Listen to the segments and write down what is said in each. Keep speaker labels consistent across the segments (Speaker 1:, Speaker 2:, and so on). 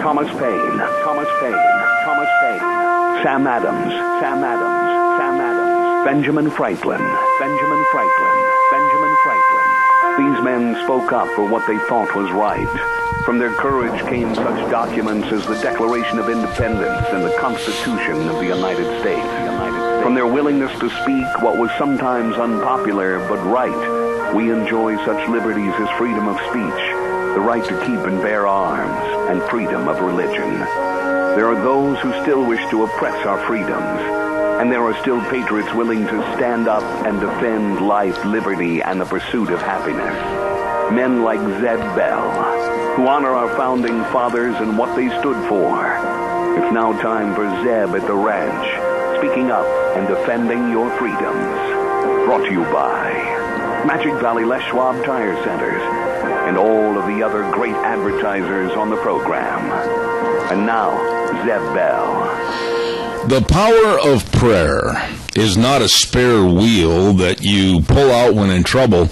Speaker 1: Thomas Paine, Sam Adams, Benjamin Franklin. These men spoke up for what they thought was right. From their courage came such documents as the Declaration of Independence and the Constitution of the United States. From their willingness to speak what was sometimes unpopular but right, we enjoy such liberties as freedom of speech, the right to keep and bear arms, and freedom of religion. There are those who still wish to oppress our freedoms, and there are still patriots willing to stand up and defend life, liberty, and the pursuit of happiness. Men like Zeb Bell, who honor our founding fathers and what they stood for. It's now time for Zeb at the ranch, speaking up and defending your freedoms. Brought to you by Magic Valley Les Schwab Tire Centers and all of the other great advertisers on the program. And now, Zeb Bell.
Speaker 2: The power of prayer is not a spare wheel that you pull out when in trouble,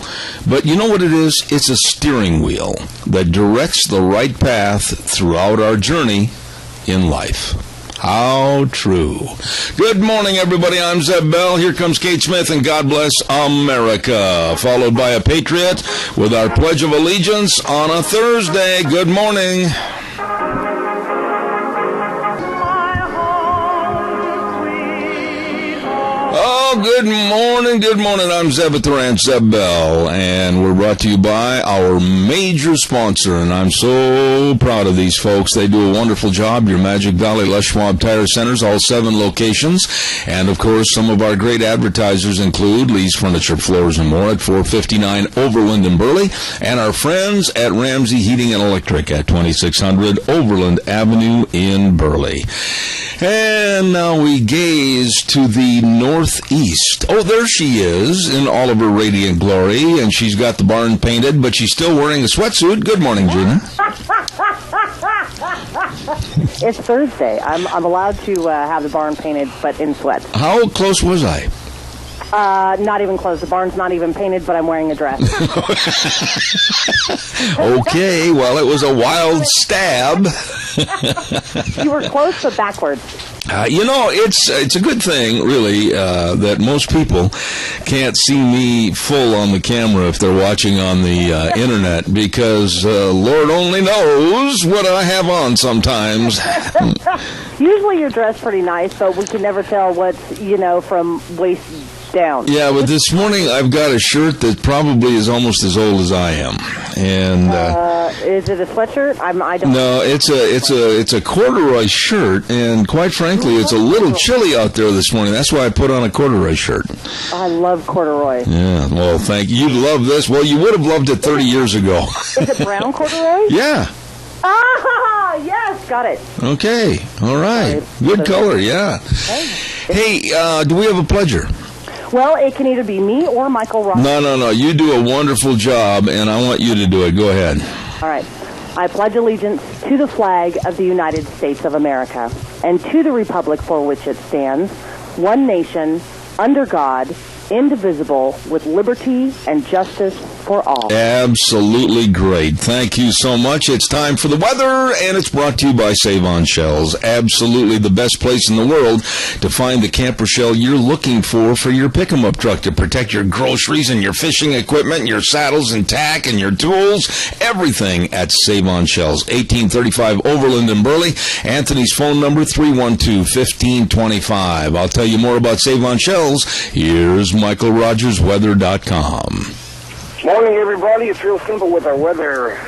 Speaker 2: but you know what it is? It's a steering wheel that directs the right path throughout our journey in life. How true. Good morning, everybody. I'm Zeb Bell. Here comes Kate Smith and God Bless America, followed by a Patriot with our Pledge of Allegiance on a Thursday. Good morning. Good morning. I'm Zeb at the Ranch, Zeb Bell, and we're brought to you by our major sponsor, and I'm so proud of these folks. They do a wonderful job. Your Magic Valley Les Schwab Tire Centers, all 7 locations, and of course, some of our great advertisers include Lee's Furniture, Floors, and More at 459 Overland in Burley, and our friends at Ramsey Heating and Electric at 2600 Overland Avenue in Burley. And now we gaze to the northeast. Oh, there she is in all of her radiant glory, and she's got the barn painted, but she's still wearing a sweatsuit. Good morning, Gina.
Speaker 3: It's Thursday. I'm allowed to have the barn painted, but in sweats.
Speaker 2: How close was I?
Speaker 3: Not even close. The barn's not even painted, but I'm wearing a dress.
Speaker 2: Okay, well, it was a wild stab.
Speaker 3: You were close, but backwards.
Speaker 2: It's a good thing, really, that most people can't see me full on the camera if they're watching on the internet, because Lord only knows what I have on sometimes.
Speaker 3: Usually you're dressed pretty nice, but we can never tell what's, from waist down.
Speaker 2: Yeah, but this morning I've got a shirt that probably is almost as old as I am, and
Speaker 3: is it a sweatshirt? I don't.
Speaker 2: No, it's a corduroy shirt, and quite frankly, it's a little chilly out there this morning. That's why I put on a corduroy shirt.
Speaker 3: I love corduroy.
Speaker 2: Yeah, well, thank you. You'd love this. Well, you would have loved it 30 years ago.
Speaker 3: Is it brown corduroy?
Speaker 2: Yeah.
Speaker 3: Ah, yes, got it.
Speaker 2: Okay, all right. Good color, yeah. Hey, do we have a pledger?
Speaker 3: Well, it can either be me or Michael Ross.
Speaker 2: No. You do a wonderful job, and I want you to do it. Go ahead.
Speaker 3: All right. I pledge allegiance to the flag of the United States of America and to the republic for which it stands, one nation, under God, indivisible, with liberty and justice for all.
Speaker 2: Absolutely great. Thank you so much. It's time for the weather, and it's brought to you by Save On Shells. Absolutely the best place in the world to find the camper shell you're looking for your pick-em-up truck to protect your groceries and your fishing equipment and your saddles and tack and your tools. Everything at Save On Shells. 1835 Overland in Burley. Anthony's phone number, 312-1525. I'll tell you more about Save On Shells. Here's MichaelRogersWeather.com.
Speaker 4: Morning, everybody. It's real simple with our weather.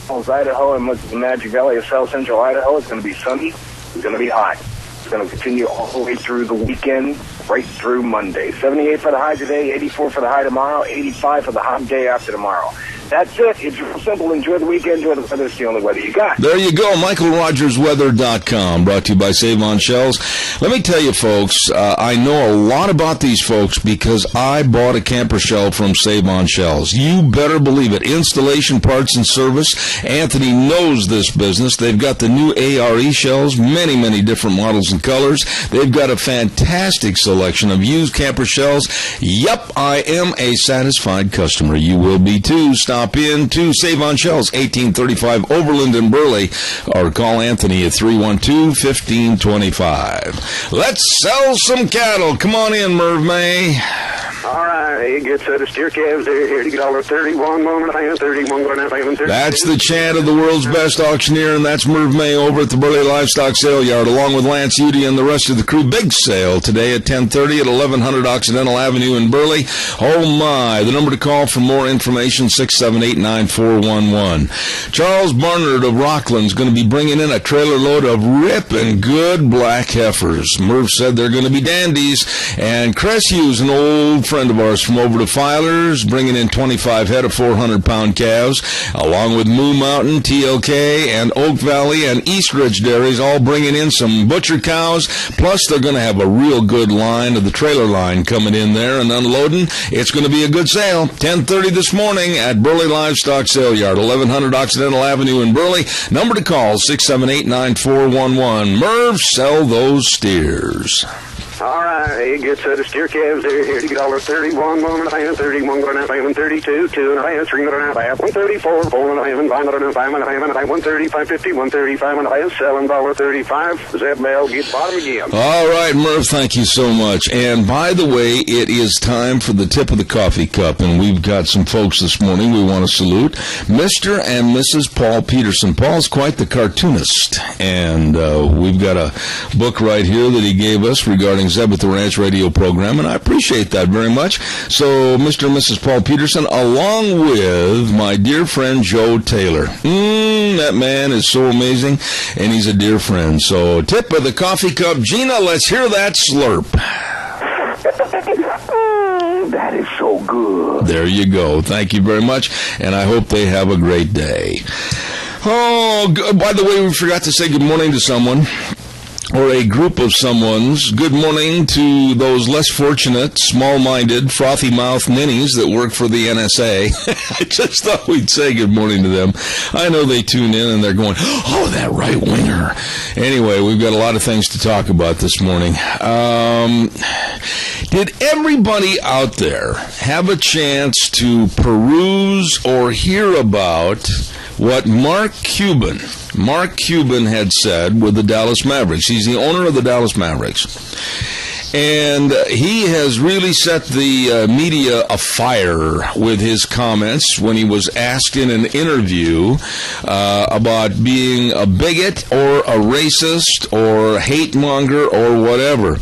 Speaker 4: Idaho and much of the Magic Valley of South Central Idaho. It's going to be sunny. It's going to be hot. It's going to continue all the way through the weekend, right through Monday. 78 for the high today, 84 for the high tomorrow, 85 for the hot day after tomorrow. That's it. It's real simple. Enjoy the weekend. Enjoy the weather. It's the only weather you got.
Speaker 2: There you go. MichaelRogersWeather.com, brought to you by Save On Shells. Let me tell you, folks, I know a lot about these folks because I bought a camper shell from Save On Shells. You better believe it. Installation, parts, and service. Anthony knows this business. They've got the new ARE shells, many, many different models and colors. They've got a fantastic selection selection of used camper shells. Yep, I am a satisfied customer. You will be too. Stop in to Save on Shells, 1835 Overland in Burley, or call Anthony at 312-1525. Let's sell some cattle. Come on in, Merv May.
Speaker 4: All right, you get set of steer calves there. Here to get all 31, 30.
Speaker 2: That's the chant of the world's best auctioneer, and that's Merv May over at the Burley Livestock Sale Yard, along with Lance Udy and the rest of the crew. Big sale today at 10:30 at 1100 Occidental Avenue in Burley. Oh my! The number to call for more information: 678-9411. Charles Barnard of Rockland's going to be bringing in a trailer load of ripping good black heifers. Merv said they're going to be dandies, and Chris Hughes, an old friend of ours from over to Filers, bringing in 25 head of 400-pound calves, along with Moo Mountain, TLK, and Oak Valley, and East Ridge Dairies, all bringing in some butcher cows. Plus, they're going to have a real good line of the trailer line coming in there and unloading. It's going to be a good sale. 10:30 this morning at Burley Livestock Sale Yard, 1100 Occidental Avenue in Burley. Number to call, 678-9411. Merv, sell those steers.
Speaker 4: All right, you get set of steer calves there. Here to get all 31, 31, 32, 2 1/2, 3 1/2, 134, 4 1/2, 5 1/2, 130, 550, 135 1/2, $7.35. Zeb Bell, get bottom again.
Speaker 2: All right, Merv, thank you so much. And by the way, it is time for the tip of the coffee cup, and we've got some folks this morning we want to salute. Mr. and Mrs. Paul Peterson. Paul's quite the cartoonist, and we've got a book right here that he gave us regarding Zeb at the Ranch radio program, and I appreciate that very much. So, Mr. and Mrs. Paul Peterson, along with my dear friend Joe Taylor. That man is so amazing, and he's a dear friend. So, tip of the coffee cup. Gina, let's hear that slurp.
Speaker 1: That is so good.
Speaker 2: There you go. Thank you very much, and I hope they have a great day. Oh, by the way, we forgot to say good morning to someone, or a group of someone's. Good morning to those less fortunate, small-minded, frothy-mouthed ninnies that work for the NSA. I just thought we'd say good morning to them. I know they tune in and they're going, oh, that right-winger. Anyway, we've got a lot of things to talk about this morning. Did everybody out there have a chance to peruse or hear about what Mark Cuban had said with the Dallas Mavericks? He's the owner of the Dallas Mavericks. And he has really set the media afire with his comments when he was asked in an interview about being a bigot or a racist or hate monger or whatever.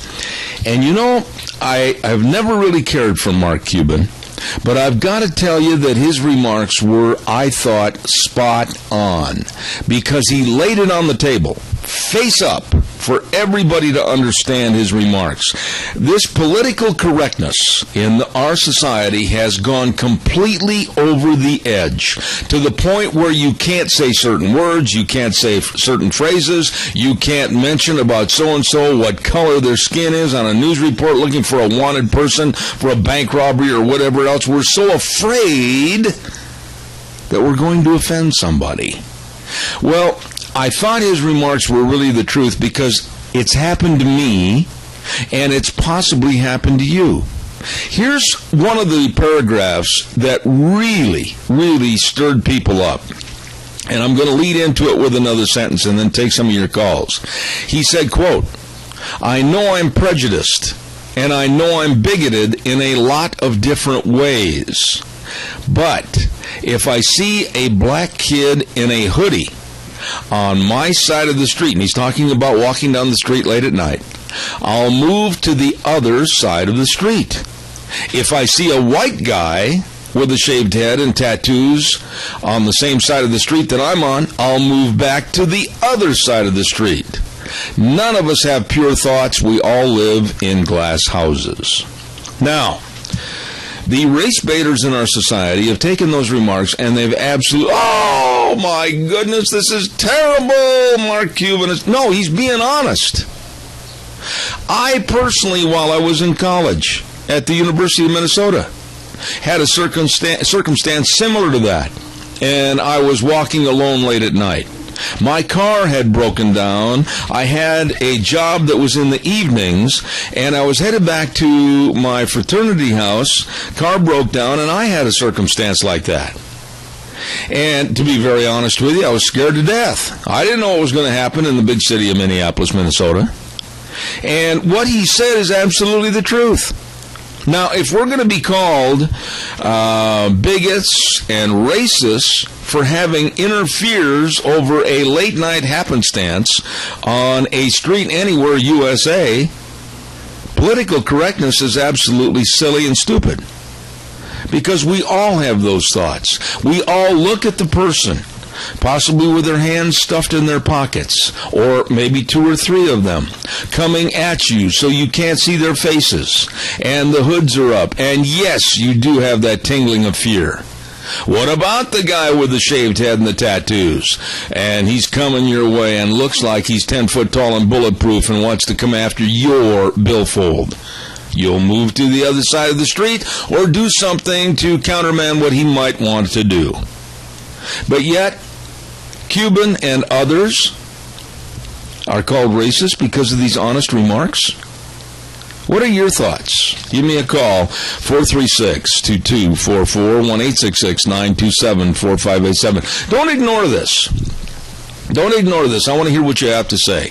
Speaker 2: And you know, I've never really cared for Mark Cuban, but I've got to tell you that his remarks were, I thought, spot on, because he laid it on the table, face up, for everybody to understand his remarks. This political correctness in our society has gone completely over the edge, to the point where you can't say certain words, you can't say certain phrases, you can't mention about so-and-so what color their skin is on a news report looking for a wanted person for a bank robbery or whatever else. We're so afraid that we're going to offend somebody. Well, I thought his remarks were really the truth, because it's happened to me, and it's possibly happened to you. Here's one of the paragraphs that really, really stirred people up. And I'm going to lead into it with another sentence and then take some of your calls. He said, quote, I know I'm prejudiced, and I know I'm bigoted in a lot of different ways. But if I see a black kid in a hoodie on my side of the street, and he's talking about walking down the street late at night, I'll move to the other side of the street. If I see a white guy with a shaved head and tattoos on the same side of the street that I'm on, I'll move back to the other side of the street. None of us have pure thoughts. We all live in glass houses. Now, the race baiters in our society have taken those remarks and they've absolutely, oh my goodness, this is terrible, Mark Cuban is. No, he's being honest. I personally, while I was in college at the University of Minnesota, had a circumstance similar to that. And I was walking alone late at night. My car had broken down. I had a job that was in the evenings, and I was headed back to my fraternity house. Car broke down, and I had a circumstance like that. And to be very honest with you, I was scared to death. I didn't know what was going to happen in the big city of Minneapolis, Minnesota. And what he said is absolutely the truth. Now, if we're going to be called bigots and racists for having interferes over a late-night happenstance on a street anywhere USA, political correctness is absolutely silly and stupid. Because we all have those thoughts. We all look at the person, possibly with their hands stuffed in their pockets, or maybe 2 or 3 of them, coming at you so you can't see their faces, and the hoods are up, and yes, you do have that tingling of fear. What about the guy with the shaved head and the tattoos? And he's coming your way and looks like he's 10 foot tall and bulletproof and wants to come after your billfold. You'll move to the other side of the street or do something to countermand what he might want to do. But yet, Cuban and others are called racist because of these honest remarks? What are your thoughts? Give me a call, 436-2244, 1-866-927-4587. Don't ignore this. Don't ignore this. I want to hear what you have to say.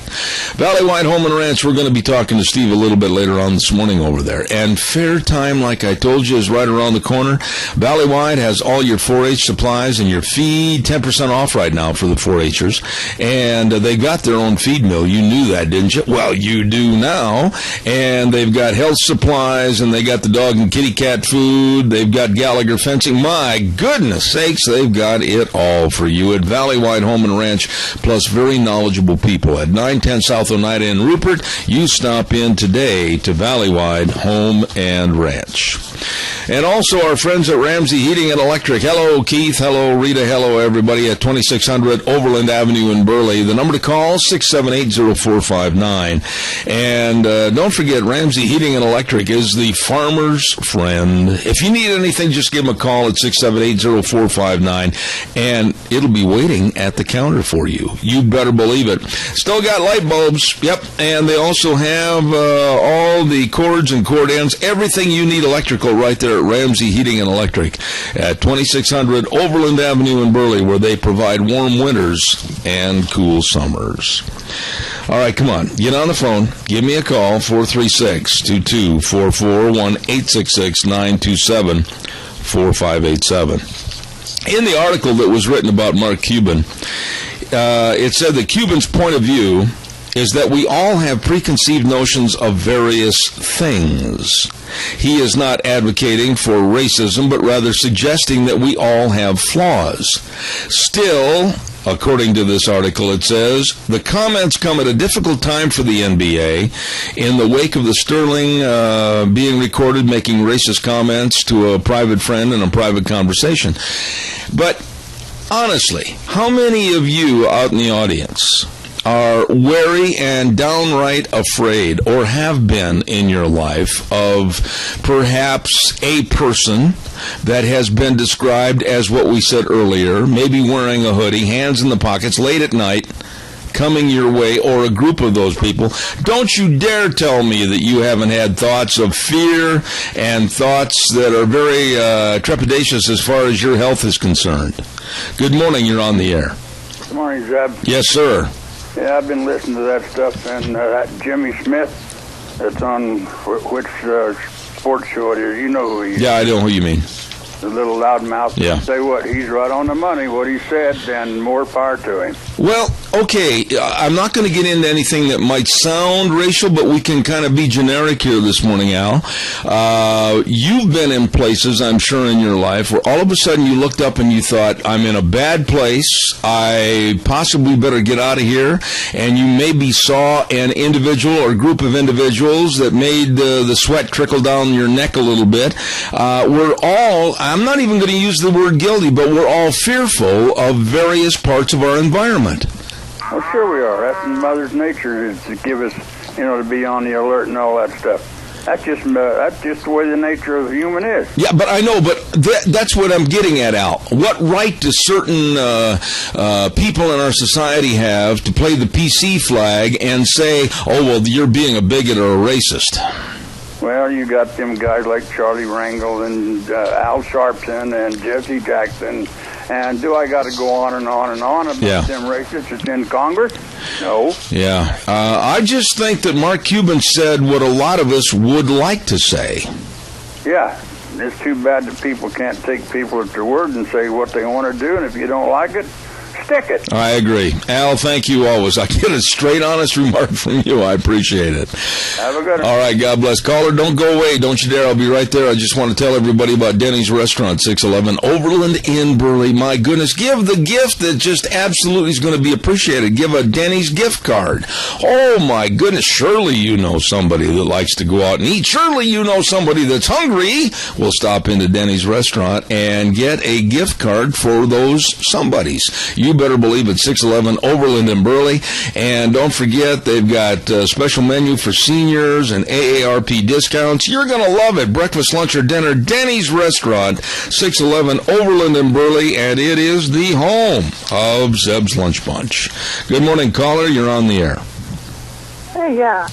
Speaker 2: Valley White Home and Ranch, we're going to be talking to Steve a little bit later on this morning over there. And fair time, like I told you, is right around the corner. Valley White has all your 4-H supplies and your feed, 10% off right now for the 4-Hers. And they got their own feed mill. You knew that, didn't you? Well, you do now. And they've got health supplies, and they got the dog and kitty cat food. They've got Gallagher fencing. My goodness sakes, they've got it all for you at Valley White Home and Ranch. Plus very knowledgeable people at 910 South Oneida in Rupert. You stop in today to Valleywide Home and Ranch. And also our friends at Ramsey Heating and Electric. Hello, Keith. Hello, Rita. Hello, everybody at 2600 Overland Avenue in Burley. The number to call, 678-0459. And don't forget, Ramsey Heating and Electric is the farmer's friend. If you need anything, just give them a call at 678-0459, and it'll be waiting at the counter for you. You better believe it. Still got light bulbs. Yep. And they also have all the cords and cord ends, everything you need electrical right there at Ramsey Heating and Electric at 2600 Overland Avenue in Burley, where they provide warm winters and cool summers. All right, come on. Get on the phone. Give me a call, 436-2244, 1-866-927-4587. In the article that was written about Mark Cuban, it said that Cuban's point of view is that we all have preconceived notions of various things. He is not advocating for racism, but rather suggesting that we all have flaws. Still, according to this article, it says, the comments come at a difficult time for the NBA in the wake of the Sterling being recorded making racist comments to a private friend in a private conversation. But honestly, how many of you out in the audience are wary and downright afraid, or have been in your life, of perhaps a person that has been described as what we said earlier, maybe wearing a hoodie, hands in the pockets, late at night, coming your way, or a group of those people? Don't you dare tell me that you haven't had thoughts of fear and thoughts that are very trepidatious as far as your health is concerned. Good morning, you're on the air.
Speaker 5: Good morning, Zeb.
Speaker 2: Yes, sir.
Speaker 5: Yeah, I've been listening to that stuff, and that Jimmy Smith, that's on which sports show it is. You know who he is.
Speaker 2: Yeah, I know who you mean.
Speaker 5: The little loudmouth.
Speaker 2: Yeah.
Speaker 5: Say what? He's right on the money, what he said, and more power to him.
Speaker 2: Well, okay, I'm not going to get into anything that might sound racial, but we can kind of be generic here this morning, Al. You've been in places, I'm sure, in your life where all of a sudden you looked up and you thought, I'm in a bad place, I possibly better get out of here, and you maybe saw an individual or group of individuals that made the sweat trickle down your neck a little bit. We're all, I'm not even going to use the word guilty, but we're all fearful of various parts of our environment.
Speaker 5: Well, sure we are. That's Mother's nature is to give us, to be on the alert and all that stuff. That's just the way the nature of the human is.
Speaker 2: Yeah, but I know, but that's what I'm getting at, Al. What right do certain people in our society have to play the PC flag and say, oh, well, you're being a bigot or a racist?
Speaker 5: Well, you got them guys like Charlie Rangel and Al Sharpton and Jesse Jackson. And do I got to go on and on and on about them racists that's in Congress? No.
Speaker 2: Yeah. I just think that Mark Cuban said what a lot of us would like to say.
Speaker 5: Yeah. It's too bad that people can't take people at their word and say what they want to do, and if you don't like it, stick it.
Speaker 2: I agree. Al, thank you always. I get a straight, honest remark from you. I appreciate it.
Speaker 5: Have a good one.
Speaker 2: All right, God bless. Caller, don't go away. Don't you dare. I'll be right there. I just want to tell everybody about Denny's Restaurant, 611 Overland in Burley. My goodness, give the gift that just absolutely is going to be appreciated. Give a Denny's gift card. Oh, my goodness. Surely you know somebody that likes to go out and eat. Surely you know somebody that's hungry. We'll stop into Denny's Restaurant and get a gift card for those somebodies. You better believe it, 611 Overland in Burley. And don't forget, they've got a special menu for seniors and AARP discounts. You're going to love it. Breakfast, lunch, or dinner. Denny's Restaurant, 611 Overland in Burley, and it is the home of Zeb's Lunch Bunch. Good morning, caller. You're on the air.
Speaker 6: Hey, yeah.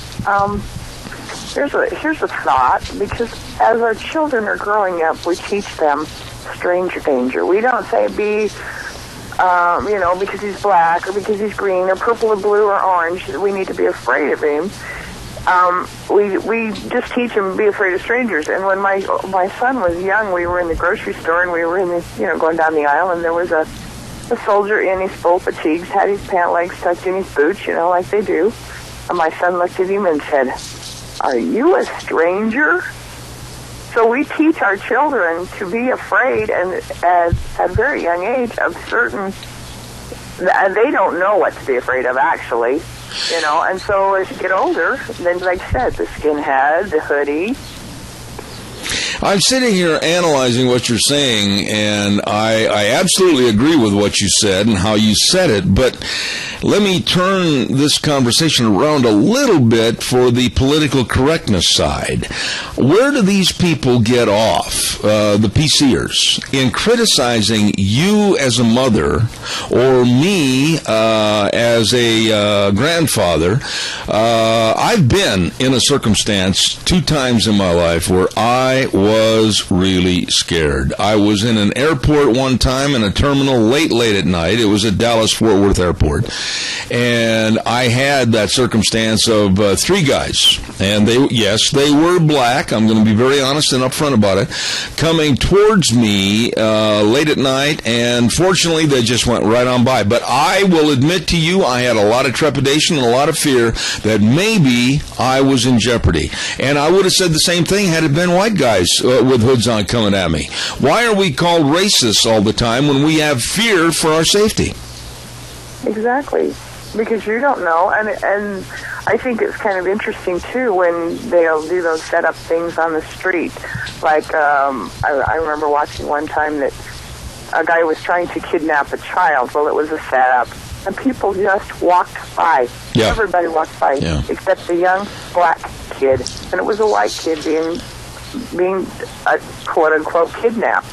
Speaker 6: Here's a thought, because as our children are growing up, we teach them stranger danger. We don't say be... because he's black or because he's green or purple or blue or orange, we need to be afraid of him. We just teach him to be afraid of strangers. And when my son was young, we were in the grocery store and we were in the, going down the aisle, and there was a soldier in his full fatigues, had his pant legs tucked in his boots, like they do. And my son looked at him and said, "Are you a stranger?" So we teach our children to be afraid, and at a very young age, of certain, and they don't know what to be afraid of, actually, and so as you get older, then, like I said, the skinhead, the hoodie.
Speaker 2: I'm sitting here analyzing what you're saying, and I absolutely agree with what you said and how you said it, but let me turn this conversation around a little bit for the political correctness side. Where do these people get off, the PCers, in criticizing you as a mother or me as a grandfather? I've been in a circumstance 2 times in my life where I was really scared. I was in an airport one time in a terminal late at night. It was at Dallas-Fort Worth Airport. And I had that circumstance of 3 guys. And they were black. I'm going to be very honest and upfront about it. Coming towards me late at night. And fortunately, they just went right on by. But I will admit to you, I had a lot of trepidation and a lot of fear that maybe I was in jeopardy. And I would have said the same thing had it been white guys with hoods on coming at me. Why are we called racists all the time when we have fear for our safety?
Speaker 6: Exactly, because you don't know, and I think it's kind of interesting too when they'll do those set-up things on the street. Like I remember watching one time that a guy was trying to kidnap a child. Well, it was a set-up, and people just walked by. Yeah. Everybody walked by, except the young black kid, and it was a white kid being quote-unquote kidnapped,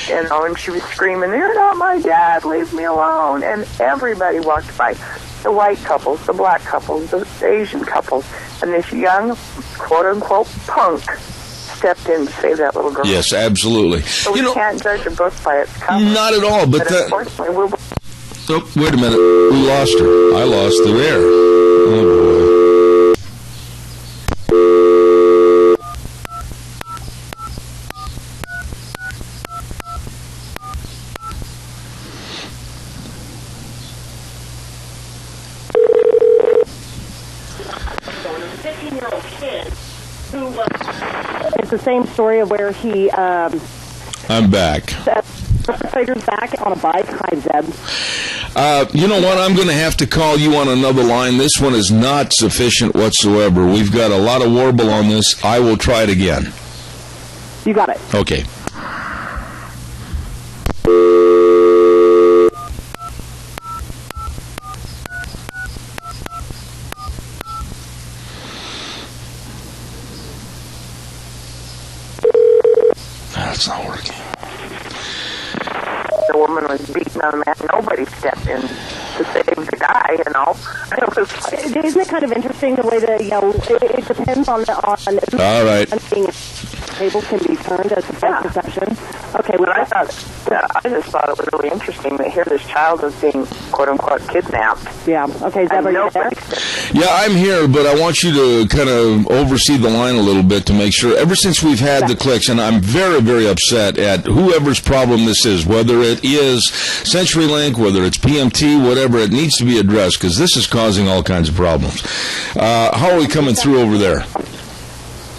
Speaker 6: and she was screaming, "You're not my dad, leave me alone," and everybody walked by, the white couples, the black couples, the Asian couples, and this young quote-unquote punk stepped in to save that little girl.
Speaker 2: Yes, absolutely.
Speaker 6: So we can't judge a book by its cover.
Speaker 2: Not at all, but
Speaker 6: unfortunately we'll...
Speaker 2: Oh, wait a minute, we lost her. I lost the air. Oh, boy.
Speaker 3: It's the same story of where he...
Speaker 2: I'm back.
Speaker 3: Perpetrator's back on a bike. Hi, Zeb.
Speaker 2: You know what? I'm going to have to call you on another line. This one is not sufficient whatsoever. We've got a lot of warble on this. I will try it again.
Speaker 3: You got it.
Speaker 2: Okay. It's not working.
Speaker 6: The woman was beating on the man. Nobody stepped in to save the guy, you know.
Speaker 3: Isn't it kind of interesting the way that, it depends on
Speaker 2: All right.
Speaker 3: Tables can be turned as a false perception. Okay,
Speaker 6: but I just thought it was really interesting that here this child is being, quote unquote, kidnapped.
Speaker 3: Yeah. Okay, Zeb, are you there?
Speaker 2: Yeah, I'm here, but I want you to kind of oversee the line a little bit to make sure. Ever since we've had the clicks, and I'm very, very upset at whoever's problem this is, whether it is CenturyLink, whether it's PMT, whatever, it needs to be addressed because this is causing all kinds of problems. How are we coming through over there?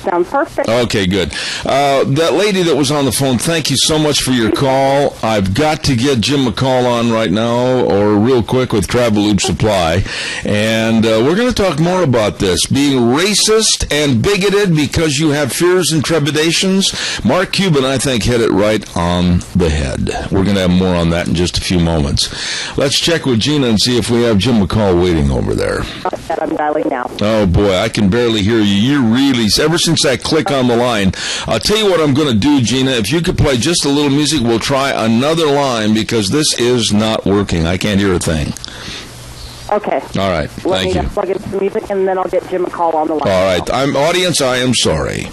Speaker 3: Sounds perfect.
Speaker 2: Okay, good. That lady that was on the phone, thank you so much for your call. I've got to get Jim McCall on right now, or real quick with Travel Lube Supply. And we're going to talk more about this. Being racist and bigoted because you have fears and trepidations. Mark Cuban, I think, hit it right on the head. We're going to have more on that in just a few moments. Let's check with Gina and see if we have Jim McCall waiting over there.
Speaker 3: I'm dialing now.
Speaker 2: Oh, boy, I can barely hear you. You're really, ever since that click on the line, I'll tell you what I'm going to do, Gina. If you could play just a little music, we'll try another line because this is not working. I can't hear a thing.
Speaker 3: Okay.
Speaker 2: All right. Thank you.
Speaker 3: Let me plug in some music, and then I'll get Jim a call on the line.
Speaker 2: All right. Audience, I am sorry.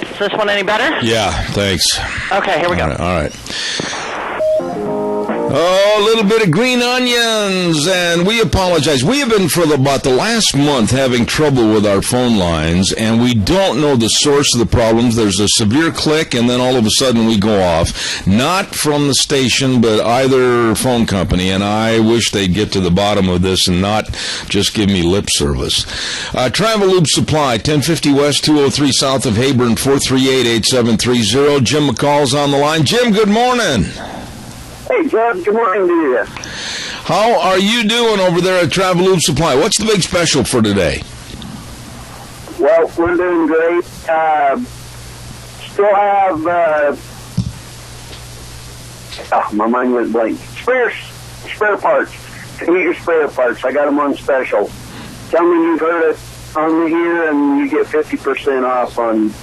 Speaker 7: Is this one any better?
Speaker 2: Yeah, thanks.
Speaker 7: Okay, here we go.
Speaker 2: All right. Oh, a little bit of green onions, and we apologize. We have been for about the last month having trouble with our phone lines, and we don't know the source of the problems. There's a severe click, and then all of a sudden we go off. Not from the station, but either phone company, and I wish they'd get to the bottom of this and not just give me lip service. Travel Lube Supply, 1050 West, 203 South of Hayburn, 438-8730. Jim McCall's on the line. Jim, good morning.
Speaker 4: Hey, Jeb, good morning to you.
Speaker 2: How are you doing over there at Travel Lube Supply? What's the big special for today?
Speaker 4: Well, we're doing great. Still have, my mind went blank. Spare parts. Get your spare parts. I got them on special. Tell me you've heard it on here, and you get 50% off on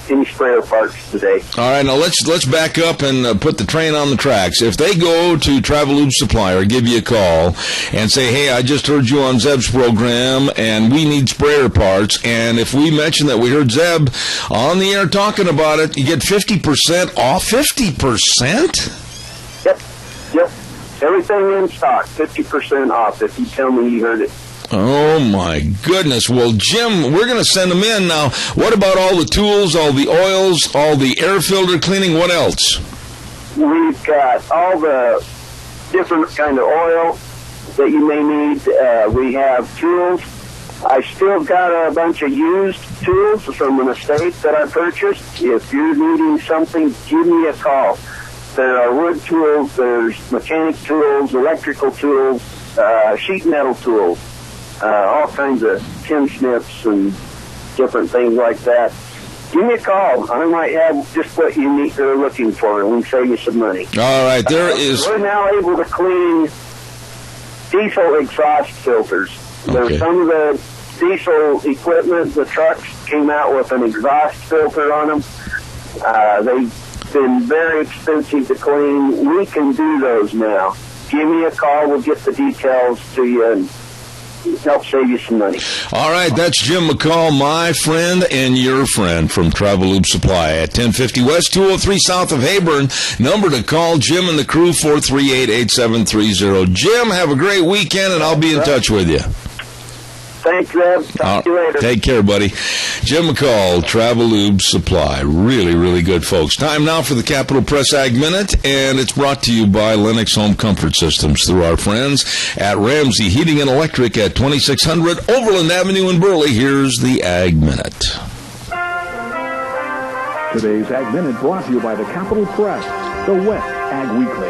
Speaker 4: any spare parts today.
Speaker 2: All right, now let's back up and put the train on the tracks. If they go to Travel Lube Supply or give you a call and say, hey, I just heard you on Zeb's program and we need sprayer parts, and if we mention that we heard Zeb on the air talking about it, you get 50% off. 50%?
Speaker 4: Yep. Everything in stock, 50% off if you tell me you heard it.
Speaker 2: Oh, my goodness. Well, Jim, we're going to send them in. Now, what about all the tools, all the oils, all the air filter cleaning? What else?
Speaker 4: We've got all the different kind of oil that you may need. We have tools. I still got a bunch of used tools from an estate that I purchased. If you're needing something, give me a call. There are wood tools, there's mechanic tools, electrical tools, sheet metal tools. All kinds of tin snips and different things like that. Give me a call. I might have just what you need or looking for, and we can save you some money.
Speaker 2: All right, we're
Speaker 4: now able to clean diesel exhaust filters.
Speaker 2: Okay.
Speaker 4: There's some of the diesel equipment, the trucks came out with an exhaust filter on them. They've been very expensive to clean. We can do those now. Give me a call. We'll get the details to you and help save you some money. All
Speaker 2: right, that's Jim McCall, my friend and your friend from Travel Lube Supply at 1050 West, 203 South of Hayburn. Number to call, Jim and the crew, 438-8730. Jim, have a great weekend, and I'll be in touch with you.
Speaker 4: Thanks, Ed. Talk to you later.
Speaker 2: Take care, buddy. Jim McCall, Travel Lube Supply. Really, really good, folks. Time now for the Capital Press Ag Minute, and it's brought to you by Lennox Home Comfort Systems through our friends at Ramsey Heating and Electric at 2600 Overland Avenue in Burley. Here's the Ag Minute.
Speaker 8: Today's Ag Minute brought to you by the Capital Press, the West Ag Weekly.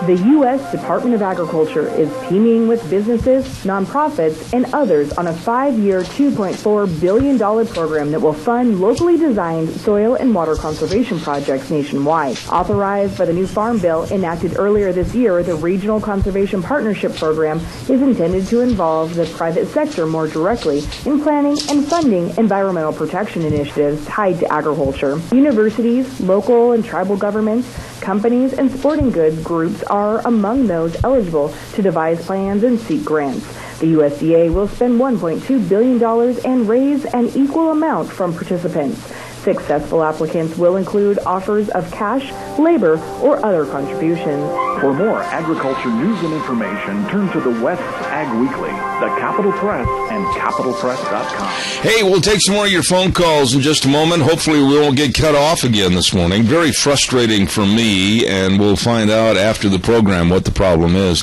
Speaker 8: The U.S. Department of Agriculture is teaming with businesses, nonprofits, and others on a 5-year, $2.4 billion program that will fund locally designed soil and water conservation projects nationwide. Authorized by the new Farm Bill enacted earlier this year, the Regional Conservation Partnership Program is intended to involve the private sector more directly in planning and funding environmental protection initiatives tied to agriculture. Universities, local and tribal governments, companies, and sporting goods groups are among those eligible to devise plans and seek grants. The USDA will spend $1.2 billion and raise an equal amount from participants. Successful applicants will include offers of cash, labor, or other contributions.
Speaker 9: For more agriculture news and information, turn to the West's Ag Weekly, the Capital Press, and capitalpress.com.
Speaker 2: Hey, we'll take some more of your phone calls in just a moment. Hopefully we won't get cut off again this morning. Very frustrating for me, and we'll find out after the program what the problem is.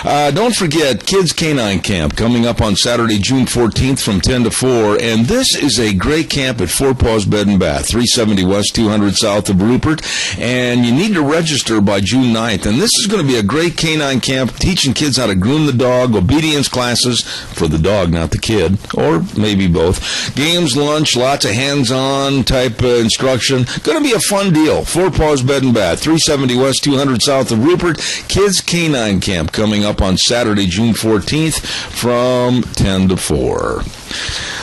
Speaker 2: Don't forget, Kids Canine Camp coming up on Saturday, June 14th from 10 to 4, and this is a great camp at Four Paws Bed and Bath, 370 West, 200 south of Rupert, and you need to register by June 9th. And this is going to be a great canine camp teaching kids how to groom the dog, obedience classes for the dog, not the kid, or maybe both. Games, lunch, lots of hands-on type instruction. Going to be a fun deal. Four Paws Bed and Bath, 370 West, 200 south of Rupert. Kids Canine Camp coming up on Saturday, June 14th from 10 to 4.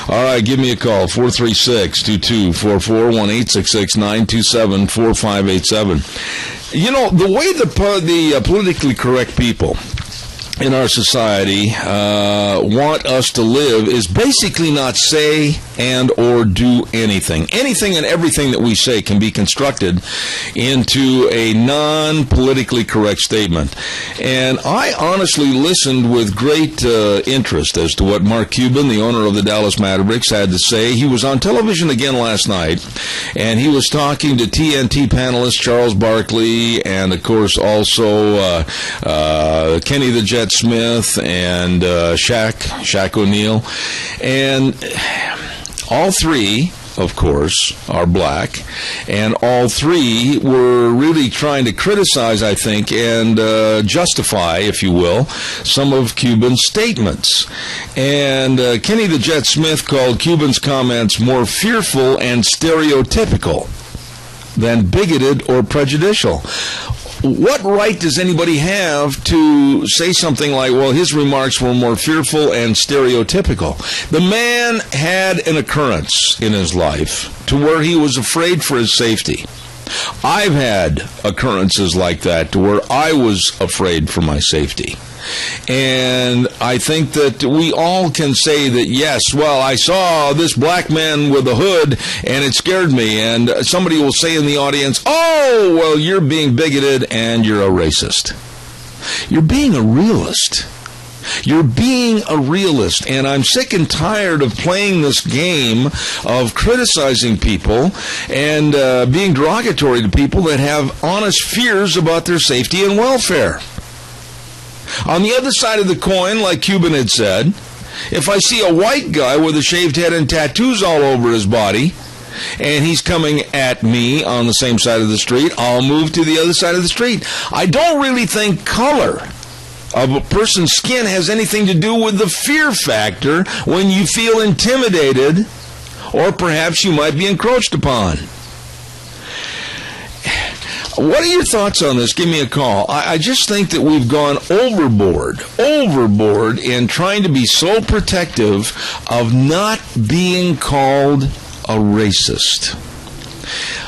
Speaker 2: All right, give me a call, 436-2244, 1-866-927-4587. You know, the way the politically correct people in our society want us to live is basically not say and or do anything. Anything and everything that we say can be constructed into a non-politically correct statement. And I honestly listened with great interest as to what Mark Cuban, the owner of the Dallas Mavericks, had to say. He was on television again last night, and he was talking to TNT panelist Charles Barkley and, of course, also Kenny the Jet Smith and Shaq O'Neal. And all three, of course, are black, and all three were really trying to criticize, I think, and justify, if you will, some of Cuban's statements. And Kenny the Jet Smith called Cuban's comments more fearful and stereotypical than bigoted or prejudicial. What right does anybody have to say something like, well, his remarks were more fearful and stereotypical? The man had an occurrence in his life to where he was afraid for his safety. I've had occurrences like that to where I was afraid for my safety. And I think that we all can say that, yes, well, I saw this black man with a hood and it scared me. And somebody will say in the audience, oh, well, you're being bigoted and you're a racist. You're being a realist. You're being a realist, and I'm sick and tired of playing this game of criticizing people and being derogatory to people that have honest fears about their safety and welfare. On the other side of the coin, like Cuban had said, if I see a white guy with a shaved head and tattoos all over his body, and he's coming at me on the same side of the street, I'll move to the other side of the street. I don't really think color of a person's skin has anything to do with the fear factor when you feel intimidated or perhaps you might be encroached upon. What are your thoughts on this? Give me a call. I just think that we've gone overboard in trying to be so protective of not being called a racist.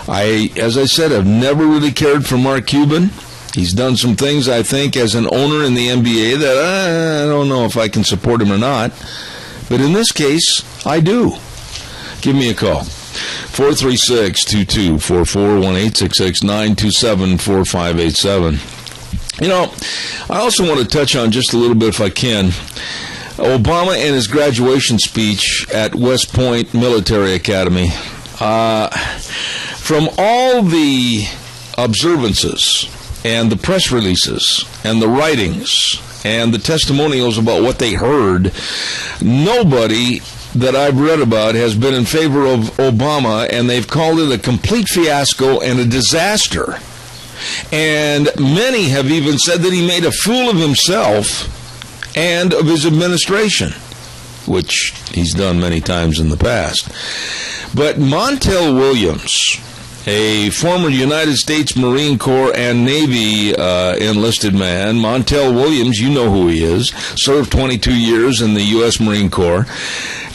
Speaker 2: As I said, I've never really cared for Mark Cuban. He's done some things, I think, as an owner in the NBA that I don't know if I can support him or not. But in this case, I do. Give me a call. 436-2244, 1-866-927-4587. You know, I also want to touch on just a little bit, if I can, Obama and his graduation speech at West Point Military Academy. From all the observances and the press releases and the writings and the testimonials about what they heard, nobody that I've read about has been in favor of Obama, and they've called it a complete fiasco and a disaster And many have even said that he made a fool of himself and of his administration, which he's done many times in the past. But Montel Williams, a former United States Marine Corps and Navy enlisted man, Montel Williams, you know who he is, served 22 years in the U.S. Marine Corps,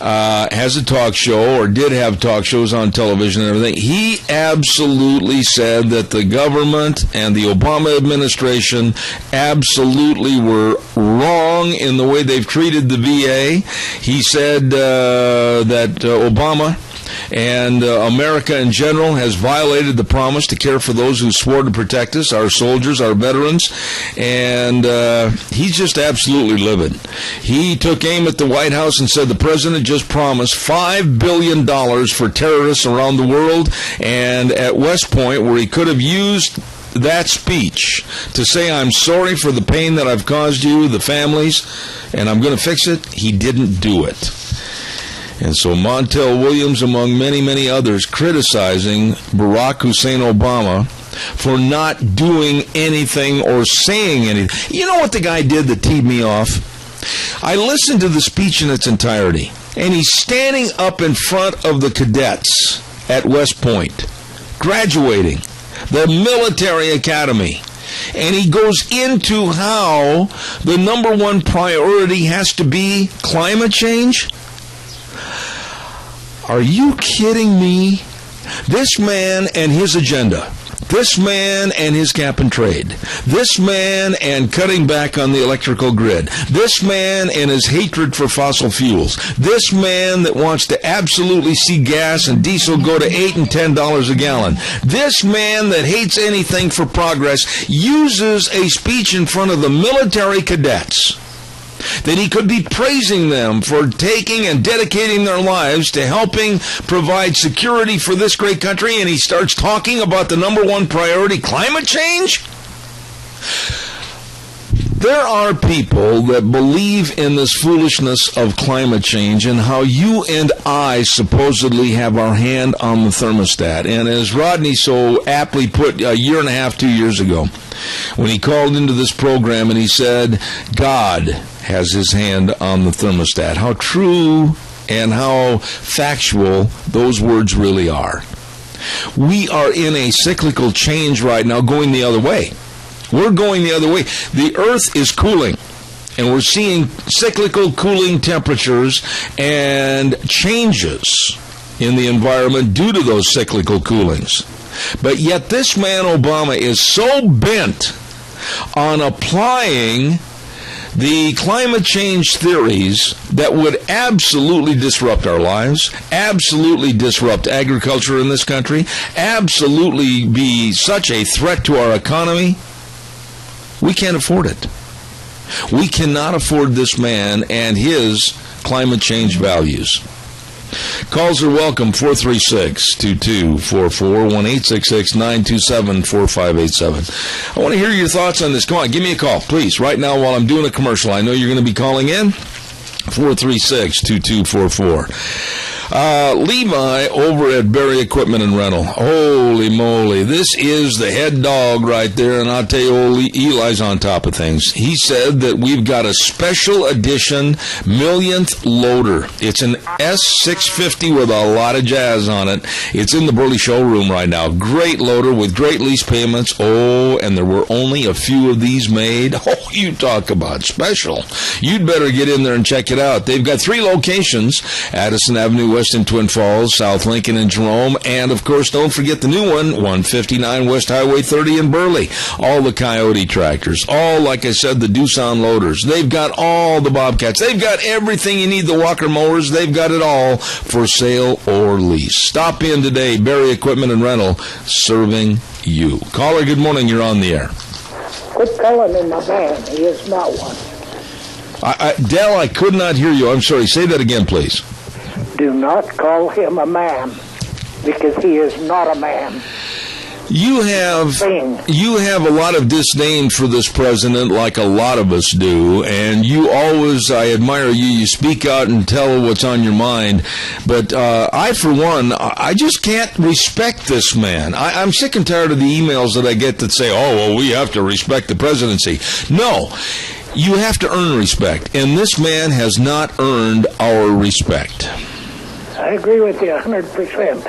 Speaker 2: has a talk show, or did have talk shows on television and everything. He absolutely said that the government and the Obama administration absolutely were wrong in the way they've treated the VA. He said that Obama and America in general has violated the promise to care for those who swore to protect us, our soldiers, our veterans, and he's just absolutely livid. He took aim at the White House and said the president just promised $5 billion for terrorists around the world, and at West Point, where he could have used that speech to say, I'm sorry for the pain that I've caused you, the families, and I'm going to fix it, he didn't do it. And so Montel Williams, among many, many others, criticizing Barack Hussein Obama for not doing anything or saying anything. You know what the guy did that teed me off? I listened to the speech in its entirety, and he's standing up in front of the cadets at West Point, graduating the military academy. And he goes into how the number one priority has to be climate change. Are you kidding me? This man and his agenda, this man and his cap and trade, this man and cutting back on the electrical grid, this man and his hatred for fossil fuels, this man that wants to absolutely see gas and diesel go to $8 and $10 a gallon, this man that hates anything for progress, uses a speech in front of the military cadets that he could be praising them for taking and dedicating their lives to helping provide security for this great country, and he starts talking about the number one priority, climate change? There are people that believe in this foolishness of climate change and how you and I supposedly have our hand on the thermostat. And as Rodney so aptly put a year and a half, 2 years ago, when he called into this program and he said, God has his hand on the thermostat. How true and how factual those words really are. We are in a cyclical change right now, going the other way. We're going the other way. The earth is cooling, and we're seeing cyclical cooling temperatures and changes in the environment due to those cyclical coolings. But yet this man Obama is so bent on applying the climate change theories that would absolutely disrupt our lives, absolutely disrupt agriculture in this country, absolutely be such a threat to our economy. We can't afford it. We cannot afford this man and his climate change values. Calls are welcome, 436-2244, 1-866-927-4587. I want to hear your thoughts on this. Come on, give me a call, please, right now while I'm doing a commercial. I know you're going to be calling in. 436-2244. Levi over at Berry Equipment and Rental. Holy moly, this is the head dog right there, and I'll tell you, old Eli's on top of things. He said that we've got a special edition millionth loader. It's an S650 with a lot of jazz on it. It's in the Burley showroom right now. Great loader with great lease payments. Oh, and there were only a few of these made. Oh, you talk about special. You'd better get in there and check it out. They've got 3 locations: Addison Avenue West in Twin Falls, South Lincoln and Jerome, and of course don't forget the new one, 159 West Highway 30 in Burley. All the Coyote tractors, all, like I said, the Doosan loaders. They've got all the Bobcats. They've got everything you need, the Walker mowers. They've got it all for sale or lease. Stop in today. Berry Equipment and Rental, serving you. Caller, good morning. You're on the air.
Speaker 10: Quit calling him a man. He is not one.
Speaker 2: Dell, I could not hear you. I'm sorry. Say that again, please.
Speaker 10: Do not call him a man, because he is not a man.
Speaker 2: You have a lot of disdain for this president, like a lot of us do, and you always, I admire you. You speak out and tell what's on your mind. But I, for one, I just can't respect this man. I'm sick and tired of the emails that I get that say, "Oh, well, we have to respect the presidency." No. You have to earn respect, and this man has not earned our respect.
Speaker 10: I agree with you 100%.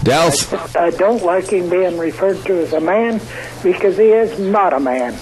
Speaker 2: Dalth?
Speaker 10: I don't like him being referred to as a man because he is not a man.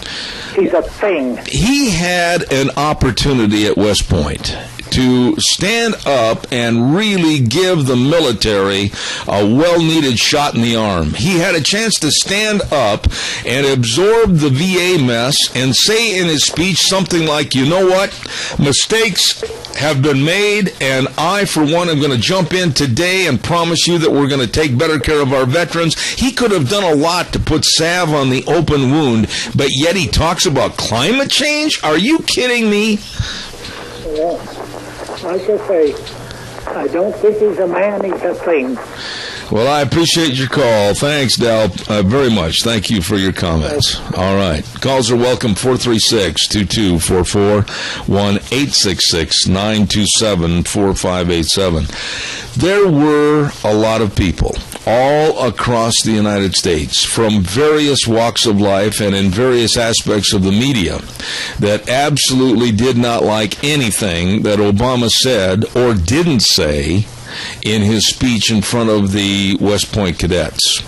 Speaker 10: He's a thing.
Speaker 2: He had an opportunity at West Point to stand up and really give the military a well-needed shot in the arm. He had a chance to stand up and absorb the VA mess and say in his speech something like, you know what, mistakes have been made, and I, for one, am going to jump in today and promise you that we're going to take better care of our veterans. He could have done a lot to put salve on the open wound, but yet he talks about climate change? Are you kidding me?
Speaker 10: Yeah. Like I say, I don't think he's a man, he's a thing.
Speaker 2: Well, I appreciate your call. Thanks, Dal, very much. Thank you for your comments. All right. Calls are welcome, 436-2244, 1-866-927-4587. There were a lot of people all across the United States from various walks of life and in various aspects of the media that absolutely did not like anything that Obama said or didn't say in his speech in front of the West Point cadets.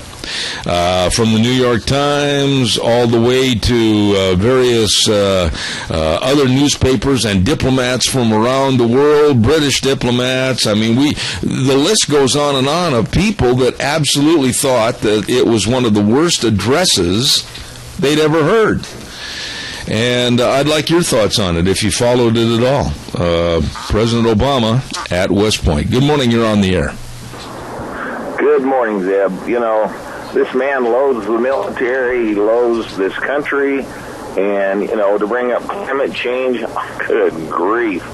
Speaker 2: From the New York Times all the way to various other newspapers and diplomats from around the world, British diplomats. I mean, the list goes on and on of people that absolutely thought that it was one of the worst addresses they'd ever heard. And I'd like your thoughts on it, if you followed it at all. President Obama at West Point. Good morning, you're on the air.
Speaker 11: Good morning, Zeb. You know, this man loathes the military, he loathes this country, and, you know, to bring up climate change, good grief.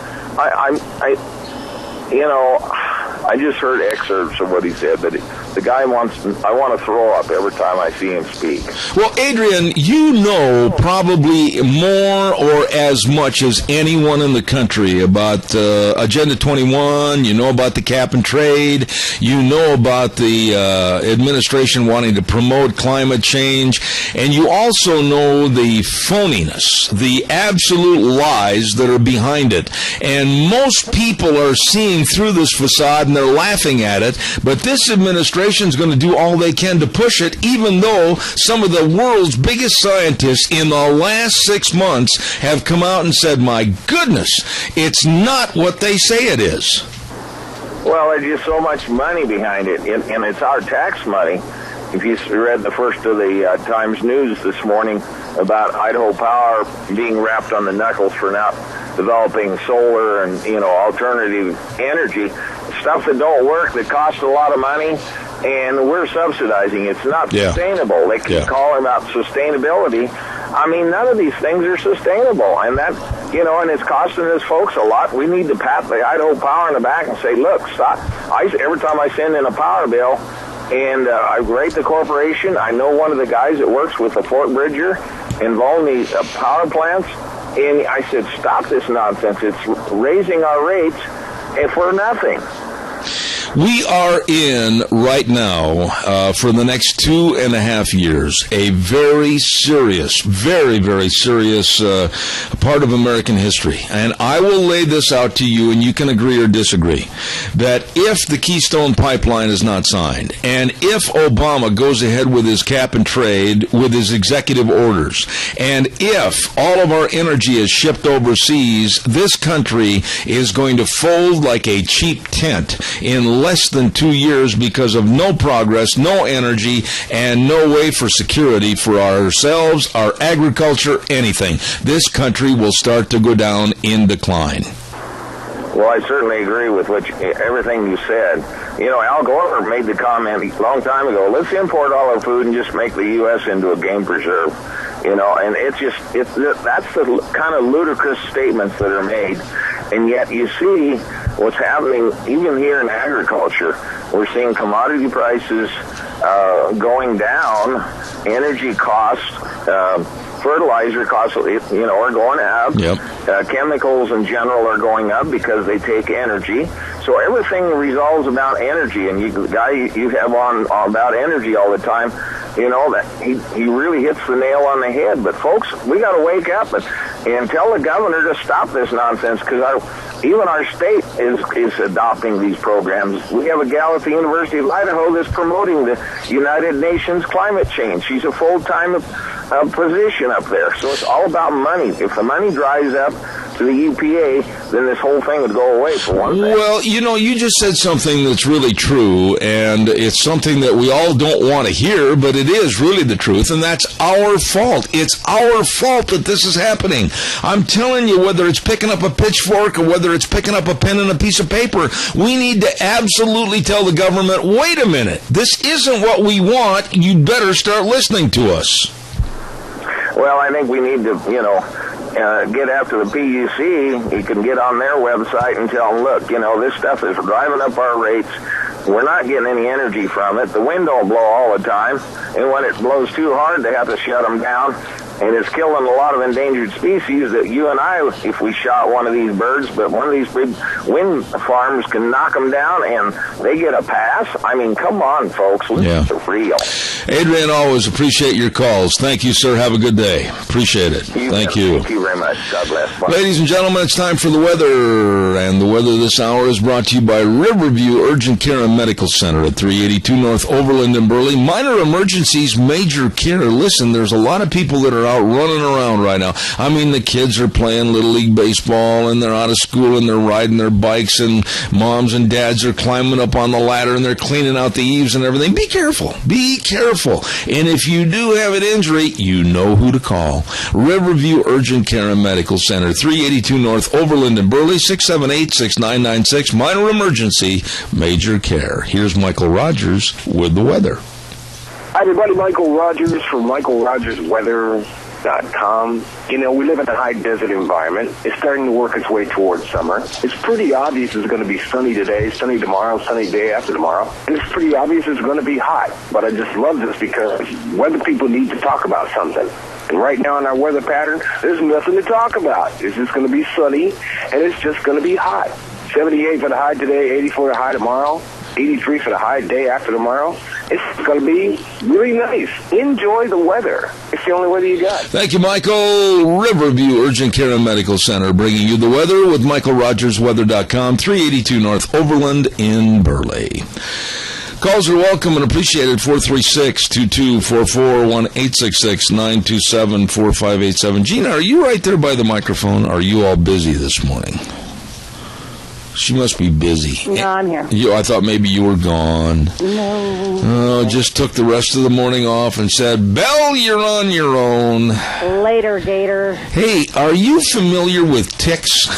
Speaker 11: I just heard excerpts of what he said, but the guy I want to throw up every time I see him speak.
Speaker 2: Well, Adrian, you know probably more or as much as anyone in the country about Agenda 21. You know about the cap and trade. You know about the administration wanting to promote climate change. And you also know the phoniness, the absolute lies that are behind it. And most people are seeing through this facade and they're laughing at it, but this administration is going to do all they can to push it, even though some of the world's biggest scientists in the last 6 months have come out and said, my goodness, it's not what they say it is.
Speaker 11: Well, there's just so much money behind it, and it's our tax money. If you read the first of the Times News this morning about Idaho Power being wrapped on the knuckles for now developing solar and, you know, alternative energy, stuff that don't work, that costs a lot of money, and we're subsidizing. It's not sustainable. They keep calling about sustainability. I mean, none of these things are sustainable, and that, you know, and it's costing us folks a lot. We need to pat the Idaho Power in the back and say, look, stop. Every time I send in a power bill, and I rate the corporation, I know one of the guys that works with the Fort Bridger involved in these power plants, and I said, stop this nonsense. It's raising our rates for nothing.
Speaker 2: We are in right now, for the next 2.5 years, a very serious, very, very serious part of American history. And I will lay this out to you, and you can agree or disagree, that if the Keystone Pipeline is not signed, and if Obama goes ahead with his cap and trade, with his executive orders, and if all of our energy is shipped overseas, this country is going to fold like a cheap tent in less than 2 years because of no progress, no energy, and no way for security for ourselves, our agriculture, anything. This country will start to go down in decline.
Speaker 11: Well, I certainly agree with everything you said. You know, Al Gore made the comment a long time ago, let's import all our food and just make the U.S. into a game preserve. You know, and that's the kind of ludicrous statements that are made. And yet you see what's happening even here in agriculture. We're seeing commodity prices going down, energy costs, fertilizer costs, are going up.
Speaker 2: Yep.
Speaker 11: Chemicals in general are going up because they take energy. So everything resolves about energy. And the guy you have on about energy all the time, that he really hits the nail on the head. But folks, we got to wake up and tell the governor to stop this nonsense, because even our state is adopting these programs. We have a gal at the University of Idaho that's promoting the United Nations climate change. She's a full-time position up there. So it's all about money. If the money dries up to the EPA, then this whole thing would go away for one thing.
Speaker 2: Well, you just said something that's really true, and it's something that we all don't want to hear, but it is really the truth, and that's our fault. It's our fault that this is happening. I'm telling you, whether it's picking up a pitchfork or whether it's picking up a pen and a piece of paper, we need to absolutely tell the government, wait a minute, this isn't what we want. You'd better start listening to us.
Speaker 11: Well, I think we need to, get after the PUC. You can get on their website and tell them, look, this stuff is driving up our rates. We're not getting any energy from it. The wind don't blow all the time. And when it blows too hard, they have to shut them down. And it's killing a lot of endangered species that you and I, if we shot one of these birds, but one of these big wind farms can knock them down and they get a pass. I mean, come on, folks. It's real.
Speaker 2: Adrian, always appreciate your calls. Thank you, sir. Have a good day. Appreciate it. Thank you.
Speaker 11: Thank you very much. God bless. Bye.
Speaker 2: Ladies and gentlemen, it's time for the weather. And the weather this hour is brought to you by Riverview Urgent Care and Medical Center at 382 North Overland in Burley. Minor emergencies, major care. Listen, there's a lot of people that are out running around right now. I mean, the kids are playing Little League Baseball, and they're out of school, and they're riding their bikes, and moms and dads are climbing up on the ladder, and they're cleaning out the eaves and everything. Be careful. Be careful. And if you do have an injury, you know who to call. Riverview Urgent Care and Medical Center, 382 North Overland in Burley, 678-6996. Minor emergency, major care. Here's Michael Rogers with the weather.
Speaker 4: Hi, everybody. Michael Rogers from michaelrogersweather.com. We live in a high desert environment. It's starting to work its way towards summer. It's pretty obvious it's going to be sunny today, sunny tomorrow, sunny day after tomorrow. And it's pretty obvious it's going to be hot. But I just love this because weather people need to talk about something. And right now in our weather pattern, there's nothing to talk about. It's just going to be sunny, and it's just going to be hot. 78 for the high today, 80 for the high tomorrow, 83 for the high day after tomorrow. It's going to be really nice. Enjoy the weather. It's the only weather you got.
Speaker 2: Thank you, Michael. Riverview Urgent Care and Medical Center bringing you the weather with michaelrogersweather.com, 382 North Overland in Burley. Calls are welcome and appreciated. 436-2244, 1-866-927-4587. Gina, are you right there by the microphone? Are you all busy this morning? She must be busy.
Speaker 3: No, I'm here.
Speaker 2: I thought maybe you were gone.
Speaker 3: No.
Speaker 2: Oh, just took the rest of the morning off and said, Belle, you're on your own.
Speaker 3: Later, Gator.
Speaker 2: Hey, are you familiar with ticks?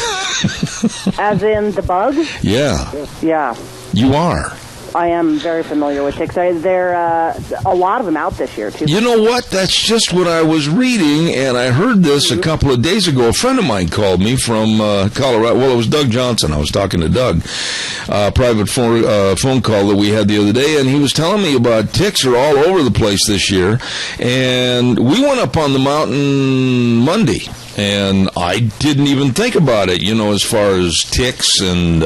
Speaker 3: As in the bug?
Speaker 2: Yeah.
Speaker 3: Yeah.
Speaker 2: You are.
Speaker 3: I am very familiar with ticks. There are a lot of them out this year, too.
Speaker 2: You know what? That's just what I was reading, and I heard this a couple of days ago. A friend of mine called me from Colorado. Well, it was Doug Johnson. I was talking to Doug. Private phone call that we had the other day, and he was telling me about ticks are all over the place this year. And we went up on the mountain Monday. And I didn't even think about it, as far as ticks, and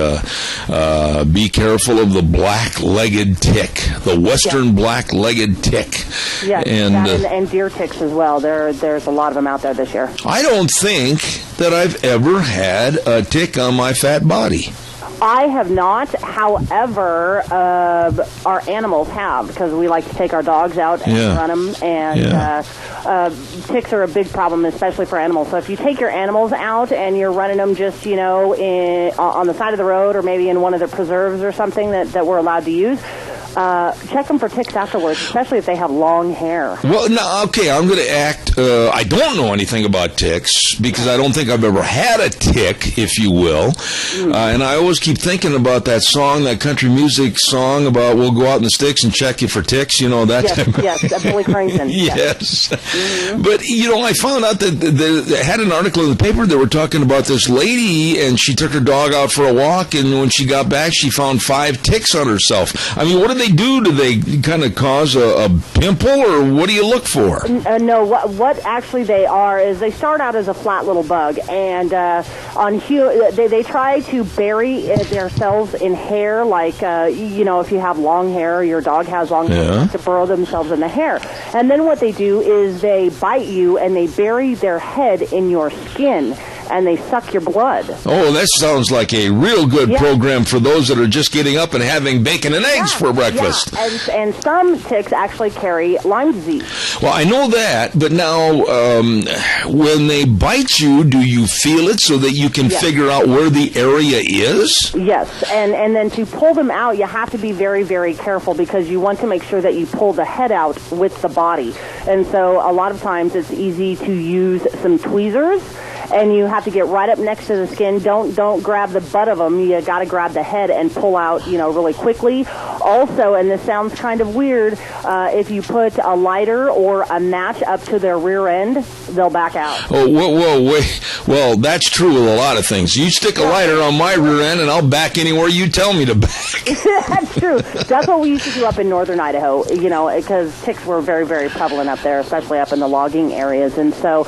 Speaker 2: be careful of the black-legged tick, the western black-legged tick.
Speaker 3: Yes, and deer ticks as well. There's a lot of them out there this year.
Speaker 2: I don't think that I've ever had a tick on my fat body.
Speaker 3: I have not. However, our animals have, because we like to take our dogs out and run them. And ticks are a big problem, especially for animals. So if you take your animals out and you're running them just, on the side of the road or maybe in one of the preserves or something that we're allowed to use, check them for ticks afterwards, especially if they have long hair.
Speaker 2: Well, no, okay, I'm going to act, I don't know anything about ticks, because I don't think I've ever had a tick, if you will. And I always keep thinking about that song, that country music song about we'll go out in the sticks and check you for ticks, you know, that type of...
Speaker 3: Yes, Billy Cranston.
Speaker 2: Yes. But, you know, I found out that they had an article in the paper that were talking about this lady, and she took her dog out for a walk, and when she got back, she found 5 ticks on herself. I mean, what do they do? Do they kind of cause a pimple, or what do you look for?
Speaker 3: No, what actually they are is they start out as a flat little bug, and they try to bury themselves in hair, like, you know, if you have long hair, your dog has long hair, to burrow themselves in the hair. And then what they do is they bite you, and they bury their head in your skin, and they suck your blood.
Speaker 2: Oh, that sounds like a real good program for those that are just getting up and having bacon and eggs for breakfast.
Speaker 3: Yeah. And some ticks actually carry Lyme disease.
Speaker 2: Well, I know that, but now when they bite you, do you feel it so that you can figure out where the area is?
Speaker 3: Yes, and then to pull them out, you have to be very, very careful, because you want to make sure that you pull the head out with the body. And so a lot of times it's easy to use some tweezers, and you have to get right up next to the skin. Don't grab the butt of them. You got to grab the head and pull out, you know, really quickly. Also, and this sounds kind of weird, if you put a lighter or a match up to their rear end, they'll back out.
Speaker 2: Oh, whoa, wait. Well, that's true with a lot of things. You stick a lighter on my rear end, and I'll back anywhere you tell me to back.
Speaker 3: That's true. That's what we used to do up in northern Idaho, you know, because ticks were very, very prevalent up there, especially up in the logging areas. And so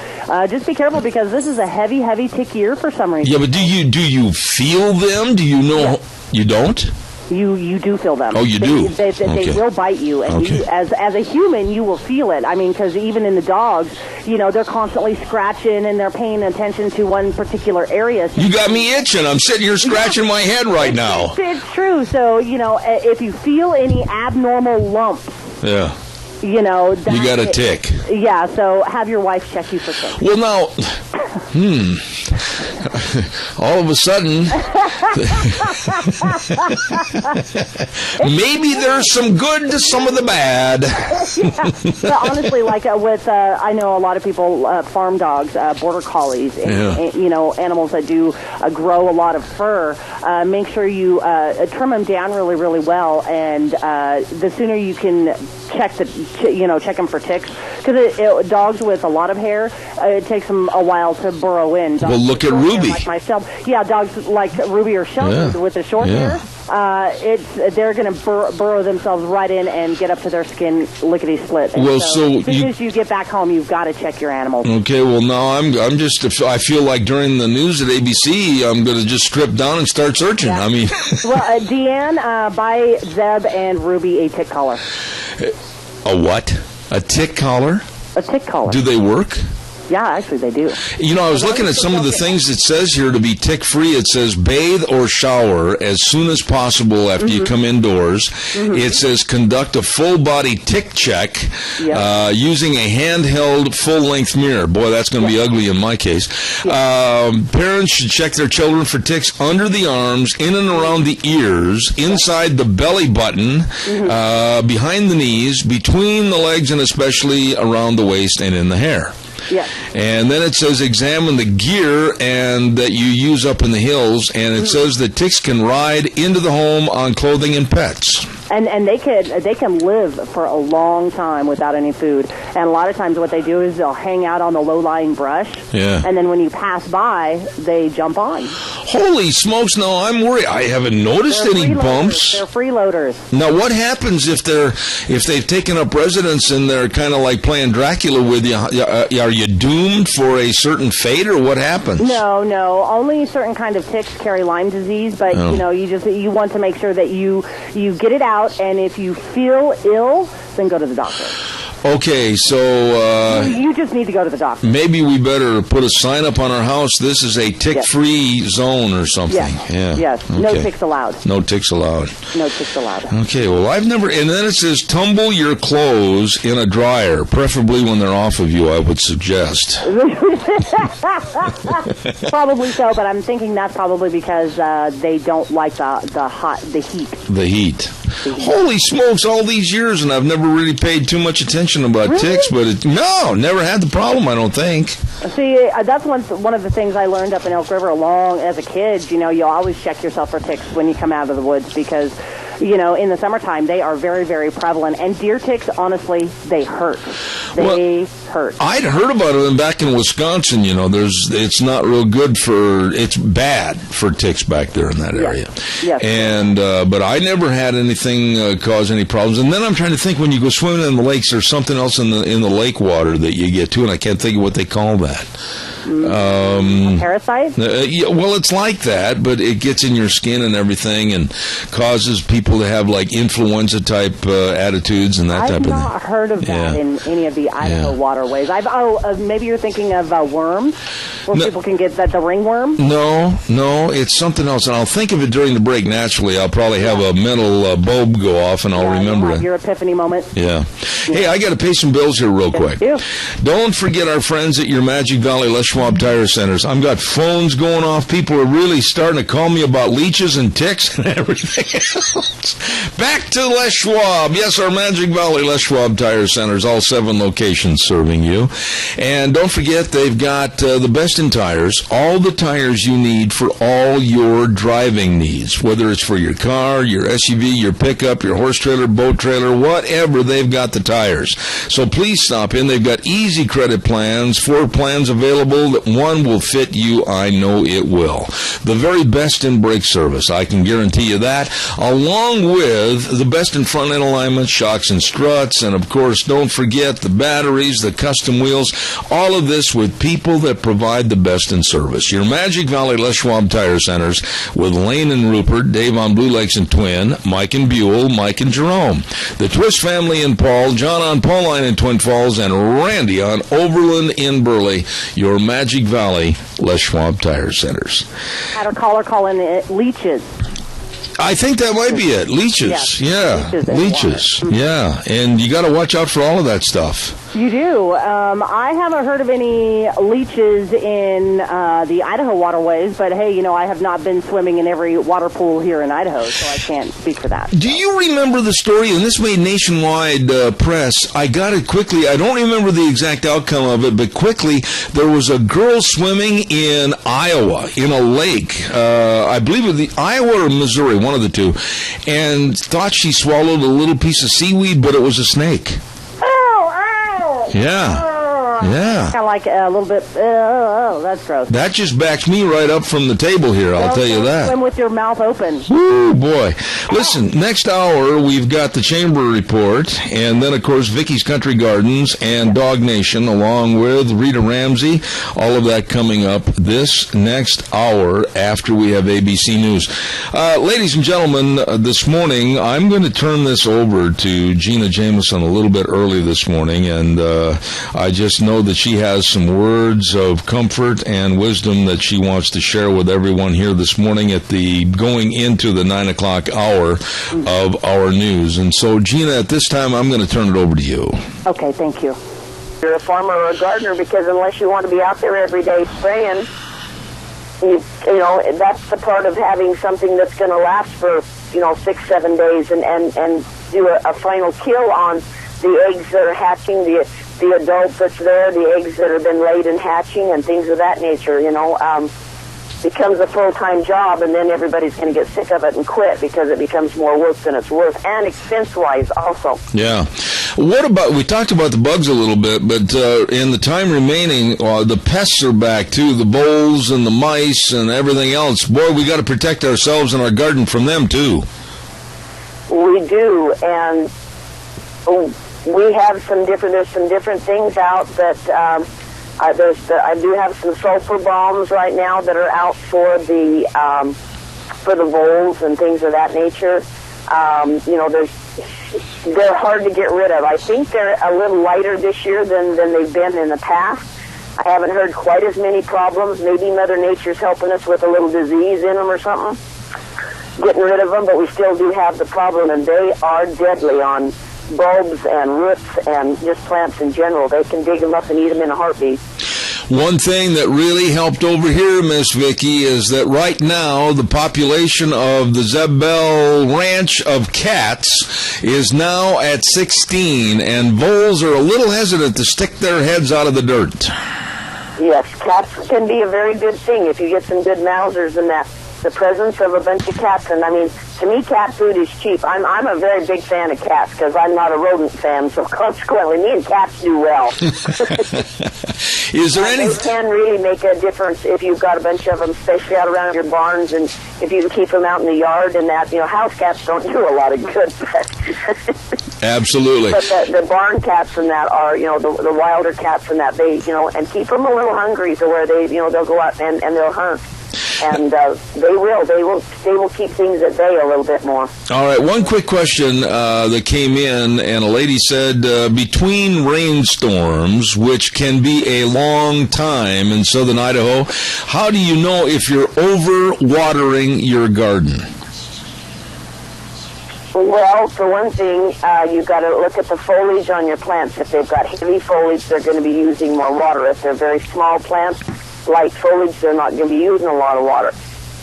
Speaker 3: just be careful, because this is a heavy tick year for some reason.
Speaker 2: Yeah, but do you feel them? Do you know? You don't?
Speaker 3: You do feel them.
Speaker 2: Oh, you do?
Speaker 3: They will bite you. And you, as a human, you will feel it. I mean, because even in the dogs, you know, they're constantly scratching and they're paying attention to one particular area. So
Speaker 2: you got me itching. I'm sitting here scratching my head right now.
Speaker 3: It's true. So, you know, if you feel any abnormal lumps, you know,
Speaker 2: you got a tick.
Speaker 3: Yeah, so have your wife check you for ticks.
Speaker 2: Well, now, all of a sudden, maybe there's some good to some of the bad.
Speaker 3: But honestly, like with, I know a lot of people, farm dogs, border collies, and, you know, animals that do grow a lot of fur, make sure you trim them down really, really well, and the sooner you can check them for ticks, because dogs with a lot of hair, it takes them a while to burrow in. Dogs
Speaker 2: well, look at Ruby.
Speaker 3: Like myself, dogs like Ruby or Shelby with the short hair. They're going to burrow themselves right in and get up to their skin lickety split. And
Speaker 2: well,
Speaker 3: so as soon as you get back home, you've got to check your animals.
Speaker 2: Okay, well now I feel like during the news at ABC, I'm going to just strip down and start searching. I mean,
Speaker 3: well, Deanne, buy Zeb and Ruby a tick collar.
Speaker 2: A what? A tick collar?
Speaker 3: A tick collar.
Speaker 2: Do they work?
Speaker 3: Yeah, actually they do.
Speaker 2: You know, I was looking at some of the things it says here to be tick-free. It says bathe or shower as soon as possible after you come indoors. It says conduct a full-body tick check using a handheld full-length mirror. Boy, that's going to be ugly in my case. Parents should check their children for ticks under the arms, in and around the ears, inside the belly button, behind the knees, between the legs, and especially around the waist and in the hair.
Speaker 3: Yes.
Speaker 2: And then it says examine the gear and that you use up in the hills, and it says that ticks can ride into the home on clothing and pets.
Speaker 3: And they can live for a long time without any food. And a lot of times what they do is they'll hang out on the low-lying brush. Yeah. And then when you pass by, they jump on.
Speaker 2: Holy smokes, no, I'm worried. I haven't noticed any bumps.
Speaker 3: They're freeloaders.
Speaker 2: Now, what happens if they've taken up residence and they're kind of like playing Dracula with you? Are you doomed for a certain fate, or what happens?
Speaker 3: No. Only certain kind of ticks carry Lyme disease, but you know, you want to make sure that you get it out. And if you feel ill, then go to the doctor.
Speaker 2: Okay, so...
Speaker 3: you just need to go to the doctor.
Speaker 2: Maybe we better put a sign up on our house. This is a tick-free zone or something.
Speaker 3: Yes.
Speaker 2: Okay.
Speaker 3: No ticks allowed.
Speaker 2: No ticks allowed.
Speaker 3: No ticks allowed.
Speaker 2: Okay, well, I've never... And then it says, tumble your clothes in a dryer, preferably when they're off of you, I would suggest.
Speaker 3: Probably so, but I'm thinking that's probably because they don't like the heat.
Speaker 2: The heat. Holy smokes, all these years, and I've never really paid too much attention about ticks, but never had the problem, I don't think.
Speaker 3: See, that's one of the things I learned up in Elk River as a kid. You always check yourself for ticks when you come out of the woods because, in the summertime, they are very, very prevalent. And deer ticks, honestly, they hurt. They hurt.
Speaker 2: I'd heard about it back in Wisconsin. It's not real good it's bad for ticks back there in that area.
Speaker 3: Yes.
Speaker 2: And, but I never had anything cause any problems. And then I'm trying to think, when you go swimming in the lakes, there's something else in the lake water that you get to, and I can't think of what they call that.
Speaker 3: A parasite?
Speaker 2: Well, it's like that, but it gets in your skin and everything and causes people to have like influenza type attitudes and that type of thing.
Speaker 3: I've not heard of that in any of the Idaho waterways. Maybe you're thinking of worms, where people can get the ringworm?
Speaker 2: No, it's something else, and I'll think of it during the break. Naturally, I'll probably have a mental bulb go off, and I'll remember it.
Speaker 3: Your epiphany moment.
Speaker 2: Yeah. Hey, I got to pay some bills here real quick. Don't forget our friends at your Magic Valley Les Schwab Tire Centers. I've got phones going off. People are really starting to call me about leeches and ticks and everything else. Back to Les Schwab. Yes, our Magic Valley Les Schwab Tire Centers, all 7 locations serving you. And don't forget, they've got the best in tires, all the tires you need for all your driving needs, whether it's for your car, your SUV, your pickup, your horse trailer, boat trailer, whatever, they've got the tires. So please stop in. They've got easy credit plans, 4 plans available. That one will fit you. I know it will. The very best in brake service, I can guarantee you that, along with the best in front end alignment, shocks and struts, and of course, don't forget the batteries, the custom wheels, all of this with people that provide the best in service. Your Magic Valley Les Schwab Tire Centers with Lane and Rupert, Dave on Blue Lakes and Twin, Mike and Buell, Mike and Jerome, the Twist family in Paul, John on Pauline in Twin Falls, and Randy on Overland in Burley. Your Magic Valley Les Schwab Tire Centers.
Speaker 3: Had a caller calling it leeches.
Speaker 2: I think that might be it. Leeches. Yeah. Leeches. Yeah. And you got to watch out for all of that stuff.
Speaker 3: You do. I haven't heard of any leeches in the Idaho waterways, but hey, I have not been swimming in every water pool here in Idaho, so I can't speak for that.
Speaker 2: Do you remember the story, and this made nationwide press, I got it quickly, I don't remember the exact outcome of it, but quickly, there was a girl swimming in Iowa, in a lake, I believe it was Iowa or Missouri, one of the two, and thought she swallowed a little piece of seaweed, but it was a snake. Yeah.
Speaker 3: Kind of like a little bit, that's gross.
Speaker 2: That just backs me right up from the table here, I'll tell you that.
Speaker 3: Swim with your mouth open.
Speaker 2: Woo, boy. Listen, next hour, we've got the Chamber Report, and then, of course, Vicky's Country Gardens and Dog Nation, along with Rita Ramsey. All of that coming up this next hour after we have ABC News. Ladies and gentlemen, this morning, I'm going to turn this over to Gina Jameson a little bit early this morning, and I just know that she has some words of comfort and wisdom that she wants to share with everyone here this morning at the going into the 9 o'clock hour of our news. And so, Gina, at this time, I'm going to turn it over to you.
Speaker 3: Okay, thank you.
Speaker 6: You're a farmer or a gardener, because unless you want to be out there every day spraying, you know, that's the part of having something that's going to last for, 6-7 days and do a final kill on the eggs that are hatching, the adult that's there, the eggs that have been laid and hatching, and things of that nature, becomes a full-time job, and then everybody's going to get sick of it and quit because it becomes more work than it's worth, and expense-wise also.
Speaker 2: Yeah. What about, we talked about the bugs a little bit, but in the time remaining, the pests are back too, the voles and the mice and everything else. Boy, we got to protect ourselves and our garden from them too.
Speaker 6: We do, and we have there's some different things out that I do have some sulfur bombs right now that are out for the voles and things of that nature. They're hard to get rid of. I think they're a little lighter this year than they've been in the past. I haven't heard quite as many problems. Maybe Mother Nature's helping us with a little disease in them or something, getting rid of them, but we still do have the problem, and they are deadly on bulbs and roots and just plants in general. They can dig them up and eat them in a heartbeat.
Speaker 2: One thing that really helped over here, Miss Vicki, is that right now the population of the Zeb Bell Ranch of cats is now at 16, and voles are a little hesitant to stick their heads out of the dirt.
Speaker 6: Yes, cats can be a very good thing if you get some good Mausers and that. The presence of a bunch of cats, and I mean, to me, cat food is cheap. I'm a very big fan of cats because I'm not a rodent fan, so consequently, me and cats do well.
Speaker 2: Is there any?
Speaker 6: They can really make a difference if you've got a bunch of them, especially out around your barns, and if you can keep them out in the yard and that. House cats don't do a lot of good.
Speaker 2: Absolutely.
Speaker 6: But the barn cats and that are, the wilder cats and that, they, and keep them a little hungry to where they, they'll go out and they'll hunt. And they will keep things at bay a little bit more.
Speaker 2: All right, one quick question that came in, and a lady said, between rainstorms, which can be a long time in southern Idaho, how do you know if you're over-watering your garden?
Speaker 6: Well, for one thing, you've got to look at the foliage on your plants. If they've got heavy foliage, they're going to be using more water. If they're very small plants, light foliage, they're not going to be using a lot of water.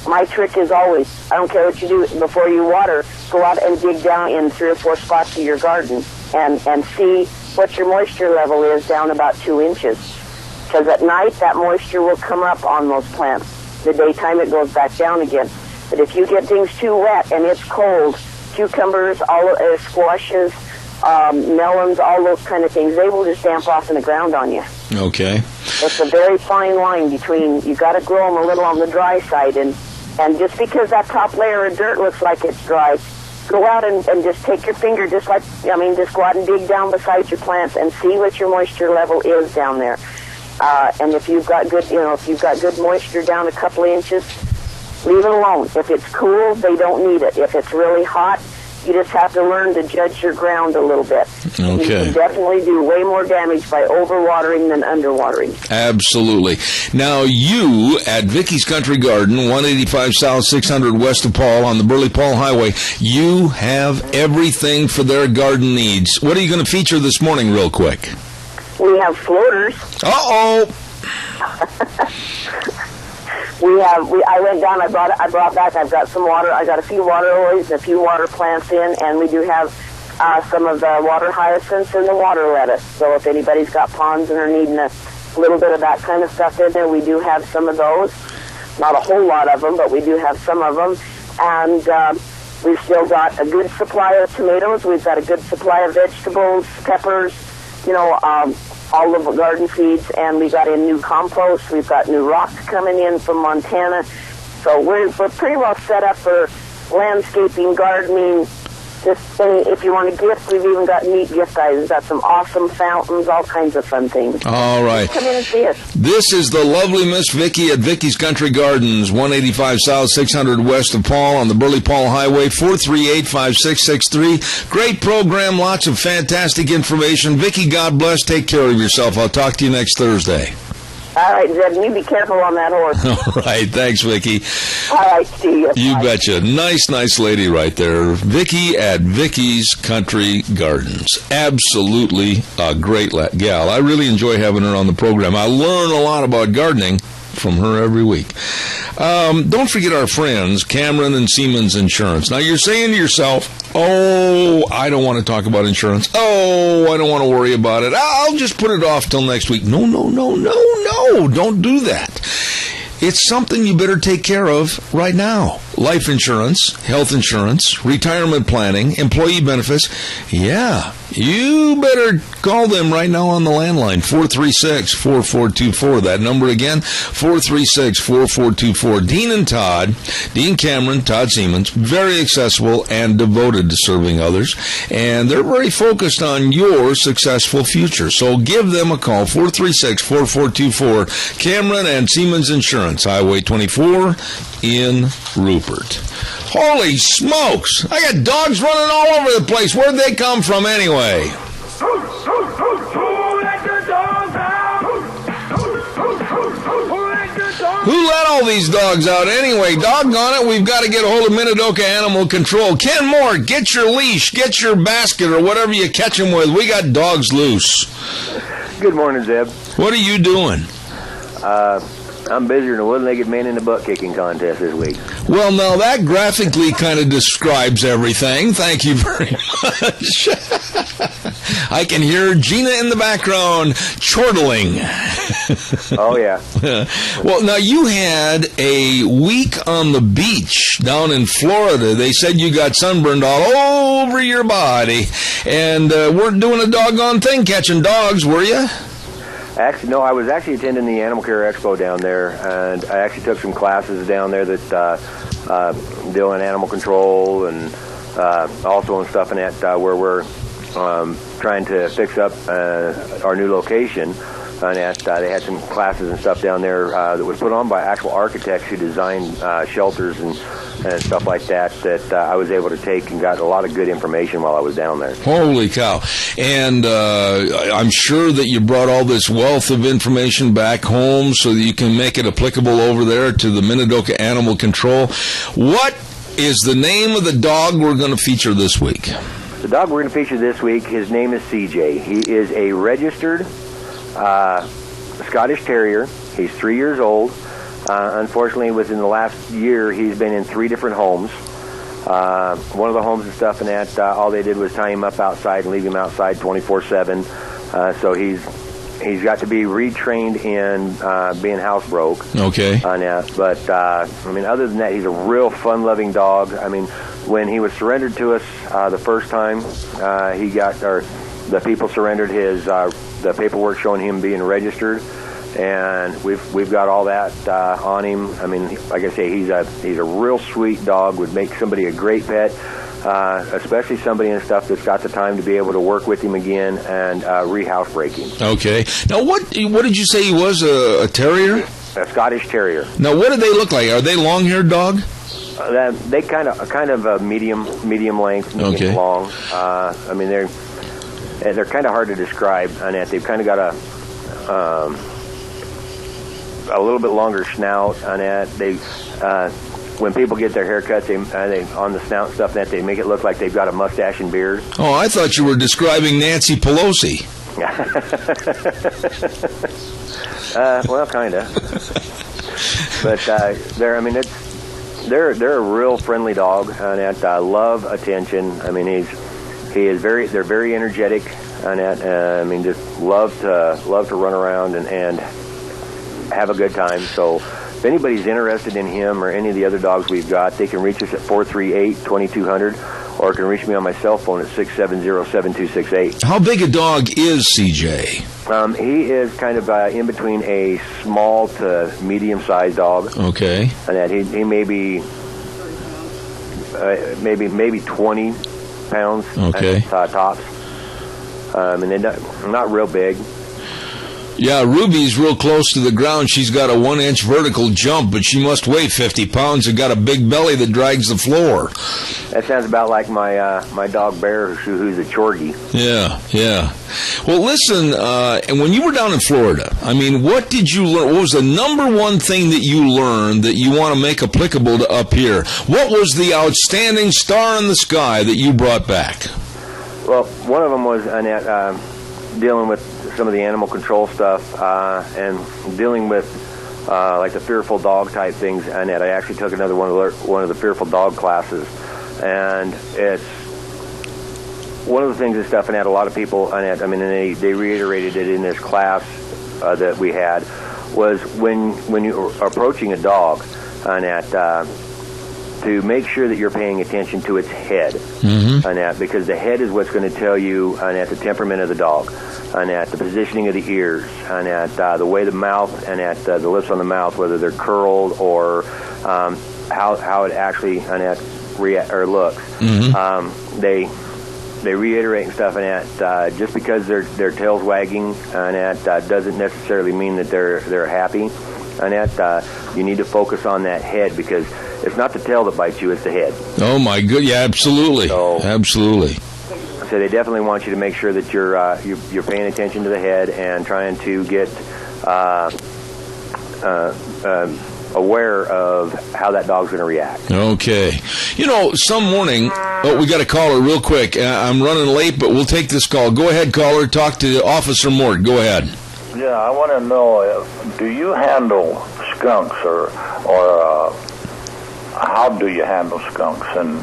Speaker 6: My trick is always, I don't care what you do, before you water, go out and dig down in 3 or 4 spots of your garden and see what your moisture level is down about 2 inches. Because at night, that moisture will come up on those plants. The daytime, it goes back down again. But if you get things too wet and it's cold, cucumbers, squashes, melons, all those kind of things, they will just damp off in the ground on you.
Speaker 2: Okay.
Speaker 6: It's a very fine line between, you got to grow them a little on the dry side, and just because that top layer of dirt looks like it's dry, go out and just take your finger, just go out and dig down beside your plants and see what your moisture level is down there. And if you've got good, good moisture down a couple of inches, leave it alone. If it's cool, they don't need it. If it's really hot, you just have to learn to judge your ground a little bit.
Speaker 2: Okay.
Speaker 6: You can definitely do way more damage by overwatering than underwatering.
Speaker 2: Absolutely. Now, you at Vicky's Country Garden, 185 South, 600 West of Paul on the Burley-Paul Highway, you have everything for their garden needs. What are you going to feature this morning real quick?
Speaker 6: We have floaters.
Speaker 2: Uh-oh!
Speaker 6: I went down, I brought back, I've got some water, I got a few water lilies and a few water plants in, and we do have some of the water hyacinths and the water lettuce. So if anybody's got ponds and are needing a little bit of that kind of stuff in there, we do have some of those. Not a whole lot of them, but we do have some of them. And we've still got a good supply of tomatoes. We've got a good supply of vegetables, peppers, all of the garden seeds, and we got in new compost. We've got new rocks coming in from Montana. So we're pretty well set up for landscaping, gardening. Just if you want a gift, we've even got neat gift items. We've got some awesome fountains, all kinds of fun things.
Speaker 2: All right.
Speaker 6: Just come in and see us.
Speaker 2: This is the lovely Miss Vicki at Vicky's Country Gardens, 185 South, 600 West of Paul on the Burley-Paul Highway, 438-5663. Great program, lots of fantastic information. Vicki, God bless. Take care of yourself. I'll talk to you next Thursday.
Speaker 6: All right, Zeb, you be careful on that horse.
Speaker 2: All right, thanks, Vicki.
Speaker 6: All right, see you.
Speaker 2: You
Speaker 6: Bye.
Speaker 2: betcha. Nice lady right there. Vicki at Vicky's Country Gardens. Absolutely a great gal. I really enjoy having her on the program. I learn a lot about gardening from her every week. Don't forget our friends, Cameron and Siemens Insurance. Now, you're saying to yourself, oh, I don't want to talk about insurance. Oh, I don't want to worry about it. I'll just put it off till next week. No. Don't do that. It's something you better take care of right now. Life insurance, health insurance, retirement planning, employee benefits. Yeah, you better call them right now on the landline, 436-4424. That number again, 436-4424. Dean and Todd, Dean Cameron, Todd Siemens, very accessible and devoted to serving others. And they're very focused on your successful future. So give them a call, 436-4424. Cameron and Siemens Insurance, Highway 24 in Rupert. Holy smokes! I got dogs running all over the place. Where'd they come from anyway? Who let all these dogs out anyway? Doggone it, we've got to get a hold of Minidoka Animal Control. Ken Moore, get your leash, get your basket, or whatever you catch them with. We got dogs loose.
Speaker 12: Good morning, Zeb.
Speaker 2: What are you doing?
Speaker 12: I'm busier than a one-legged man in the butt-kicking contest this week.
Speaker 2: Well, now that graphically kind of describes everything. Thank you very much. I can hear Gina in the background chortling.
Speaker 12: Oh, yeah.
Speaker 2: Well, now you had a week on the beach down in Florida. They said you got sunburned all over your body and weren't doing a doggone thing catching dogs, were you?
Speaker 12: Actually, no, I was actually attending the Animal Care Expo down there, and I actually took some classes down there that deal in animal control and also in stuff in that where we're trying to fix up our new location. And they had some classes and stuff down there that was put on by actual architects who designed shelters and stuff like that I was able to take and got a lot of good information while I was down there.
Speaker 2: Holy cow. And I'm sure that you brought all this wealth of information back home so that you can make it applicable over there to the Minidoka Animal Control. What is the name of the dog we're going to feature this week?
Speaker 12: The dog we're going to feature this week, his name is CJ. He is a registered Scottish Terrier. He's 3 years old. Unfortunately, within the last year, he's been in 3 different homes. One of the homes and stuff, and that all they did was tie him up outside and leave him outside 24/7. So he's got to be retrained in being housebroke.
Speaker 2: Okay.
Speaker 12: On that, but I mean, other than that, he's a real fun-loving dog. I mean, when he was surrendered to us the first time, the people surrendered his the paperwork showing him being registered. And we've got all that on him. I mean, like I say, he's a real sweet dog. Would make somebody a great pet, especially somebody and stuff that's got the time to be able to work with him again and re-housebreak him.
Speaker 2: Okay. Now, what did you say he was? A terrier?
Speaker 12: A Scottish Terrier.
Speaker 2: Now, what do they look like? Are they long-haired dog?
Speaker 12: They kind of a medium length, medium long. I mean, they're kind of hard to describe on that. They've kind of got a little bit longer snout on that. They when people get their haircuts, they on the snout stuff that they make it look like they've got a mustache and beard.
Speaker 2: Oh, I thought you were describing Nancy Pelosi.
Speaker 12: Well, kind of. But they're a real friendly dog on that. Love attention. I mean, they're very energetic on that. I mean, just love to run around and have a good time. So if anybody's interested in him or any of the other dogs we've got, they can reach us at 438-2200 or can reach me on my cell phone at 670-7268.
Speaker 2: How big a dog is CJ?
Speaker 12: He is kind of in between a small to medium-sized dog.
Speaker 2: Okay.
Speaker 12: And that he may be maybe 20 pounds.
Speaker 2: Okay.
Speaker 12: Tops. And they're not real big.
Speaker 2: Yeah, Ruby's real close to the ground. She's got a 1-inch vertical jump, but she must weigh 50 pounds and got a big belly that drags the floor.
Speaker 12: That sounds about like my dog Bear, who's a Chorgy.
Speaker 2: Yeah. Well, listen, and when you were down in Florida, I mean, what did you learn? What was the number one thing that you learned that you want to make applicable to up here? What was the outstanding star in the sky that you brought back?
Speaker 12: Well, one of them was dealing with some of the animal control stuff and dealing with like the fearful dog type things. And I actually took another one of the fearful dog classes, and it's one of the things and stuff. And had a lot of people on it. I mean, and they reiterated it in this class that we had was when you're approaching a dog on that. To make sure that you're paying attention to its head on that, because the head is what's going to tell you on that the temperament of the dog, on that the positioning of the ears, on that the way the mouth and that the lips on the mouth, whether they're curled or how it actually on that looks. They reiterate and stuff, and that just because their tail's wagging on that doesn't necessarily mean that they're happy. On that, you need to focus on that head, because it's not the tail that bites you; it's the head.
Speaker 2: Oh my good, yeah, absolutely, absolutely.
Speaker 12: So they definitely want you to make sure that you're paying attention to the head and trying to get aware of how that dog's going to react.
Speaker 2: Okay. You know, some morning, we got a caller real quick. I'm running late, but we'll take this call. Go ahead, caller. Talk to Officer Mort. Go ahead.
Speaker 13: Yeah, I want to know, do you handle skunks or how do you handle skunks and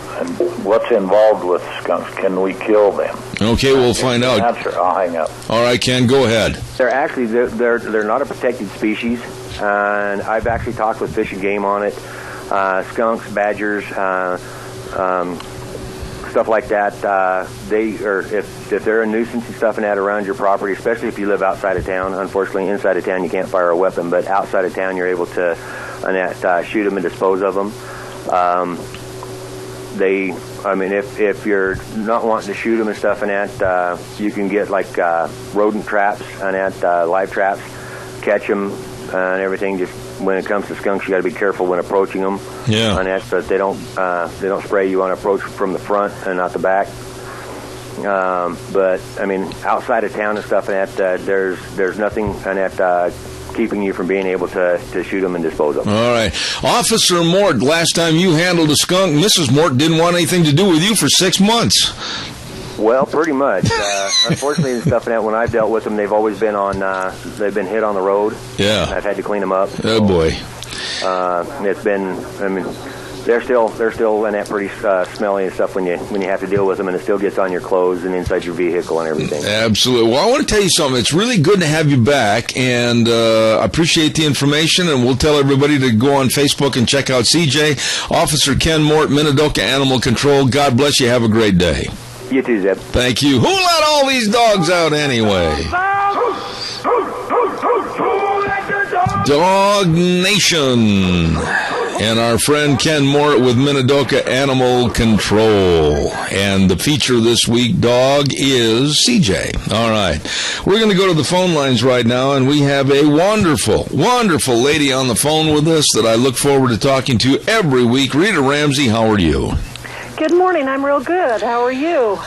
Speaker 13: what's involved with skunks? Can we kill them?
Speaker 2: Okay, we'll find out.
Speaker 13: Answer. I'll hang up.
Speaker 2: All right, Ken, go ahead.
Speaker 12: They're not a protected species, and I've actually talked with Fish and Game on it. Skunks, badgers, stuff like that. If they're a nuisance and stuff and that around your property, especially if you live outside of town. Unfortunately, inside of town you can't fire a weapon, but outside of town you're able to shoot them and dispose of them. If you're not wanting to shoot them and stuff and that, you can get like rodent traps and live traps, catch them and everything. Just when it comes to skunks, you got to be careful when approaching them.
Speaker 2: Yeah.
Speaker 12: And that, so that they don't spray you on approach from the front and not the back. But I mean, outside of town and stuff and that, there's nothing and that. Keeping you from being able to shoot them and dispose of them.
Speaker 2: All right. Officer Mort, last time you handled a skunk, Mrs. Mort didn't want anything to do with you for 6 months.
Speaker 12: Well, pretty much. Unfortunately, and stuff like that, when I've dealt with them, they've always been they've been hit on the road.
Speaker 2: Yeah.
Speaker 12: I've had to clean them up.
Speaker 2: Oh, boy.
Speaker 12: It's been, they're still in that pretty smelly and stuff when you have to deal with them, and it still gets on your clothes and inside your vehicle and everything.
Speaker 2: Absolutely. Well, I want to tell you something. It's really good to have you back, and I appreciate the information, and we'll tell everybody to go on Facebook and check out CJ. Officer Ken Mort, Minidoka Animal Control. God bless you. Have a great day.
Speaker 12: You too, Zeb.
Speaker 2: Thank you. Who let all these dogs out anyway? Dog Nation. And our friend Ken Mort with Minidoka Animal Control. And the feature this week, dog, is CJ. All right. We're going to go to the phone lines right now, and we have a wonderful, wonderful lady on the phone with us that I look forward to talking to every week. Rita Ramsey, how are you?
Speaker 14: Good morning. I'm real good. How are you?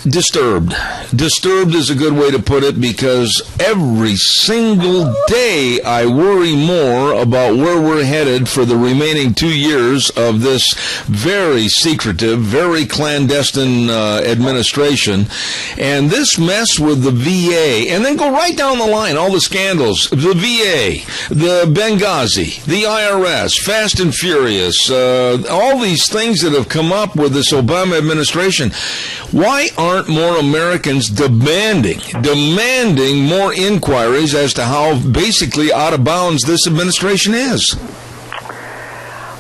Speaker 2: Disturbed. Disturbed is a good way to put it, because every single day I worry more about where we're headed for the remaining 2 years of this very secretive, very clandestine administration. And this mess with the VA, and then go right down the line, all the scandals, the VA, the Benghazi, the IRS, Fast and Furious, all these things that have come up with this Obama administration. Why aren't more Americans demanding more inquiries as to how basically out of bounds this administration is?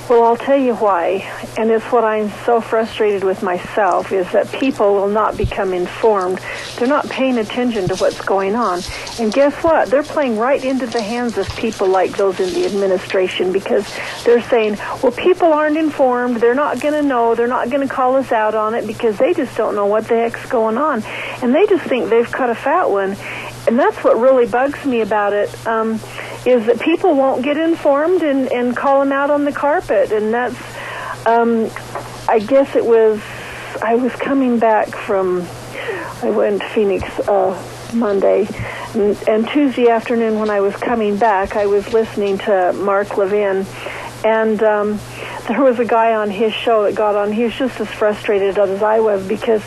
Speaker 14: Well, I'll tell you why, and it's what I'm so frustrated with myself, is that people will not become informed. They're not paying attention to what's going on. And guess what? They're playing right into the hands of people like those in the administration, because they're saying, well, people aren't informed, they're not going to know, they're not going to call us out on it because they just don't know what the heck's going on. And they just think they've caught a fat one. And that's what really bugs me about it, is that people won't get informed and call them out on the carpet. And that's, I guess I was coming back I went to Phoenix Monday, and Tuesday afternoon when I was coming back, I was listening to Mark Levin, and there was a guy on his show that got on. He was just as frustrated as I was, because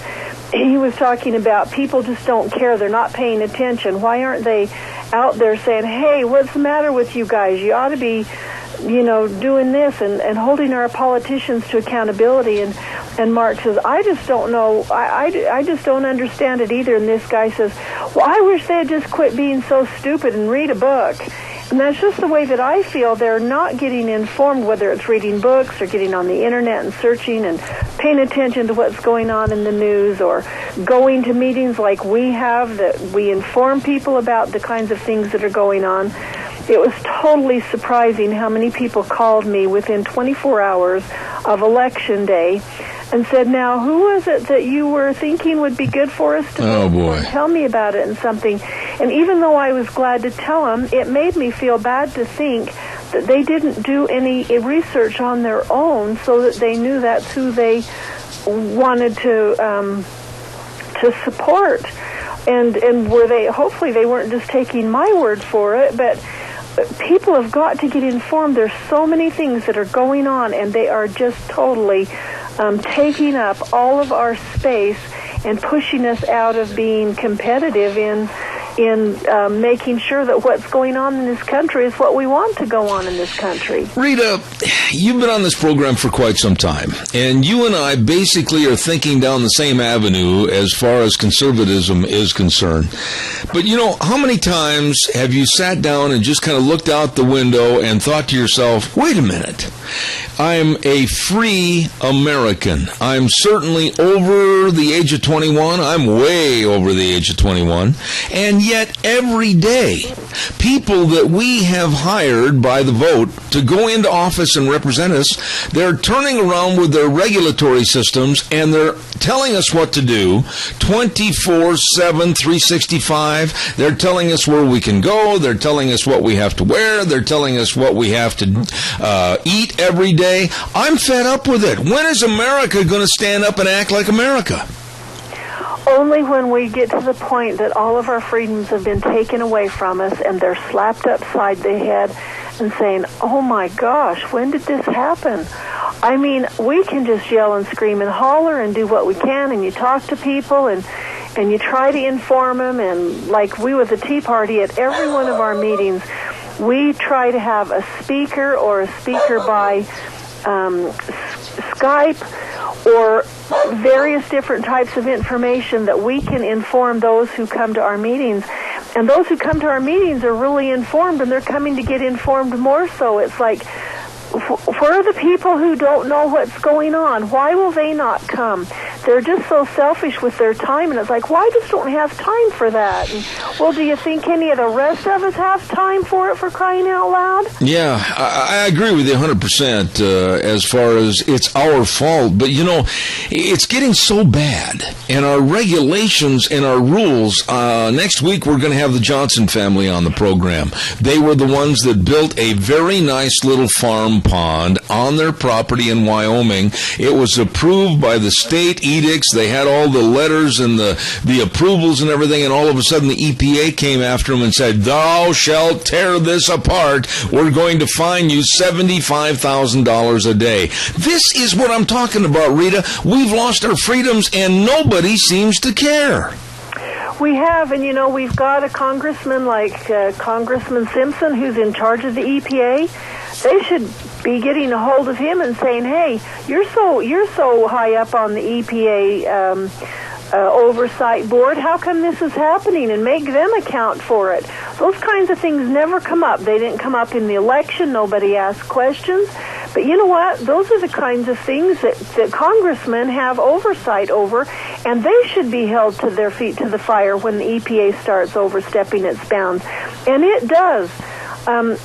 Speaker 14: he was talking about people just don't care. They're not paying attention. Why aren't they out there saying, hey, what's the matter with you guys? You ought to be, doing this and holding our politicians to accountability. And Mark says, I just don't know. I just don't understand it either. And this guy says, well, I wish they'd just quit being so stupid and read a book. And that's just the way that I feel. They're not getting informed, whether it's reading books or getting on the internet and searching and paying attention to what's going on in the news, or going to meetings like we have, that we inform people about the kinds of things that are going on. It was totally surprising how many people called me within 24 hours of Election Day and said, now, who was it that you were thinking would be good for us to vote for? Tell me about it and something. And even though I was glad to tell them, it made me feel bad to think that they didn't do any research on their own so that they knew that's who they wanted to support. And were they, hopefully they weren't just taking my word for it, but people have got to get informed. There's so many things that are going on, and they are just totally taking up all of our space and pushing us out of being competitive in making sure that what's going on in this country is what we want to go on in this country.
Speaker 2: Rita, you've been on this program for quite some time, and you and I basically are thinking down the same avenue as far as conservatism is concerned. But, how many times have you sat down and just kind of looked out the window and thought to yourself, wait a minute, I'm a free American. I'm certainly over the age of 21. I'm way over the age of 21. And yet every day, people that we have hired by the vote to go into office and represent us, they're turning around with their regulatory systems and they're telling us what to do 24/7, 365. They're telling us where we can go. They're telling us what we have to wear. They're telling us what we have to eat every day. I'm fed up with it. When is America going to stand up and act like America?
Speaker 14: Only when we get to the point that all of our freedoms have been taken away from us and they're slapped upside the head and saying, oh my gosh, when did this happen? I mean, we can just yell and scream and holler and do what we can, and you talk to people and you try to inform them, and like we with the Tea Party, at every one of our meetings, we try to have a speaker or a speaker by Skype or various different types of information that we can inform those who come to our meetings. And those who come to our meetings are really informed, and they're coming to get informed more so. It's like, where are the people who don't know what's going on? Why will they not come? They're just so selfish with their time, and it's like, well, I just don't have time for that. And, well, do you think any of the rest of us have time for it, for crying out loud?
Speaker 2: Yeah, I agree with you 100% as far as it's our fault. But, it's getting so bad. And our regulations and our rules, next week we're going to have the Johnson family on the program. They were the ones that built a very nice little farm pond on their property in Wyoming. It was approved by the state edicts. They had all the letters and the approvals and everything, and all of a sudden the EPA came after them and said, thou shalt tear this apart. We're going to fine you $75,000 a day. This is what I'm talking about, Rita. We've lost our freedoms and nobody seems to care.
Speaker 14: We have, and we've got a congressman like Congressman Simpson who's in charge of the EPA. They should be getting a hold of him and saying, hey, you're so high up on the EPA oversight board. How come this is happening? And make them account for it. Those kinds of things never come up. They didn't come up in the election. Nobody asked questions. But you know what? Those are the kinds of things that congressmen have oversight over, and they should be held to their feet to the fire when the EPA starts overstepping its bounds. And it does.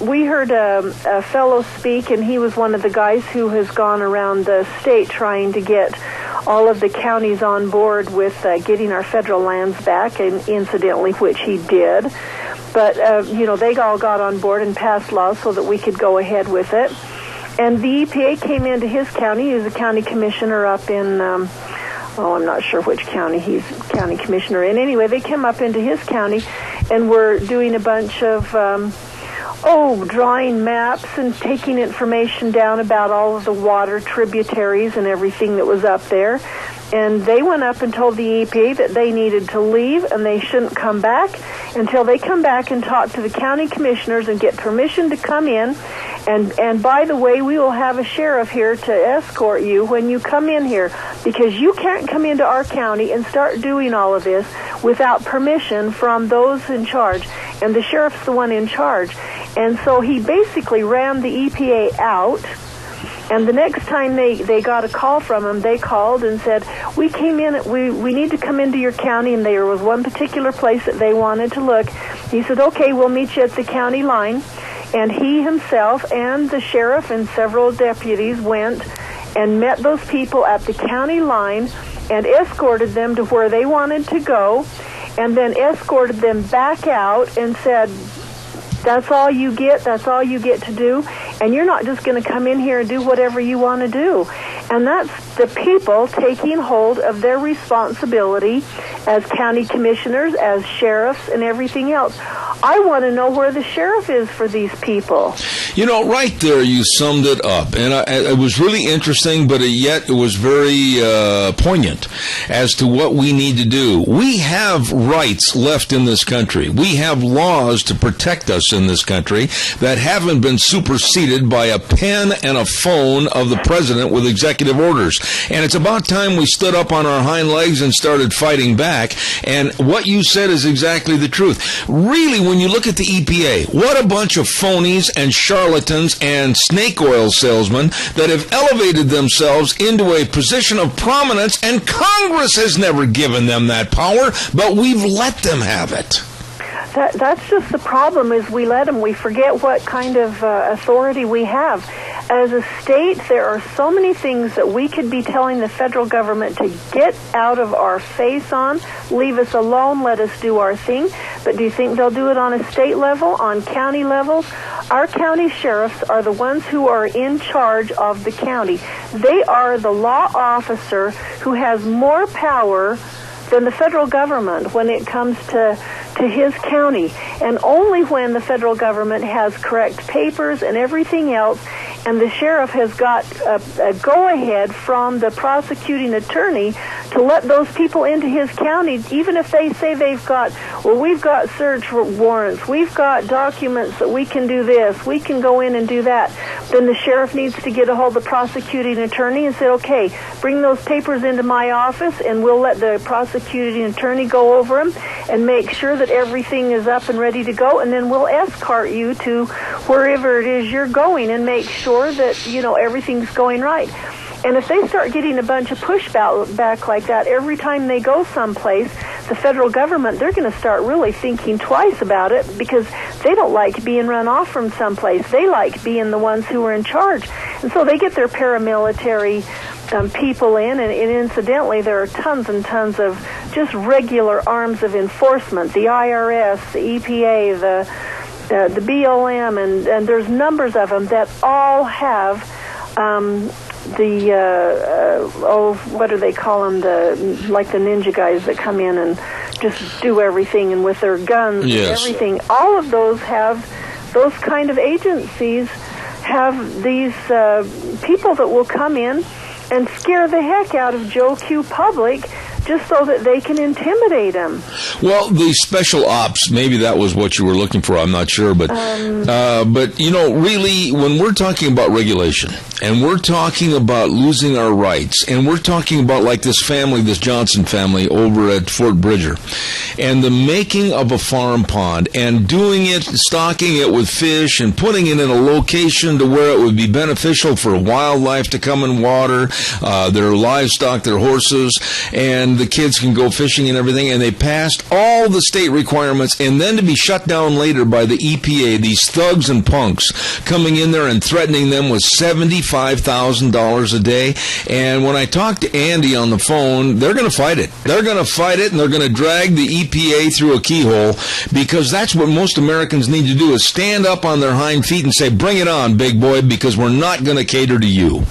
Speaker 14: We heard a fellow speak, and he was one of the guys who has gone around the state trying to get all of the counties on board with getting our federal lands back, and incidentally, which he did. But, they all got on board and passed laws so that we could go ahead with it. And the EPA came into his county. He was a county commissioner up in, I'm not sure which county he's county commissioner in. Anyway, they came up into his county and were doing a bunch of, drawing maps and taking information down about all of the water tributaries and everything that was up there. And they went up and told the EPA that they needed to leave and they shouldn't come back until they come back and talk to the county commissioners and get permission to come in. And by the way, we will have a sheriff here to escort you when you come in here, because you can't come into our county and start doing all of this without permission from those in charge. And the sheriff's the one in charge. And so he basically ran the EPA out. And the next time they got a call from him, they called and said, we came in, we need to come into your county, and there was one particular place that they wanted to look. He said, okay, we'll meet you at the county line. And he himself and the sheriff and several deputies went and met those people at the county line and escorted them to where they wanted to go, and then escorted them back out and said, that's all you get to do, and you're not just going to come in here and do whatever you want to do. And that's the people taking hold of their responsibility as county commissioners, as sheriffs, and everything else. I want to know where the sheriff is for these people.
Speaker 2: You know, right there you summed it up. And it was really interesting, but yet it was very poignant as to what we need to do. We have rights left in this country. We have laws to protect us in this country that haven't been superseded by a pen and a phone of the president with executive orders. And it's about time we stood up on our hind legs and started fighting back. And what you said is exactly the truth. Really, when you look at the EPA, what a bunch of phonies and charlatans and snake oil salesmen that have elevated themselves into a position of prominence, and Congress has never given them that power, but we've let them have it.
Speaker 14: That's just the problem, is we let them. We forget what kind of authority we have. As a state, there are so many things that we could be telling the federal government to get out of our face on, leave us alone, let us do our thing. But do you think they'll do it on a state level, on county levels? Our county sheriffs are the ones who are in charge of the county. They are the law officer who has more power than the federal government when it comes to his county. And only when the federal government has correct papers and everything else, and the sheriff has got a go-ahead from the prosecuting attorney to let those people into his county, even if they say we've got search warrants, we've got documents that we can do this, we can go in and do that, then the sheriff needs to get a hold of the prosecuting attorney and say, okay, bring those papers into my office, and we'll let the prosecuting attorney go over them and make sure that everything is up and ready to go, and then we'll escort you to wherever it is you're going and make sure that, everything's going right. And if they start getting a bunch of pushback like that every time they go someplace, the federal government, they're going to start really thinking twice about it, because they don't like being run off from someplace. They like being the ones who are in charge. And so they get their paramilitary people in, and incidentally, there are tons and tons of just regular arms of enforcement, the IRS, the EPA, the BLM, and there's numbers of them that all have what do they call them? Like the ninja guys that come in and just do everything, and with their guns and everything. All of those kind of agencies have these people that will come in and scare the heck out of Joe Q. Public just so that they can intimidate them.
Speaker 2: Well, the special ops, maybe that was what you were looking for, I'm not sure, but really, when we're talking about regulation, and we're talking about losing our rights, and we're talking about like this family, this Johnson family over at Fort Bridger, and the making of a farm pond, and doing it, stocking it with fish, and putting it in a location to where it would be beneficial for wildlife to come and water, their livestock, their horses, and the kids can go fishing and everything, and they passed all the state requirements, and then to be shut down later by the EPA, these thugs and punks coming in there and threatening them with $75,000 a day. And when I talked to Andy on the phone, they're going to fight it. They're going to fight it, and they're going to drag the EPA through a keyhole, because that's what most Americans need to do, is stand up on their hind feet and say, bring it on, big boy, because we're not going to cater to you.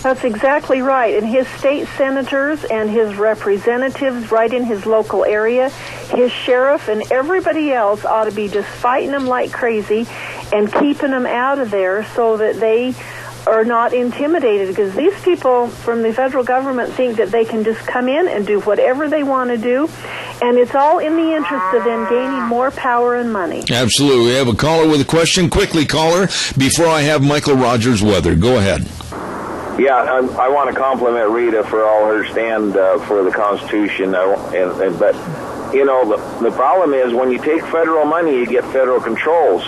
Speaker 14: That's exactly right. And his state senators and his representatives right in his local area, his sheriff and everybody else ought to be just fighting them like crazy and keeping them out of there so that they are not intimidated, because these people from the federal government think that they can just come in and do whatever they want to do, and it's all in the interest of them gaining more power and money.
Speaker 2: Absolutely. We have a caller with a question. Quickly, caller, before I have Michael Rogers weather. Go ahead.
Speaker 11: Yeah, I want to compliment Rita for all her stand for the Constitution. But, the problem is when you take federal money, you get federal controls.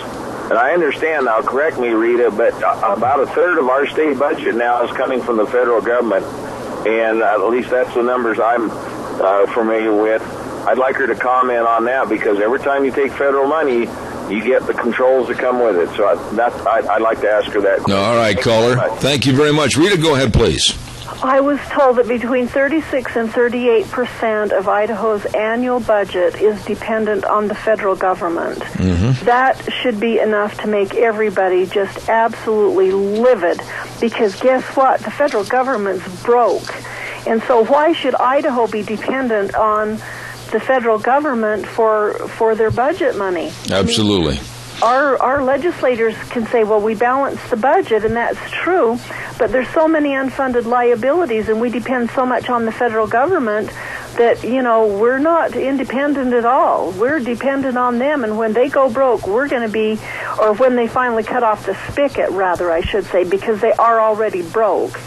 Speaker 11: And I understand now, correct me, Rita, but about a third of our state budget now is coming from the federal government. And at least that's the numbers I'm familiar with. I'd like her to comment on that, because every time you take federal money, you get the controls that come with it. So I'd like to ask her that.
Speaker 2: All right, caller. Thank you very much. Rita, go ahead, please.
Speaker 14: I was told that between 36 and 38% of Idaho's annual budget is dependent on the federal government. Mm-hmm. That should be enough to make everybody just absolutely livid, because guess what? The federal government's broke. And so why should Idaho be dependent on the federal government for their budget money?
Speaker 2: Absolutely.
Speaker 14: our legislators can say, well, we balance the budget, and that's true, but there's so many unfunded liabilities, and we depend so much on the federal government that, we're not independent at all. We're dependent on them, and when they go broke, we're going to be, or when they finally cut off the spigot, rather, I should say, because they are already broke,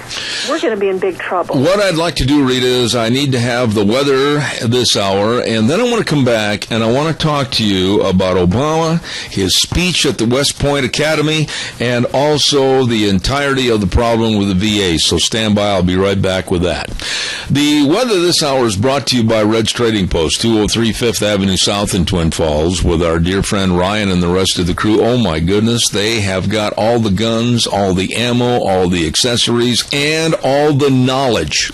Speaker 14: we're going to be in big trouble.
Speaker 2: What I'd like to do, Rita, is I need to have the weather this hour, and then I want to come back and I want to talk to you about Obama, his speech at the West Point Academy, and also the entirety of the problem with the VA. So stand by. I'll be right back with that. The weather this hour is brought to you by Red's Trading Post, 203 5th Avenue South in Twin Falls, with our dear friend Ryan and the rest of the crew. Oh, my goodness. They have got all the guns, all the ammo, all the accessories, and all the knowledge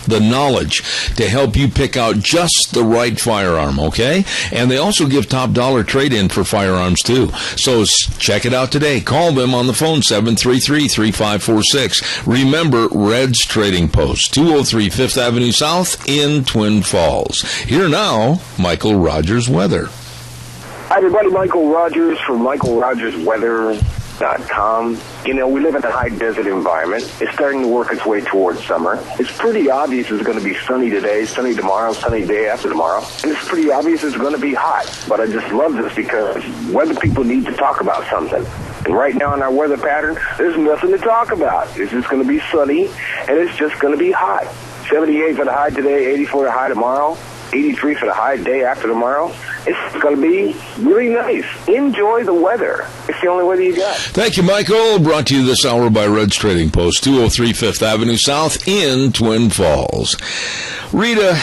Speaker 2: to help you pick out just the right firearm, okay? And they also give top dollar trade-in for firearms, too. So check it out today. Call them on the phone, 733-3546. Remember, Red's Trading Post, 203 5th Avenue South in Twin Falls. Here now, Michael Rogers Weather.
Speaker 4: Hi, everybody. Michael Rogers from MichaelRogersWeather.com. We live in a high desert environment. It's starting to work its way towards summer. It's pretty obvious it's going to be sunny today, sunny tomorrow, sunny day after tomorrow. And it's pretty obvious it's going to be hot. But I just love this because weather people need to talk about something. And right now in our weather pattern, there's nothing to talk about. It's just going to be sunny, and it's just going to be hot. 78 for the high today, 80 for the high tomorrow, 83 for the high day after tomorrow. It's going to be really nice. Enjoy the weather. It's the only weather you got.
Speaker 2: Thank you, Michael. Brought to you this hour by Red's Trading Post, 203 5th Avenue South in Twin Falls. Rita,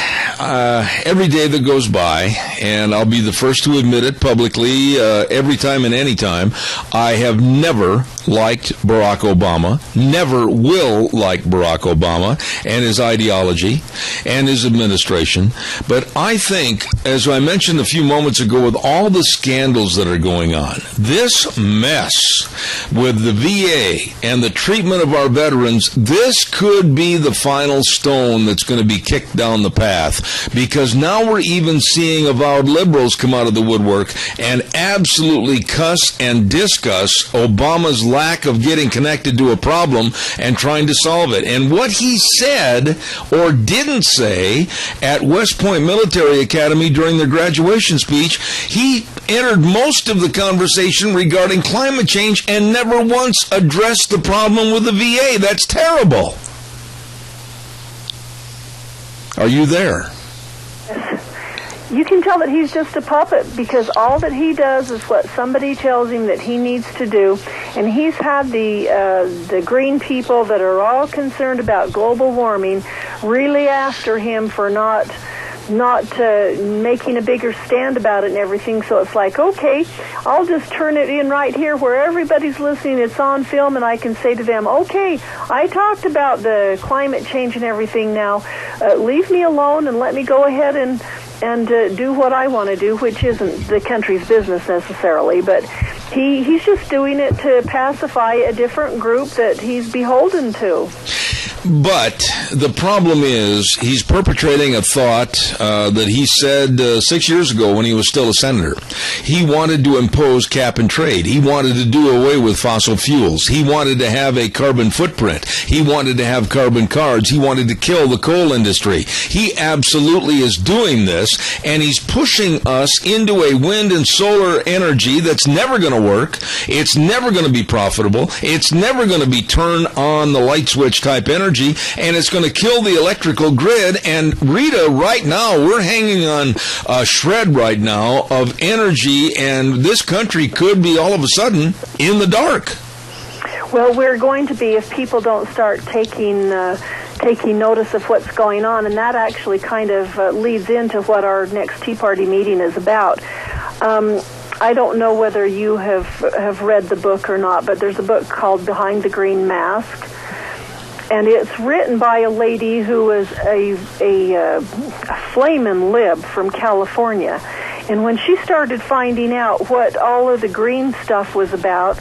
Speaker 2: every day that goes by, and I'll be the first to admit it publicly, every time and any time, I have never liked Barack Obama, never will like Barack Obama and his ideology and his administration. But I think, as I mentioned a few moments ago, with all the scandals that are going on, this mess with the VA and the treatment of our veterans, this could be the final stone that's going to be kicked down the path, because now we're even seeing avowed liberals come out of the woodwork and absolutely cuss and discuss Obama's lack of getting connected to a problem and trying to solve it. And what he said or didn't say at West Point Military Academy during their graduation speech, he entered most of the conversation regarding climate change and never once addressed the problem with the VA. That's terrible. Are you there?
Speaker 14: You can tell that he's just a puppet, because all that he does is what somebody tells him that he needs to do. And he's had the green people that are all concerned about global warming really after him for not making a bigger stand about it and everything. So it's like, okay, I'll just turn it in right here where everybody's listening. It's on film, and I can say to them, okay, I talked about the climate change and everything now. Leave me alone and let me go ahead and do what I want to do, which isn't the country's business necessarily, but he's just doing it to pacify a different group that he's beholden to.
Speaker 2: But the problem is he's perpetrating a thought that he said 6 years ago when he was still a senator. He wanted to impose cap and trade. He wanted to do away with fossil fuels. He wanted to have a carbon footprint. He wanted to have carbon cards. He wanted to kill the coal industry. He absolutely is doing this, and he's pushing us into a wind and solar energy that's never going to work. It's never going to be profitable. It's never going to be turn on the light switch type energy. And it's going to kill the electrical grid. And Rita, right now, we're hanging on a shred right now of energy, and this country could be all of a sudden in the dark.
Speaker 14: Well, we're going to be if people don't start taking notice of what's going on, and that actually kind of leads into what our next Tea Party meeting is about. I don't know whether you have read the book or not, but there's a book called Behind the Green Mask. And it's written by a lady who is a flamin' lib from California. And when she started finding out what all of the green stuff was about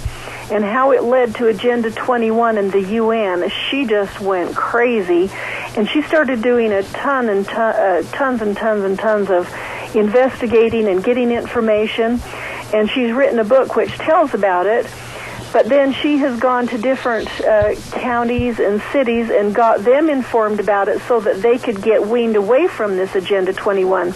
Speaker 14: and how it led to Agenda 21 and the UN, she just went crazy. And she started doing tons and tons of investigating and getting information. and she's written a book which tells about it. But then she has gone to different counties and cities and got them informed about it so that they could get weaned away from this Agenda 21.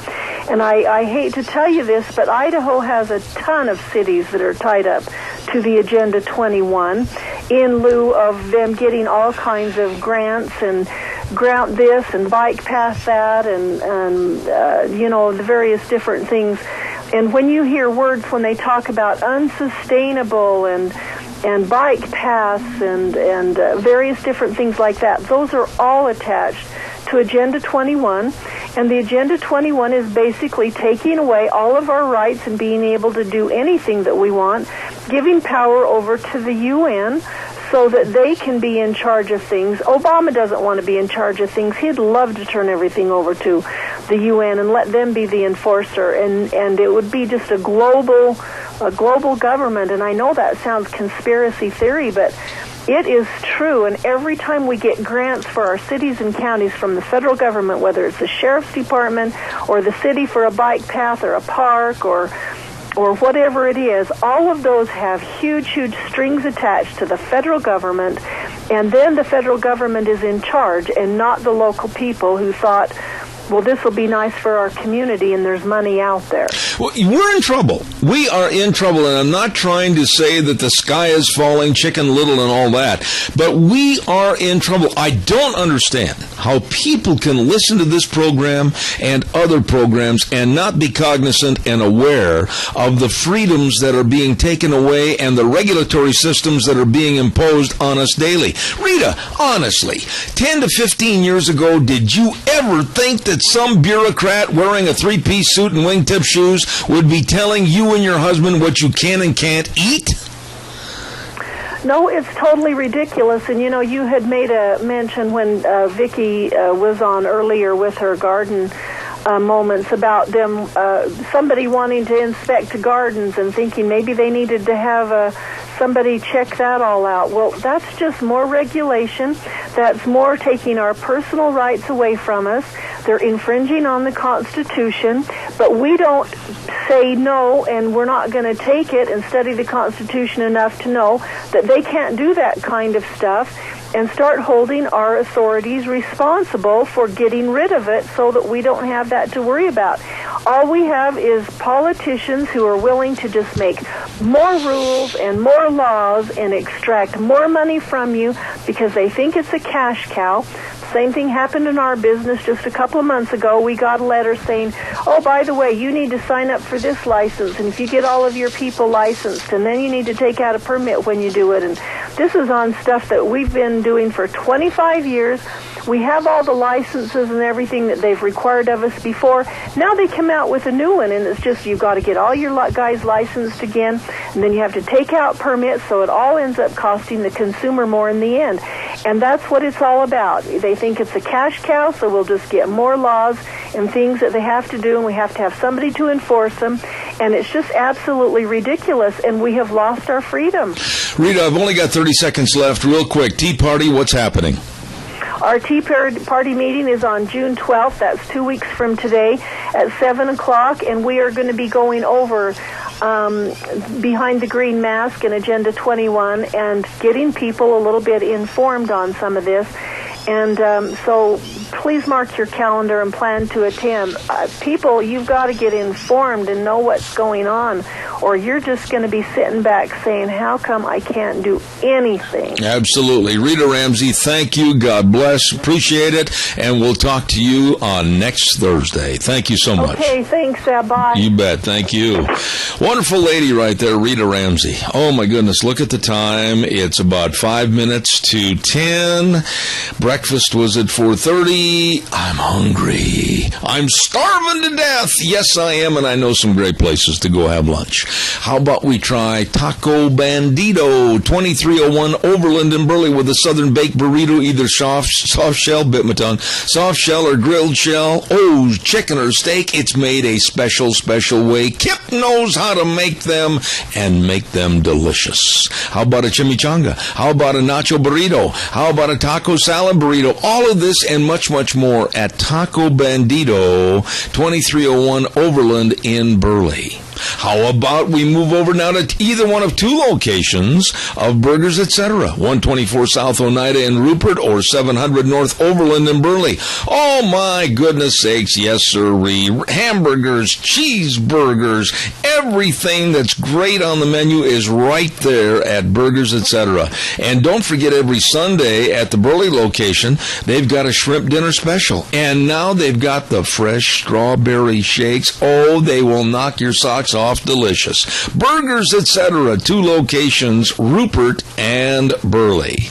Speaker 14: And I hate to tell you this, but Idaho has a ton of cities that are tied up to the Agenda 21 in lieu of them getting all kinds of grants and grant this and bike path that and the various different things. And when you hear words when they talk about unsustainable and bike paths and various different things like that, those are all attached to Agenda 21. And the Agenda 21 is basically taking away all of our rights and being able to do anything that we want, giving power over to the UN so that they can be in charge of things. Obama doesn't want to be in charge of things. He'd love to turn everything over to the UN and let them be the enforcer, and it would be just a global government. And I know that sounds conspiracy theory, but it is true. And every time we get grants for our cities and counties from the federal government, whether it's the sheriff's department or the city for a bike path or a park or whatever it is, all of those have huge, huge strings attached to the federal government, and then the federal government is in charge and not the local people who thought, well, this will be nice for our community, and there's money out there.
Speaker 2: Well, we're in trouble. We are in trouble, and I'm not trying to say that the sky is falling, Chicken Little and all that, but we are in trouble. I don't understand how people can listen to this program and other programs and not be cognizant and aware of the freedoms that are being taken away and the regulatory systems that are being imposed on us daily. Rita, honestly, 10 to 15 years ago, did you ever think that some bureaucrat wearing a three-piece suit and wingtip shoes would be telling you and your husband what you can and can't eat?
Speaker 14: No, it's totally ridiculous. And, you had made a mention when Vicki was on earlier with her garden moments about them, somebody wanting to inspect gardens and thinking maybe they needed to have somebody check that all out. Well, that's just more regulation. That's more taking our personal rights away from us. They're infringing on the Constitution, but we don't say no, and we're not going to take it and study the Constitution enough to know that they can't do that kind of stuff and start holding our authorities responsible for getting rid of it so that we don't have that to worry about. All we have is politicians who are willing to just make more rules and more laws and extract more money from you because they think it's a cash cow. Same thing happened in our business just a couple of months ago. We got a letter saying, oh, by the way, you need to sign up for this license, and if you get all of your people licensed, and then you need to take out a permit when you do it. And this is on stuff that we've been doing for 25 years. We have all the licenses and everything that they've required of us before. Now they come out with a new one, and it's just you've got to get all your guys licensed again, and then you have to take out permits, so it all ends up costing the consumer more in the end. And that's what it's all about. They think it's a cash cow, so we'll just get more laws and things that they have to do, and we have to have somebody to enforce them. And it's just absolutely ridiculous, and we have lost our freedom.
Speaker 2: Rita, I've only got 30 seconds left. Real quick, Tea Party, what's happening?
Speaker 14: Our Tea Party meeting is on June 12th. That's 2 weeks from today at 7 o'clock, and we are going to be going over behind the green mask and Agenda 21 and getting people a little bit informed on some of this. And so please mark your calendar and plan to attend. People, you've got to get informed and know what's going on, or you're just going to be sitting back saying, how come I can't do anything?
Speaker 2: Absolutely. Rita Ramsey, thank you. God bless. Appreciate it. And we'll talk to you on next Thursday. Thank you so much.
Speaker 14: Okay, thanks, bye.
Speaker 2: You bet. Thank you. Wonderful lady right there, Rita Ramsey. Oh, my goodness. Look at the time. It's about 5 minutes to 10. Breakfast was at 4:30. I'm hungry. I'm starving to death. Yes, I am, and I know some great places to go have lunch. How about we try Taco Bandito, 2301 Overland in Burley with a southern baked burrito, either soft shell, bit my tongue, soft shell or grilled shell. Oh, chicken or steak, it's made a special way. Kip knows how to make them and make them delicious. How about a chimichanga? How about a nacho burrito? How about a taco salad burrito? All of this and much more at Taco Bandito, 2301 Overland in Burley. How about we move over now to either one of two locations of Burgers Etc.? 124 South Oneida in Rupert or 700 North Overland in Burley. Oh, my goodness sakes, yes, sirree. Hamburgers, cheeseburgers, everything that's great on the menu is right there at Burgers Etc. And don't forget, every Sunday at the Burley location, they've got a shrimp dinner special. And now they've got the fresh strawberry shakes. Oh, they will knock your socks off. Delicious. Burgers Etc. 2 locations, Rupert and Burley.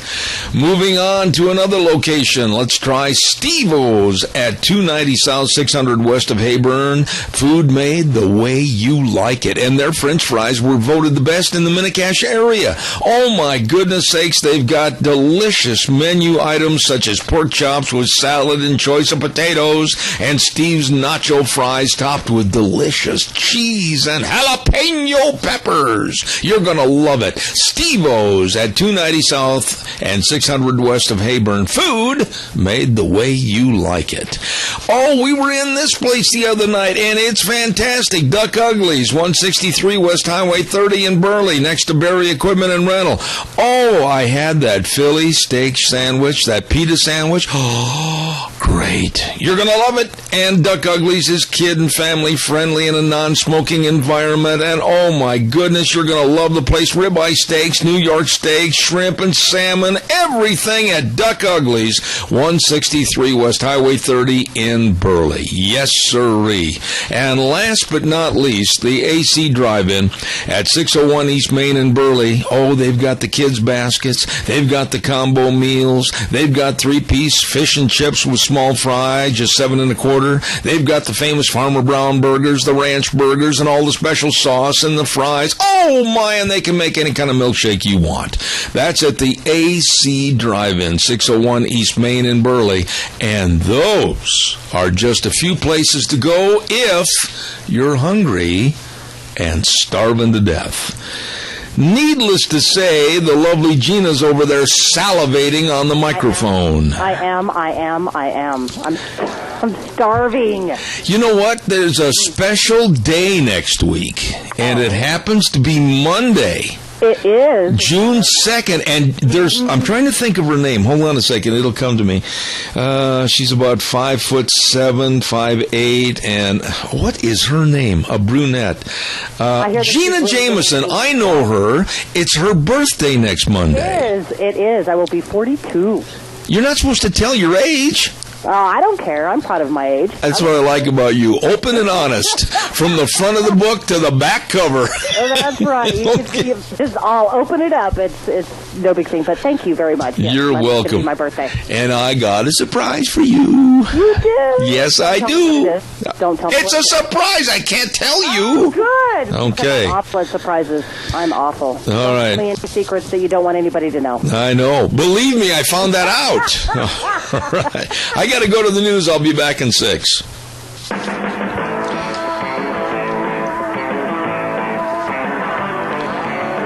Speaker 2: Moving on to another location. Let's try Steve-O's at 290 South, 600 west of Hayburn. Food made the way you like it. And their French fries were voted the best in the Minicash area. Oh, my goodness sakes, they've got delicious menu items such as pork chops with salad and choice of potatoes, and Steve's nacho fries topped with delicious cheese and jalapeno peppers. You're going to love it. Steve-O's at 290 South and 600 west of Hayburn. Food made the way you like it. Oh, we were in this place the other night, and it's fantastic. Duck Uglies, 163 West Highway 30 in Burley, next to Berry Equipment and Rental. Oh, I had that Philly steak sandwich, that pita sandwich. Oh, great. You're going to love it. And Duck Uglies is kid and family friendly in a non-smoking environment. And oh my goodness, you're going to love the place. Ribeye steaks, New York steaks, shrimp and salmon, everything at Duck Uglies, 163 West Highway 30 in Burley. Yes, sirree. And last but not least, the AC Drive-In at 601 East Main in Burley. Oh, they've got the kids' baskets. They've got the combo meals. They've got 3-piece fish and chips with small fry, just $7 1/4. They've got the famous Farmer Brown burgers, the ranch burgers, and all the special sauce and the fries. Oh, my, and they can make any kind of milkshake you want. That's at the AC Drive-In, 601 East Main in Burley. And those are just a few places to go if you're hungry and starving to death. Needless to say, the lovely Gina's over there salivating on the microphone.
Speaker 3: I am. I'm starving.
Speaker 2: You know what? There's a special day next week, and it happens to be Monday.
Speaker 3: It is.
Speaker 2: June 2nd, and I'm trying to think of her name. Hold on a second. It'll come to me. She's about 5'7", 5'8", and what is her name? A brunette. Gina Jameson. I know her. It's her birthday next Monday.
Speaker 3: It is. I will be 42.
Speaker 2: You're not supposed to tell your age.
Speaker 3: I don't care. I'm proud of my age.
Speaker 2: That's what I like about you. Open and honest. From the front of the book to the back cover.
Speaker 3: That's right. You can see, just I'll open it up. It's no big thing, but thank you very much. Yes,
Speaker 2: you're welcome.
Speaker 3: It's my birthday.
Speaker 2: And I got a surprise for you.
Speaker 3: You do?
Speaker 2: Yes, I do.
Speaker 3: Don't tell me.
Speaker 2: It's a surprise. I can't tell you.
Speaker 3: Oh, good.
Speaker 2: Okay.
Speaker 3: I'm awful at surprises. I'm awful.
Speaker 2: All right.
Speaker 3: Don't tell me any secrets that you don't want anybody to know.
Speaker 2: I know. Believe me, I found that out. All right. I got to go to the news. I'll be back in 6.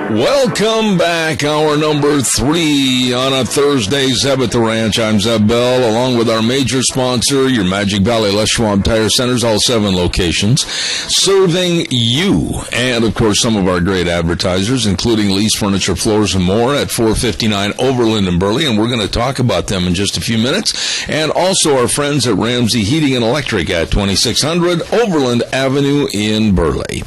Speaker 2: Welcome back, hour number 3 on a Thursday, Zeb at the Ranch. I'm Zeb Bell, along with our major sponsor, your Magic Valley Les Schwab Tire Centers, all 7 locations, serving you, and of course some of our great advertisers, including Lease Furniture, Floors, and More at 459 Overland in Burley, and we're going to talk about them in just a few minutes, and also our friends at Ramsey Heating and Electric at 2600 Overland Avenue in Burley.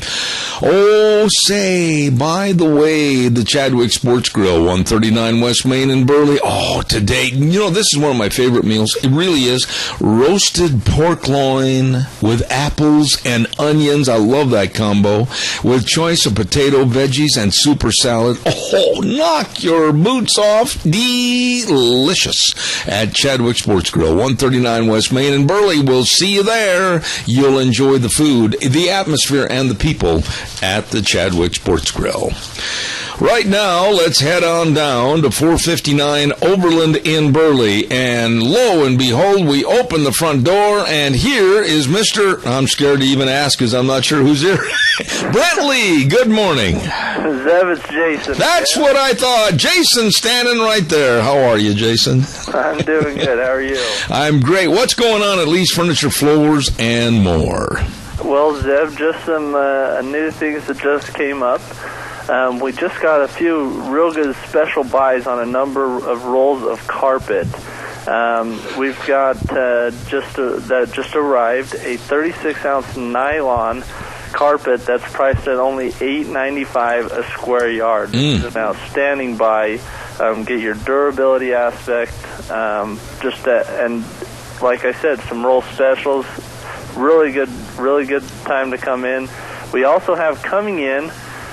Speaker 2: Oh, say, by the way, the Chadwick Sports Grill, 139 West Main in Burley. Oh, today, you know, this is one of my favorite meals. It really is. Roasted pork loin with apples and onions. I love that combo. With choice of potato, veggies, and super salad. Oh, knock your boots off. Delicious. At Chadwick Sports Grill, 139 West Main in Burley. We'll see you there. You'll enjoy the food, the atmosphere, and the people at the Chadwick Sports Grill. Right now, let's head on down to 459 Overland in Burley, and lo and behold, we open the front door, and here is Mr. I'm scared to even ask because I'm not sure who's here. Brent Lee, good morning.
Speaker 15: Zev, it's Jason.
Speaker 2: That's what I thought. Jason standing right there. How are you, Jason?
Speaker 15: I'm doing good. How are you?
Speaker 2: I'm great. What's going on at Lee's Furniture, Floors, and More?
Speaker 15: Well, Zeb, just some new things that just came up. We just got a few real good special buys on a number of rolls of carpet. We've got that just arrived, a 36-ounce nylon carpet that's priced at only $8.95 a square yard. It's an outstanding buy. Get your durability aspect, and like I said, some roll specials. Really good time to come in. We also have coming in,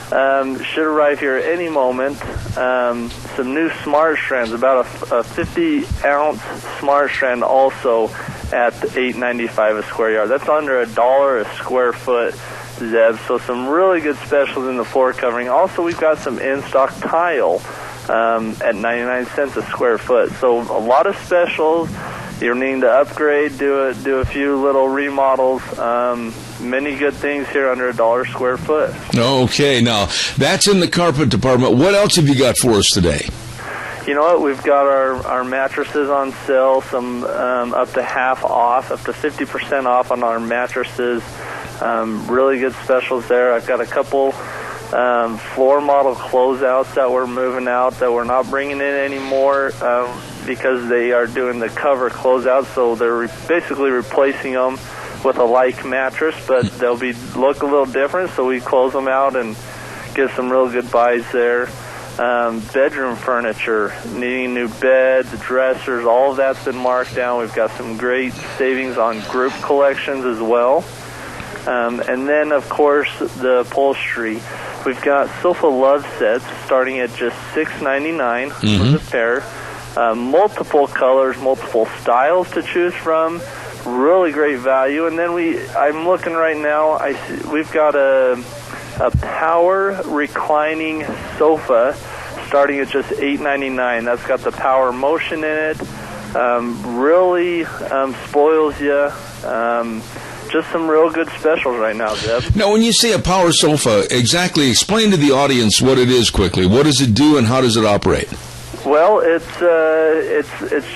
Speaker 15: should arrive here any moment, some new Smart Strands, about a 50-ounce Smart Strand also at $8.95 a square yard. That's under $1 a square foot, Zeb. So some really good specials in the floor covering. Also, we've got some in-stock tile at 99 cents a square foot. So a lot of specials. You're needing to upgrade, do a few little remodels. Many good things here under $1 square foot.
Speaker 2: Okay, now that's in the carpet department. What else have you got for us today?
Speaker 15: You know what? We've got our mattresses on sale, some up to half off, up to 50% off on our mattresses. Really good specials there. I've got a couple floor model closeouts that we're moving out that we're not bringing in anymore because they are doing the cover closeout, so they're basically replacing them with a like mattress, but they'll look a little different, so we close them out and get some real good buys there. Bedroom furniture, needing new beds, dressers, all of that's been marked down. We've got some great savings on group collections as well. And then, of course, the upholstery. We've got sofa love sets starting at just $6.99 for the pair. Multiple colors, multiple styles to choose from. Really great value. And then I'm looking right now. We've got a power reclining sofa starting at just $8.99. That's got the power motion in it. Really spoils you. Just some real good specials right now, Zeb.
Speaker 2: Now, when you say a power sofa, exactly explain to the audience what it is quickly. What does it do and how does it operate?
Speaker 15: Well, it's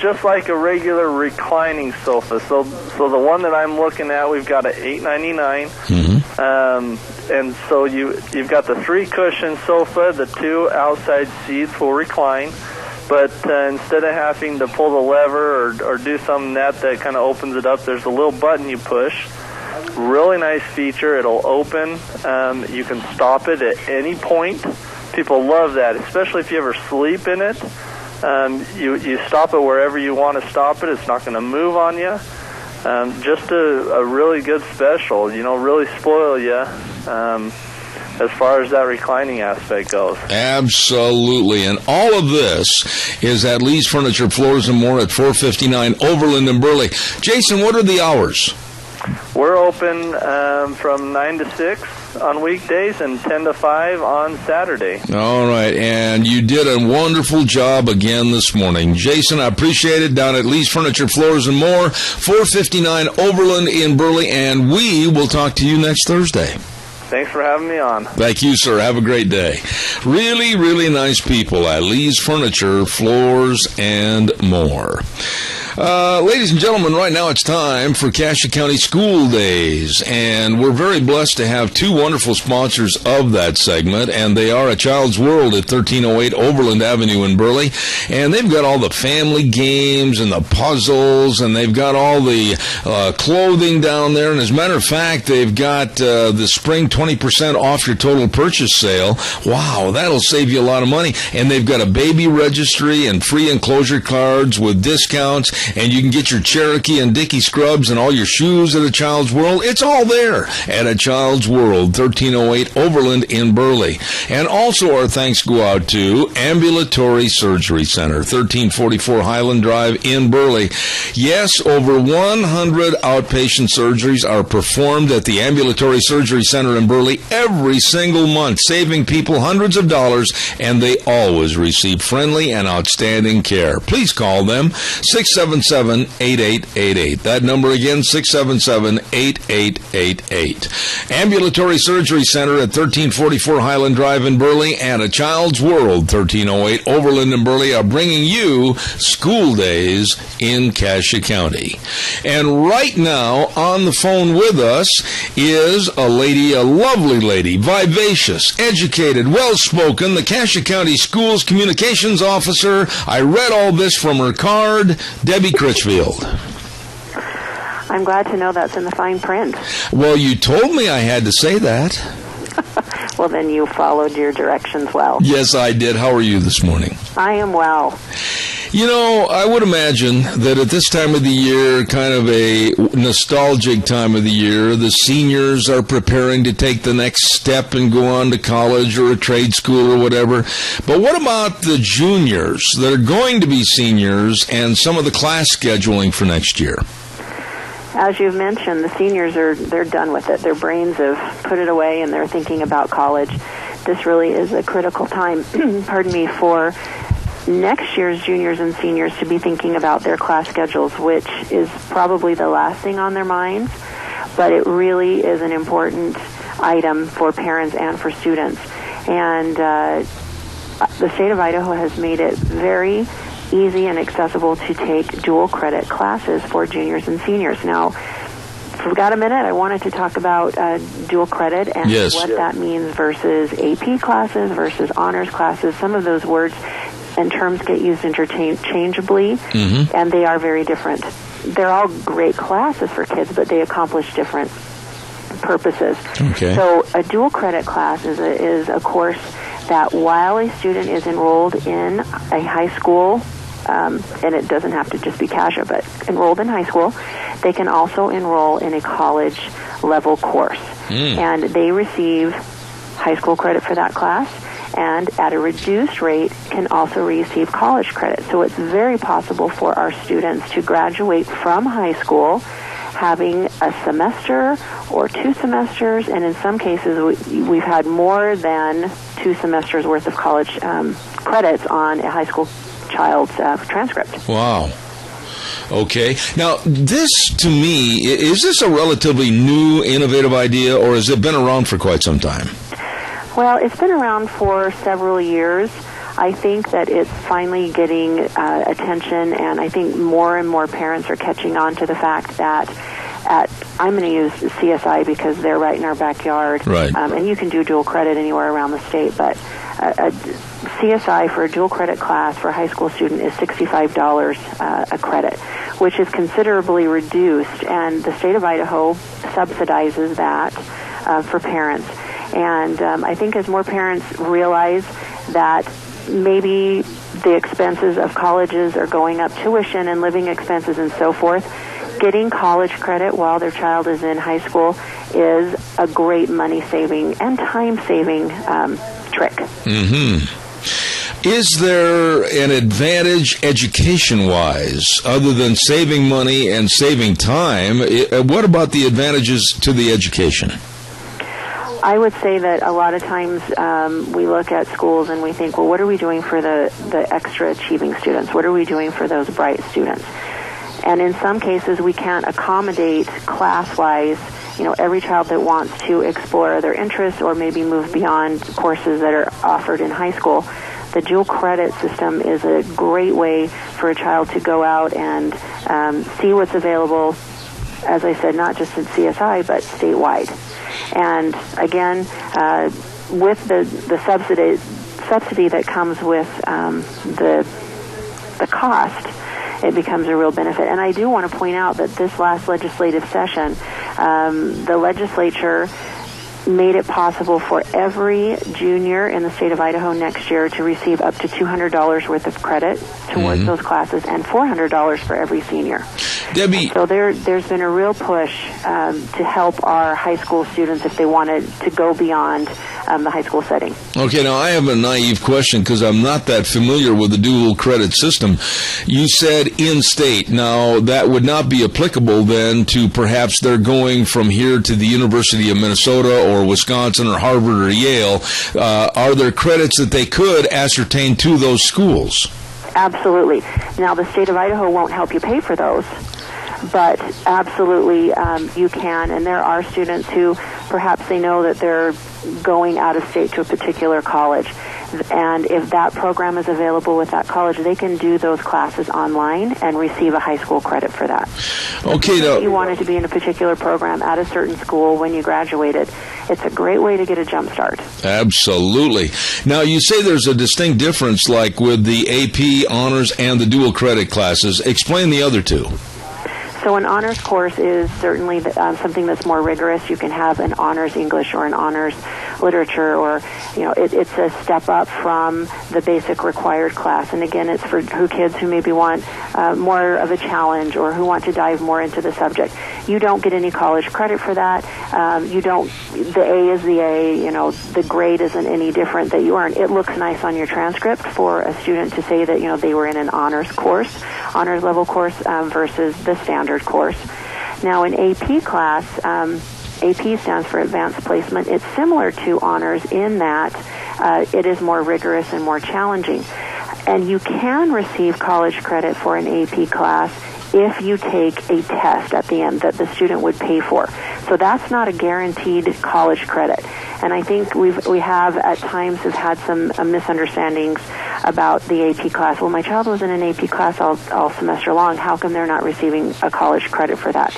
Speaker 15: just like a regular reclining sofa. So the one that I'm looking at, we've got at $8.99, and so you've got the 3-cushion sofa. The 2 outside seats will recline, but instead of having to pull the lever or do some that kind of opens it up, there's a little button you push. Really nice feature. It'll open. You can stop it at any point. People love that, especially if you ever sleep in it. You stop it wherever you want to stop it. It's not going to move on you. Just a really good special, really spoil you as far as that reclining aspect goes.
Speaker 2: Absolutely. And all of this is at Lee's Furniture, Floors and More at 459 Overland in Burley. Jason, what are the hours?
Speaker 15: We're open from 9 to 6 on weekdays and 10 to 5 on Saturday.
Speaker 2: All right, and you did a wonderful job again this morning. Jason, I appreciate it, down at Lee's Furniture, Floors and More, 459 Overland in Burley, and we will talk to you next Thursday.
Speaker 15: Thanks for having me on.
Speaker 2: Thank you, sir. Have a great day. Really, really nice people at Lee's Furniture, Floors and More. Ladies and gentlemen, right now it's time for Cassia County School Days, and we're very blessed to have 2 wonderful sponsors of that segment, and they are A Child's World at 1308 Overland Avenue in Burley, and they've got all the family games and the puzzles, and they've got all the clothing down there, and as a matter of fact, they've got the spring 20% off your total purchase sale. Wow, that'll save you a lot of money, and they've got a baby registry and free enclosure cards with discounts, and you can get your Cherokee and Dickie scrubs and all your shoes at A Child's World. It's all there at A Child's World, 1308 Overland in Burley. And also our thanks go out to Ambulatory Surgery Center, 1344 Highland Drive in Burley. Yes, over 100 outpatient surgeries are performed at the Ambulatory Surgery Center in Burley every single month, saving people hundreds of dollars, and they always receive friendly and outstanding care. Please call them 670 677-8888. That number again, 677-8888. Ambulatory Surgery Center at 1344 Highland Drive in Burley and A Child's World, 1308 Overland in Burley, are bringing you school days in Cassia County. And right now, on the phone with us is a lady, a lovely lady, vivacious, educated, well-spoken, the Cassia County Schools Communications Officer. I read all this from her card, Debbie Critchfield.
Speaker 16: I'm glad to know that's in the fine print.
Speaker 2: Well, you told me I had to say that.
Speaker 16: Well, then you followed your directions well.
Speaker 2: Yes, I did. How are you this morning?
Speaker 16: I am well.
Speaker 2: You know, I would imagine that at this time of the year, kind of a nostalgic time of the year, the seniors are preparing to take the next step and go on to college or a trade school or whatever. But what about the juniors that are going to be seniors and some of the class scheduling for next year?
Speaker 16: As you've mentioned, the seniors they're done with it. Their brains have put it away and they're thinking about college. This really is a critical time, pardon me, for next year's juniors and seniors to be thinking about their class schedules, which is probably the last thing on their minds, but it really is an important item for parents and for students. And the state of Idaho has made it very easy and accessible to take dual credit classes for juniors and seniors. Now, if we've got a minute, I wanted to talk about dual credit and what that means versus AP classes versus honors classes. Some of those words and terms get used interchangeably, and they are very different. They're all great classes for kids, but they accomplish different purposes.
Speaker 2: Okay.
Speaker 16: So a dual credit class is a course that while a student is enrolled in a high school, and it doesn't have to just be Cassia, but enrolled in high school, they can also enroll in a college-level course. And they receive high school credit for that class, and at a reduced rate can also receive college credit. So it's very possible for our students to graduate from high school having a semester or 2 semesters, and in some cases we've had more than 2 semesters worth of college credits on a high school child's transcript.
Speaker 2: Wow. Okay. Now, this, to me, is this a relatively new, innovative idea, or has it been around for quite some time?
Speaker 16: Well, it's been around for several years. I think that it's finally getting attention, and I think more and more parents are catching on to the fact that I'm going to use CSI because they're right in our backyard.
Speaker 2: Right.
Speaker 16: And you can do dual credit anywhere around the state, but a CSI for a dual credit class for a high school student is $65 a credit, which is considerably reduced, and the state of Idaho subsidizes that for parents. And I think as more parents realize that maybe the expenses of colleges are going up, tuition and living expenses and so forth, getting college credit while their child is in high school is a great money-saving and time-saving trick.
Speaker 2: Is there an advantage education-wise, other than saving money and saving time? What about the advantages to the education?
Speaker 16: I would say that a lot of times we look at schools and we think, well, what are we doing for the extra achieving students? What are we doing for those bright students? And in some cases, we can't accommodate class-wise, every child that wants to explore their interests or maybe move beyond courses that are offered in high school. The dual credit system is a great way for a child to go out and see what's available, as I said, not just at CSI, but statewide. And again, with the subsidy that comes with the cost, it becomes a real benefit. And I do want to point out that this last legislative session, the legislature made it possible for every junior in the state of Idaho next year to receive up to $200 worth of credit towards those classes and $400 for every senior.
Speaker 2: Debbie.
Speaker 16: So there's been a real push to help our high school students if they wanted to go beyond the high school setting.
Speaker 2: Okay, now I have a naive question because I'm not that familiar with the dual credit system. You said in-state. Now, that would not be applicable then to perhaps they're going from here to the University of Minnesota or Wisconsin or Harvard or Yale. Are there credits that they could ascertain to those schools?
Speaker 16: Absolutely. Now, the state of Idaho won't help you pay for those, but absolutely you can. And there are students who perhaps they know that they're going out of state to a particular college. And if that program is available with that college, they can do those classes online and receive a high school credit for that.
Speaker 2: Okay,
Speaker 16: if you wanted to be in a particular program at a certain school when you graduated, it's a great way to get a jump start.
Speaker 2: Absolutely. Now, you say there's a distinct difference, like with the AP, honors, and the dual credit classes. Explain the other two.
Speaker 16: So an honors course is certainly something that's more rigorous. You can have an honors English or an honors literature, or it's a step up from the basic required class. And again, it's for kids who maybe want more of a challenge or who want to dive more into the subject. You don't get any college credit for that. The A is the A. The grade isn't any different that you earn. It looks nice on your transcript for a student to say that they were in an honors level course versus the standard course. Now, in AP class, AP stands for Advanced Placement. It's similar to honors in that it is more rigorous and more challenging. And you can receive college credit for an AP class if you take a test at the end that the student would pay for. So that's not a guaranteed college credit. And I think we have at times have had some misunderstandings about the AP class. Well, my child was in an AP class all semester long. How come they're not receiving a college credit for that?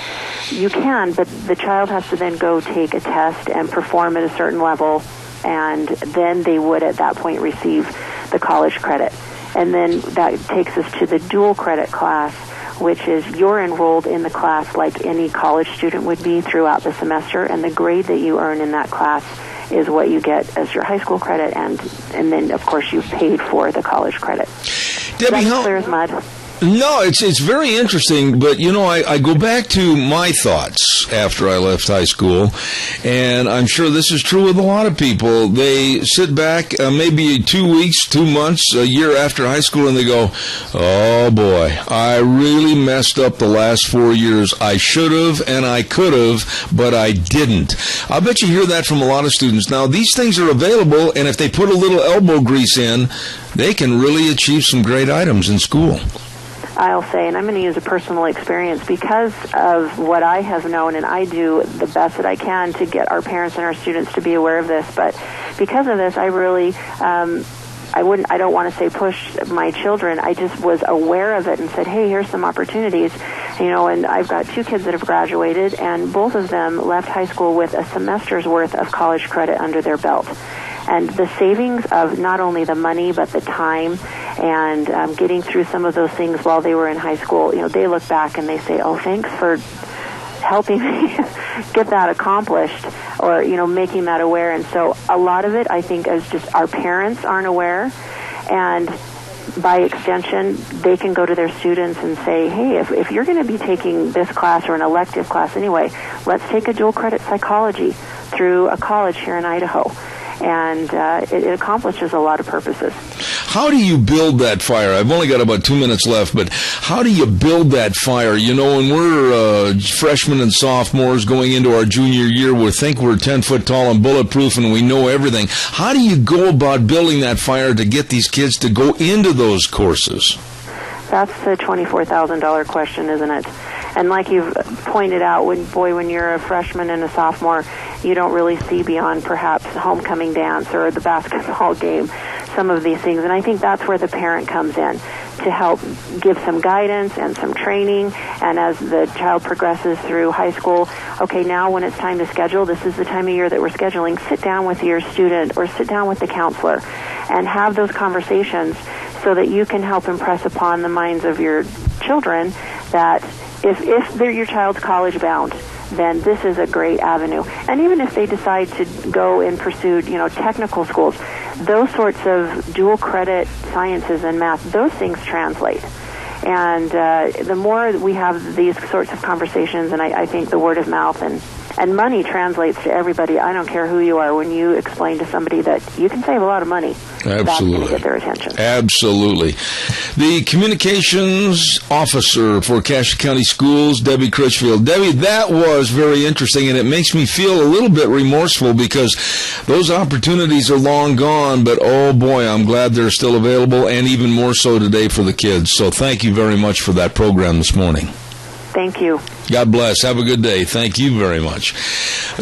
Speaker 16: You can, but the child has to then go take a test and perform at a certain level, and then they would at that point receive the college credit. And then that takes us to the dual credit class, which is you're enrolled in the class like any college student would be throughout the semester, and the grade that you earn in that class is what you get as your high school credit, and then, of course, you've paid for the college credit.
Speaker 2: Debbie,
Speaker 16: That's clear as mud.
Speaker 2: No, it's very interesting, but I go back to my thoughts after I left high school, and I'm sure this is true with a lot of people. They sit back maybe 2 weeks, 2 months, a year after high school, and they go, oh boy, I really messed up the last 4 years. I should have and I could have, but I didn't. I bet you hear that from a lot of students. Now, these things are available, and if they put a little elbow grease in, they can really achieve some great items in school.
Speaker 16: I'll say, and I'm going to use a personal experience because of what I have known, and I do the best that I can to get our parents and our students to be aware of this, but because of this, I really, I don't want to say push my children. I just was aware of it and said, hey, here's some opportunities, and I've got 2 kids that have graduated, and both of them left high school with a semester's worth of college credit under their belt. And the savings of not only the money, but the time and getting through some of those things while they were in high school, they look back and they say, oh, thanks for helping me get that accomplished, or, making that aware. And so a lot of it, I think, is just our parents aren't aware, and by extension, they can go to their students and say, hey, if you're going to be taking this class or an elective class anyway, let's take a dual credit psychology through a college here in Idaho. And it accomplishes a lot of purposes.
Speaker 2: How do you build that fire? I've only got about 2 minutes left, but how do you build that fire? When we're freshmen and sophomores going into our junior year, we think we're 10 foot tall and bulletproof and we know everything. How do you go about building that fire to get these kids to go into those courses?
Speaker 16: That's the $24,000 question, isn't it? And like you've pointed out, when you're a freshman and a sophomore, you don't really see beyond perhaps homecoming dance or the basketball game, some of these things. And I think that's where the parent comes in to help give some guidance and some training. And as the child progresses through high school, okay, now when it's time to schedule, this is the time of year that we're scheduling, sit down with your student or sit down with the counselor and have those conversations so that you can help impress upon the minds of your children that if they're your child's college bound, then this is a great avenue. And even if they decide to go and pursue, technical schools, those sorts of dual credit sciences and math, those things translate. And the more we have these sorts of conversations, and I think the word of mouth and And money translates to everybody. I don't care who you are. When you explain to somebody that you can save a lot of money, that's going to get their attention.
Speaker 2: Absolutely. The communications officer for Cache County Schools, Debbie Critchfield. Debbie, that was very interesting, and it makes me feel a little bit remorseful because those opportunities are long gone, but oh boy, I'm glad they're still available, and even more so today for the kids. So thank you very much for that program this morning.
Speaker 16: Thank you.
Speaker 2: God bless. Have a good day. Thank you very much.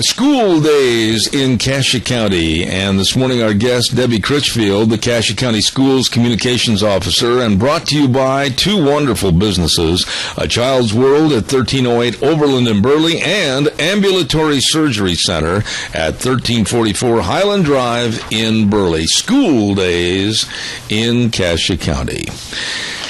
Speaker 2: School days in Cache County. And this morning our guest, Debbie Critchfield, the Cache County Schools Communications Officer, and brought to you by two wonderful businesses, A Child's World at 1308 Overland in Burley and Ambulatory Surgery Center at 1344 Highland Drive in Burley. School days in Cache County.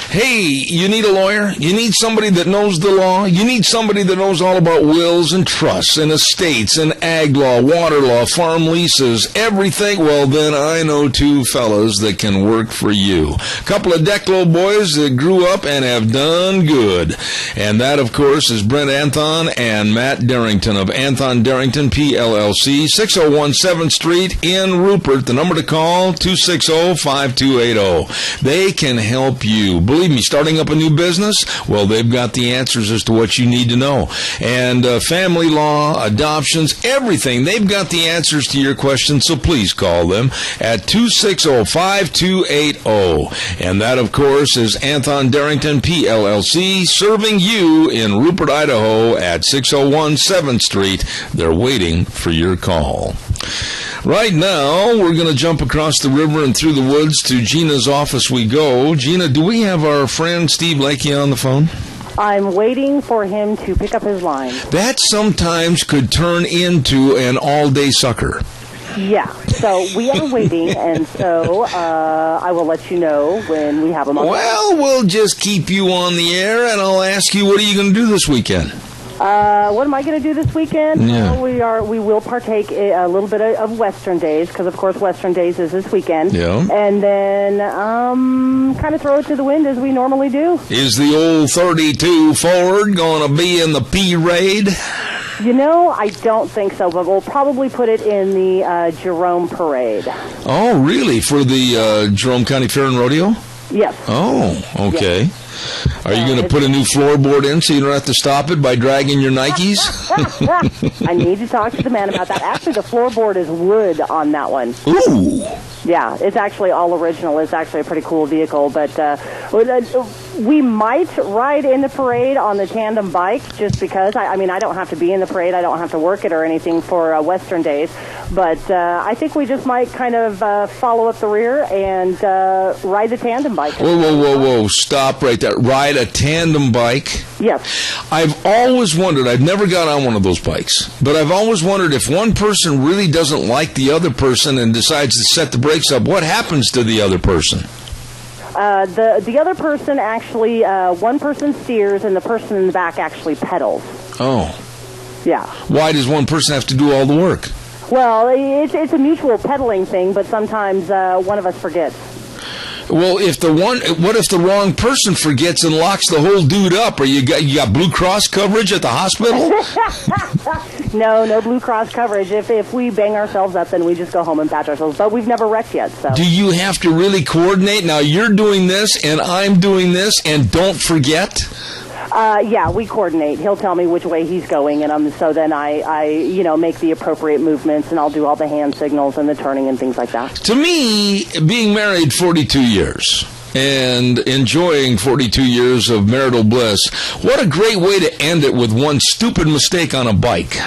Speaker 2: Hey, you need a lawyer? You need somebody that knows the law? You need somebody that knows all about wills and trusts and estates and ag law, water law, farm leases, everything? Well, then I know two fellas that can work for you. A couple of Declo boys that grew up and have done good. And that, of course, is Brent Anthon and Matt Darrington of Anthon Darrington, PLLC, 601 7th Street in Rupert. The number to call, 260-5280. They can help you. Believe me, starting up a new business, well, they've got the answers as to what you need to know. And family law, adoptions, everything, they've got the answers to your questions, so please call them at 260-5280. And that, of course, is Anthon Darrington, PLLC, serving you in Rupert, Idaho at 601 7th Street. They're waiting for your call. Right now, we're going to jump across the river and through the woods to Gina's office we go. Gina, do we have our friend Steve Lakey on the phone?
Speaker 3: I'm waiting for him to pick up his line.
Speaker 2: That sometimes could turn into an all-day sucker.
Speaker 3: Yeah, so we are waiting, and so I will let you know when we have him on.
Speaker 2: Well, we'll just keep you on the air, and I'll ask you, what are you going to do this weekend?
Speaker 3: What am I going to do this weekend?
Speaker 2: Yeah.
Speaker 3: We will partake a little bit of Western Days, because of course Western Days is this weekend.
Speaker 2: Yeah.
Speaker 3: And then kind of throw it to the wind as we normally do.
Speaker 2: Is the old 32 Ford going to be in the P-Raid?
Speaker 3: You know, I don't think so, but we'll probably put it in the Jerome Parade.
Speaker 2: Oh, really? For the Jerome County Fair and Rodeo?
Speaker 3: Yes.
Speaker 2: Oh, okay. Yes. Are you going to put a new floorboard in so you don't have to stop it by dragging your Nikes?
Speaker 3: I need to talk to the man about that. Actually, the floorboard is wood on that one.
Speaker 2: Ooh.
Speaker 3: Yeah, it's actually all original. It's actually a pretty cool vehicle, but we might ride in the parade on the tandem bike just because. I mean, I don't have to be in the parade. I don't have to work it or anything for Western Days, but I think we just might kind of follow up the rear and ride the tandem bike.
Speaker 2: Whoa. Stop right there. Ride a tandem bike?
Speaker 3: Yes.
Speaker 2: I've always wondered, I've never got on one of those bikes, but I've always wondered if one person really doesn't like the other person and decides to set the brakes up, what happens to the other person?
Speaker 3: The other person actually, one person steers and the person in the back actually pedals.
Speaker 2: Oh.
Speaker 3: Yeah.
Speaker 2: Why does one person have to do all the work?
Speaker 3: Well, it's a mutual pedaling thing, but sometimes one of us forgets.
Speaker 2: Well, what if the wrong person forgets and locks the whole dude up? Or you got Blue Cross coverage at the hospital?
Speaker 3: No Blue Cross coverage. If we bang ourselves up, then we just go home and patch ourselves. But we've never wrecked yet. So. Do
Speaker 2: you have to really coordinate? Now you're doing this and I'm doing this, and don't forget.
Speaker 3: Yeah, we coordinate. He'll tell me which way he's going, and so then I make the appropriate movements, and I'll do all the hand signals and the turning and things like that.
Speaker 2: To me, being married 42 years and enjoying 42 years of marital bliss, what a great way to end it with one stupid mistake on a bike.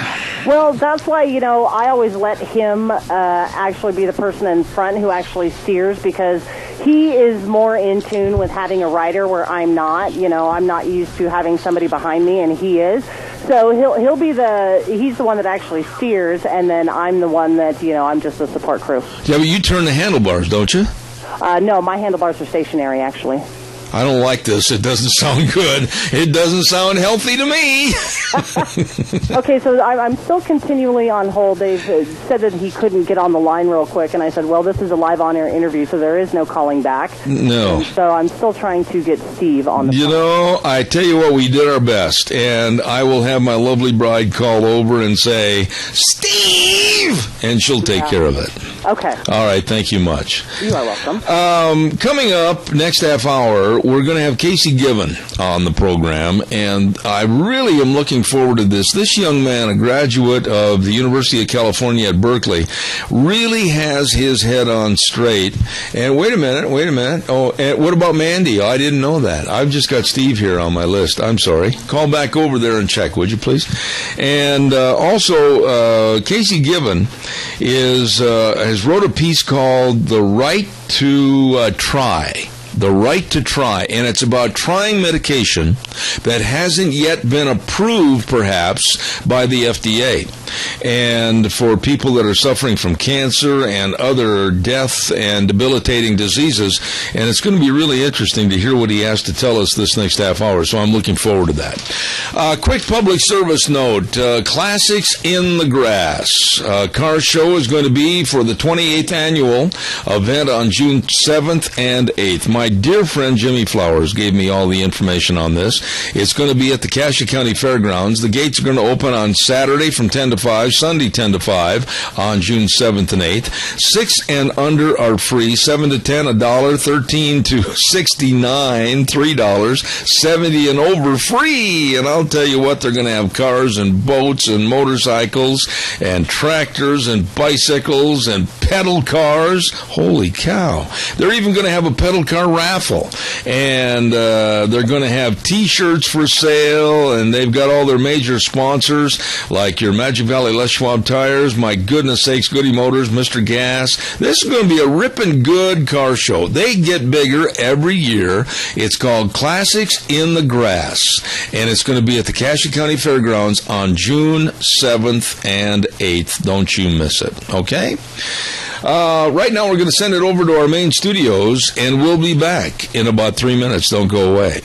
Speaker 3: Well, that's why, I always let him actually be the person in front who actually steers, because he is more in tune with having a rider where I'm not. I'm not used to having somebody behind me, and he is. So he's the one that actually steers, and then I'm the one that, I'm just a support crew.
Speaker 2: Yeah, but you turn the handlebars, don't you?
Speaker 3: No, my handlebars are stationary, actually.
Speaker 2: I don't like this. It doesn't sound good. It doesn't sound healthy to me.
Speaker 3: Okay, so I'm still continually on hold. They've said that he couldn't get on the line real quick, and I said, well, this is a live on-air interview, so there is no calling back.
Speaker 2: No.
Speaker 3: And so I'm still trying to get Steve on the phone.
Speaker 2: You know, I tell you what, we did our best, and I will have my lovely bride call over and say, Steve! And she'll take care of it.
Speaker 3: Okay.
Speaker 2: All right, thank you much.
Speaker 3: You are welcome.
Speaker 2: Coming up next half hour, we're going to have Casey Given on the program, and I really am looking forward to this. This young man, a graduate of the University of California at Berkeley, really has his head on straight. And wait a minute. Oh, and what about Mandy? Oh, I didn't know that. I've just got Steve here on my list. I'm sorry. Call back over there and check, would you please? And also, Casey Given has wrote a piece called The Right to Try. The Right to Try, and it's about trying medication that hasn't yet been approved, perhaps, by the FDA. And for people that are suffering from cancer and other death and debilitating diseases, and it's going to be really interesting to hear what he has to tell us this next half hour, so I'm looking forward to that. Quick public service note, Classics in the Grass. Car show is going to be for the 28th annual event on June 7th and 8th. My dear friend Jimmy Flowers gave me all the information on this. It's going to be at the Cassia County Fairgrounds. The gates are going to open on Saturday from 10 to 5, Sunday 10 to 5 on June 7th and 8th. 6 and under are free. 7 to 10, $1. 13 to 69, $3. 70 and over, free. And I'll tell you what, they're going to have cars and boats and motorcycles and tractors and bicycles and pedal cars. Holy cow. They're even going to have a pedal car raffle. And they're going to have T-shirts for sale, and they've got all their major sponsors like your Magic Valley Les Schwab Tires, my goodness sakes, Goody Motors, Mr. Gas. This is going to be a ripping good car show. They get bigger every year. It's called Classics in the Grass, and it's going to be at the Cassia County Fairgrounds on June 7th and 8th. Don't you miss it, okay? Right now, we're going to send it over to our main studios, and we'll be back in about 3 minutes. Don't go away.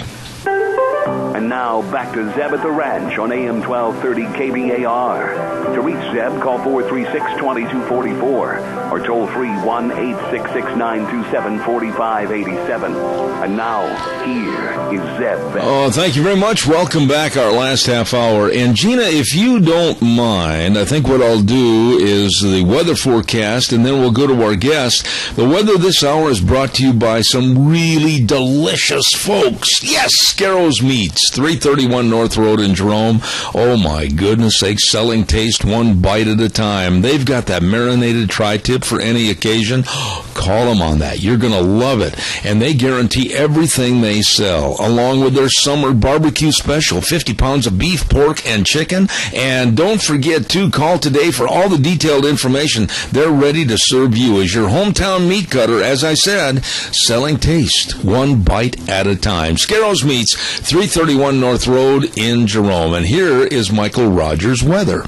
Speaker 1: And now, back to Zeb at the Ranch on AM 1230 KBAR. To reach Zeb, call 436-2244 or toll free 1-866-927-4587. And now, here is Zeb.
Speaker 2: Oh, thank you very much. Welcome back, our last half hour. And Gina, if you don't mind, I think what I'll do is the weather forecast, and then we'll go to our guest. The weather this hour is brought to you by some really delicious folks. Yes, Scarro's Meats, 331 North Road in Jerome. Oh, my goodness sakes, selling taste one bite at a time. They've got that marinated tri-tip for any occasion. Call them on that. You're going to love it. And they guarantee everything they sell, along with their summer barbecue special, 50 pounds of beef, pork, and chicken. And don't forget to call today for all the detailed information. They're ready to serve you as your hometown meat cutter, as I said, selling taste one bite at a time. Scarro's Meats, 331 North Road in Jerome. And here is Michael Rogers' weather.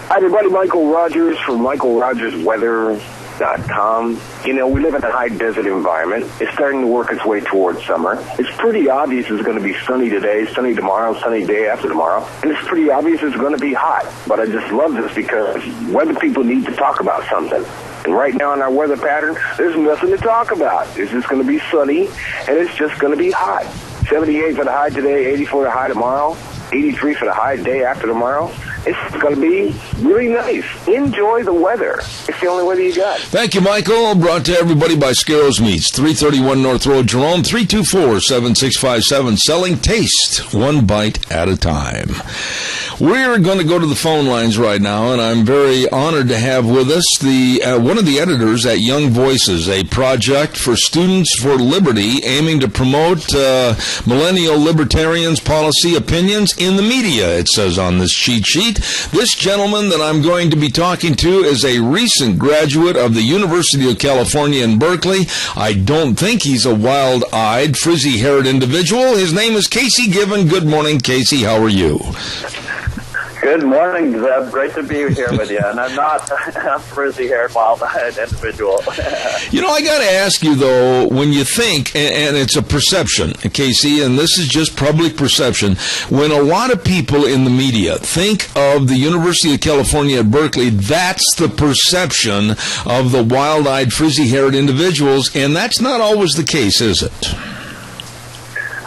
Speaker 4: Hi, everybody. Michael Rogers from MichaelRogersWeather.com. You know, we live in a high desert environment. It's starting to work its way towards summer. It's pretty obvious it's going to be sunny today, sunny tomorrow, sunny day after tomorrow. And it's pretty obvious it's going to be hot. But I just love this because weather people need to talk about something. And right now in our weather pattern, there's nothing to talk about. It's just going to be sunny, and it's just going to be hot. 78 for the high today, 80 for the high tomorrow, 83 for the high day after tomorrow. It's going to be really nice. Enjoy the weather. It's the only weather you got.
Speaker 2: Thank you, Michael. Brought to everybody by Scarro's Meats, 331 North Road, Jerome, 324-7657. Selling taste, one bite at a time. We're going to go to the phone lines right now, and I'm very honored to have with us the one of the editors at Young Voices, a project for Students for Liberty aiming to promote millennial libertarians' policy opinions in the media, it says on this cheat sheet. This gentleman that I'm going to be talking to is a recent graduate of the University of California in Berkeley. I don't think he's a wild-eyed, frizzy-haired individual. His name is Casey Given. Good morning, Casey. How are you?
Speaker 17: Good morning, Zeb. Great to be here with you. And I'm not a frizzy-haired, wild-eyed individual.
Speaker 2: I got to ask you, though, when you think, and it's a perception, Casey, and this is just public perception, when a lot of people in the media think of the University of California at Berkeley, that's the perception of the wild-eyed, frizzy-haired individuals, and that's not always the case, is it?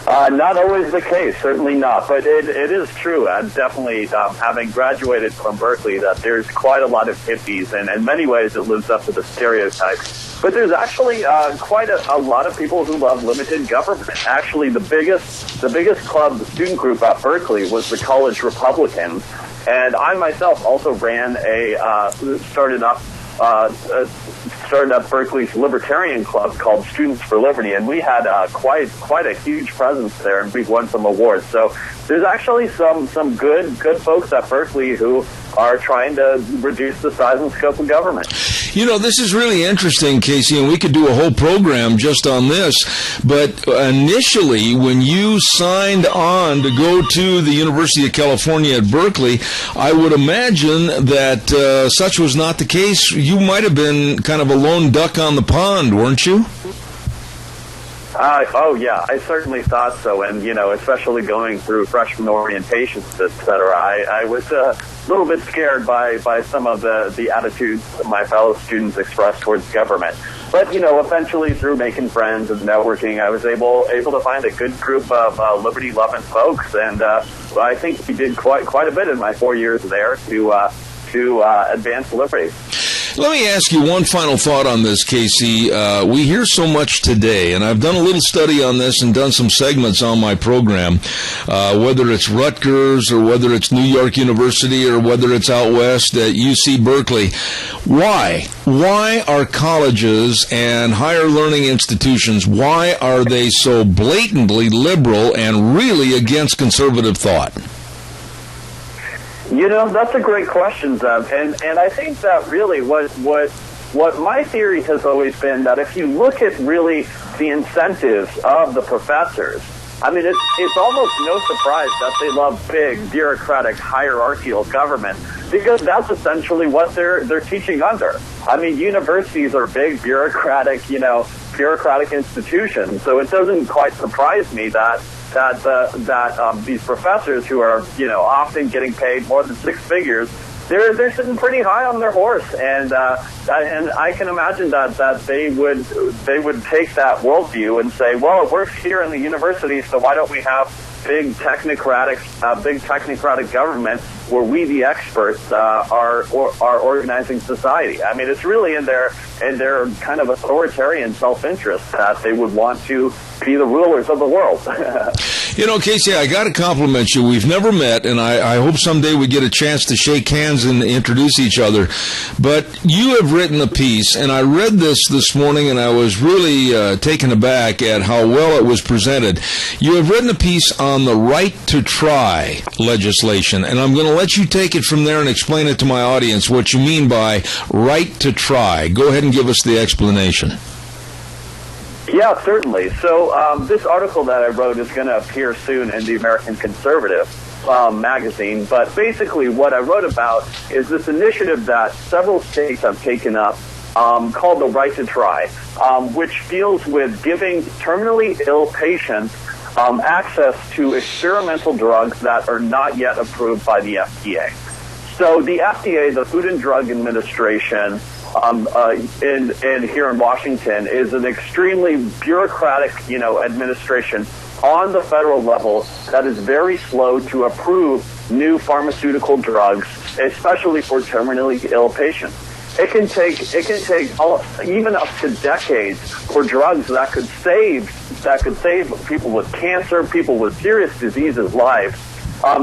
Speaker 17: Not always the case, certainly not. But it is true. Definitely, having graduated from Berkeley, that there's quite a lot of hippies, and in many ways it lives up to the stereotype. But there's actually quite a lot of people who love limited government. Actually, the biggest club, the student group at Berkeley, was the College Republicans, and I myself also ran started up Berkeley's libertarian club called Students for Liberty, and we had quite a huge presence there, and we've won some awards. So there's actually some good folks at Berkeley who are trying to reduce the size and scope of government.
Speaker 2: This is really interesting, Casey, and we could do a whole program just on this, but initially when you signed on to go to the University of California at Berkeley, I would imagine that such was not the case. You might have been kind of a lone duck on the pond, weren't you?
Speaker 17: Oh, yeah, I certainly thought so. And, especially going through freshman orientations, et cetera, I was a little bit scared by some of the attitudes my fellow students expressed towards government. But, eventually through making friends and networking, I was able to find a good group of liberty-loving folks. And I think we did quite a bit in my 4 years there to advance liberty.
Speaker 2: Let me ask you one final thought on this, Casey. We hear so much today, and I've done a little study on this and done some segments on my program, whether it's Rutgers or whether it's New York University or whether it's out west at UC Berkeley. Why? Why are colleges and higher learning institutions, why are they so blatantly liberal and really against conservative thought?
Speaker 17: That's a great question, Zeb. And I think that really what my theory has always been, that if you look at really the incentives of the professors, I mean, it's almost no surprise that they love big, bureaucratic, hierarchical government, because that's essentially what they're teaching under. I mean, universities are big, bureaucratic institutions, so it doesn't quite surprise me that these professors who are, often getting paid more than six figures, they're sitting pretty high on their horse, and I can imagine that they would take that worldview and say, well, it works here in the university, so why don't we have big technocratic government where we, the experts, are organizing society. I mean, it's really in their kind of authoritarian self-interest that they would want to be the rulers of the world.
Speaker 2: Casey, I got to compliment you. We've never met, and I hope someday we get a chance to shake hands and introduce each other. But you have written a piece, and I read this morning, and I was really taken aback at how well it was presented. You have written a piece on the right to try legislation, and I'm going to let you take it from there and explain it to my audience, what you mean by right to try. Go ahead and give us the explanation.
Speaker 17: Yeah, certainly. So this article that I wrote is going to appear soon in the American Conservative magazine. But basically what I wrote about is this initiative that several states have taken up called the Right to Try, which deals with giving terminally ill patients access to experimental drugs that are not yet approved by the FDA. So the FDA, the Food and Drug Administration, in here in Washington, is an extremely bureaucratic, administration on the federal level that is very slow to approve new pharmaceutical drugs, especially for terminally ill patients. It can take even up to decades for drugs that could save people with cancer, people with serious diseases, lives,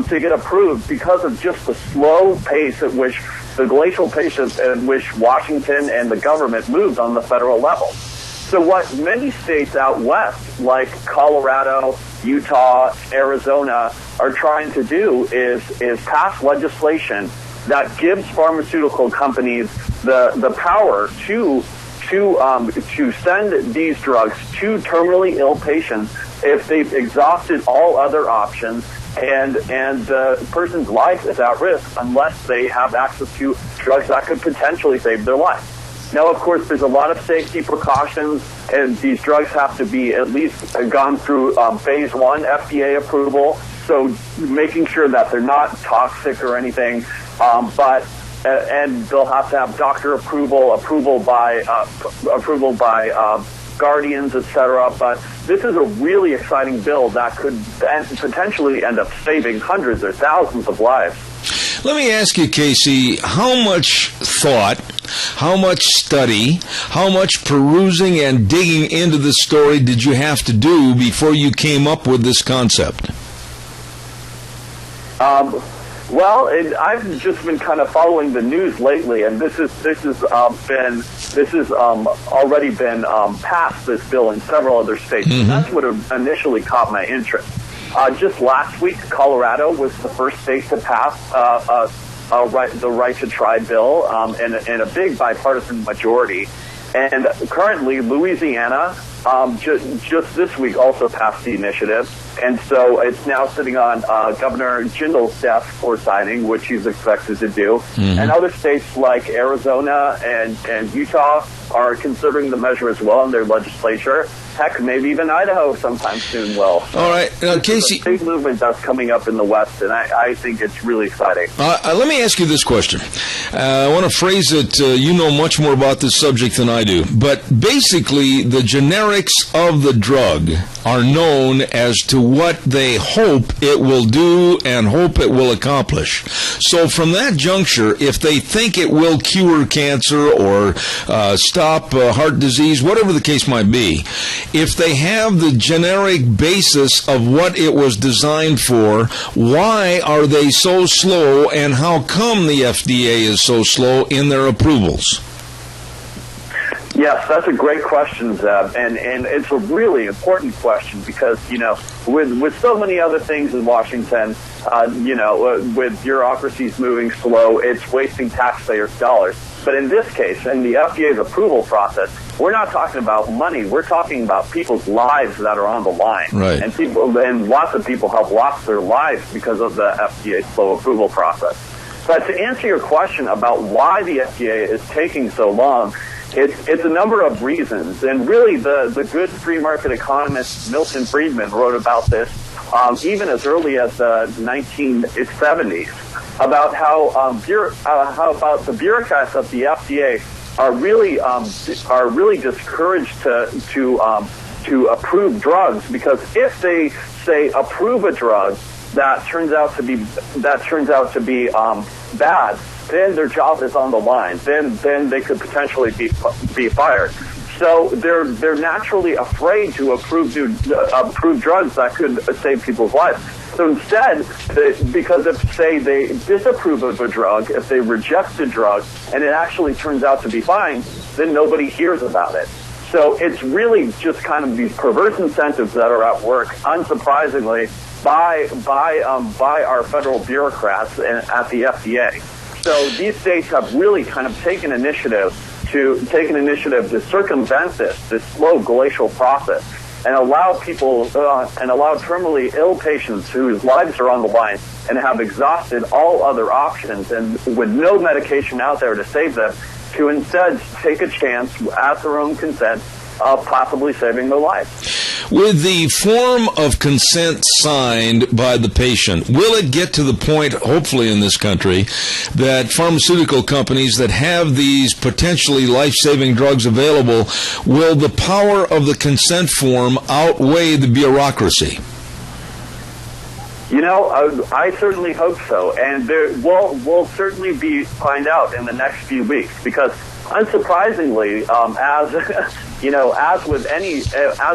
Speaker 17: to get approved because of just the slow pace at which the glacial pace at which Washington and the government moved on the federal level. So what many states out west, like Colorado, Utah, Arizona, are trying to do is pass legislation that gives pharmaceutical companies the power to send these drugs to terminally ill patients if they've exhausted all other options and the person's life is at risk unless they have access to drugs that could potentially save their life. Now, of course, there's a lot of safety precautions, and these drugs have to be at least gone through phase 1 FDA approval, so making sure that they're not toxic or anything, and they'll have to have doctor approval by guardians, etc. But this is a really exciting bill that could potentially end up saving hundreds or thousands of lives.
Speaker 2: Let me ask you, Casey, how much thought, how much study, how much perusing and digging into the story did you have to do before you came up with this concept?
Speaker 17: Well, I've just been kind of following the news lately, and this has already been passed, this bill, in several other states. Mm-hmm. That's what initially caught my interest. Just last week, Colorado was the first state to pass the right to try bill in a big bipartisan majority. And currently, Louisiana just this week also passed the initiative. And so it's now sitting on Governor Jindal's desk for signing, which he's expected to do. Mm-hmm. And other states like Arizona and Utah are considering the measure as well in their legislature. Heck, maybe even Idaho sometime soon will.
Speaker 2: All right, Casey.
Speaker 17: It's a big movement that's coming up in the West, and I think it's really exciting.
Speaker 2: Let me ask you this question. I want to phrase it, you know much more about this subject than I do, but basically the generics of the drug are known as to what they hope it will do and hope it will accomplish. So from that juncture, if they think it will cure cancer or stop heart disease, whatever the case might be, if they have the generic basis of what it was designed for, why are they so slow, and how come the FDA is so slow in their approvals?
Speaker 17: Yes, that's a great question, Zeb, and it's a really important question because, with so many other things in Washington, with bureaucracies moving slow, it's wasting taxpayers' dollars. But in this case, in the FDA's approval process, we're not talking about money. We're talking about people's lives that are on the line.
Speaker 2: Right.
Speaker 17: And lots of people have lost their lives because of the FDA's slow approval process. But to answer your question about why the FDA is taking so long, it's a number of reasons. And really, the good free market economist Milton Friedman wrote about this even as early as the 1970s. About how about the bureaucrats of the FDA are really discouraged to approve drugs, because if they say approve a drug that turns out to be bad, then their job is on the line. Then they could potentially be fired. So they're naturally afraid to approve drugs that could save people's lives. So instead, because if, say, they disapprove of a drug, if they reject the drug, and it actually turns out to be fine, then nobody hears about it. So it's really just kind of these perverse incentives that are at work, unsurprisingly, by our federal bureaucrats at the FDA. So these states have really kind of taken initiative to circumvent this slow glacial process, and allow people allow terminally ill patients whose lives are on the line and have exhausted all other options, and with no medication out there to save them, to instead take a chance at their own consent of possibly saving their life.
Speaker 2: With the form of consent signed by the patient, will it get to the point, hopefully in this country, that pharmaceutical companies that have these potentially life-saving drugs available, will the power of the consent form outweigh the bureaucracy?
Speaker 17: I certainly hope so, and we'll certainly find out in the next few weeks, because unsurprisingly, as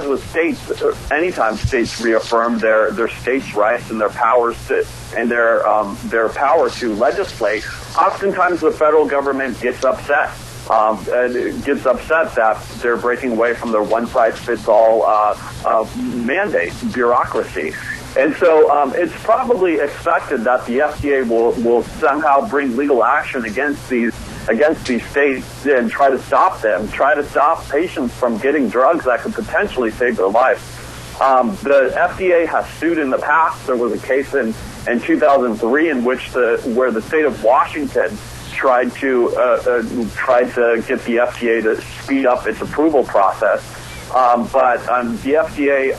Speaker 17: with states, anytime states reaffirm their states' rights and their powers their power to legislate, oftentimes the federal government gets upset. Gets upset that they're breaking away from their one-size-fits-all mandate, bureaucracy. And so it's probably expected that the FDA will somehow bring legal action against these states and try to stop patients from getting drugs that could potentially save their lives. The FDA has sued in the past. There was a case in 2003 in which where the state of Washington tried to get the FDA to speed up its approval process, but the FDA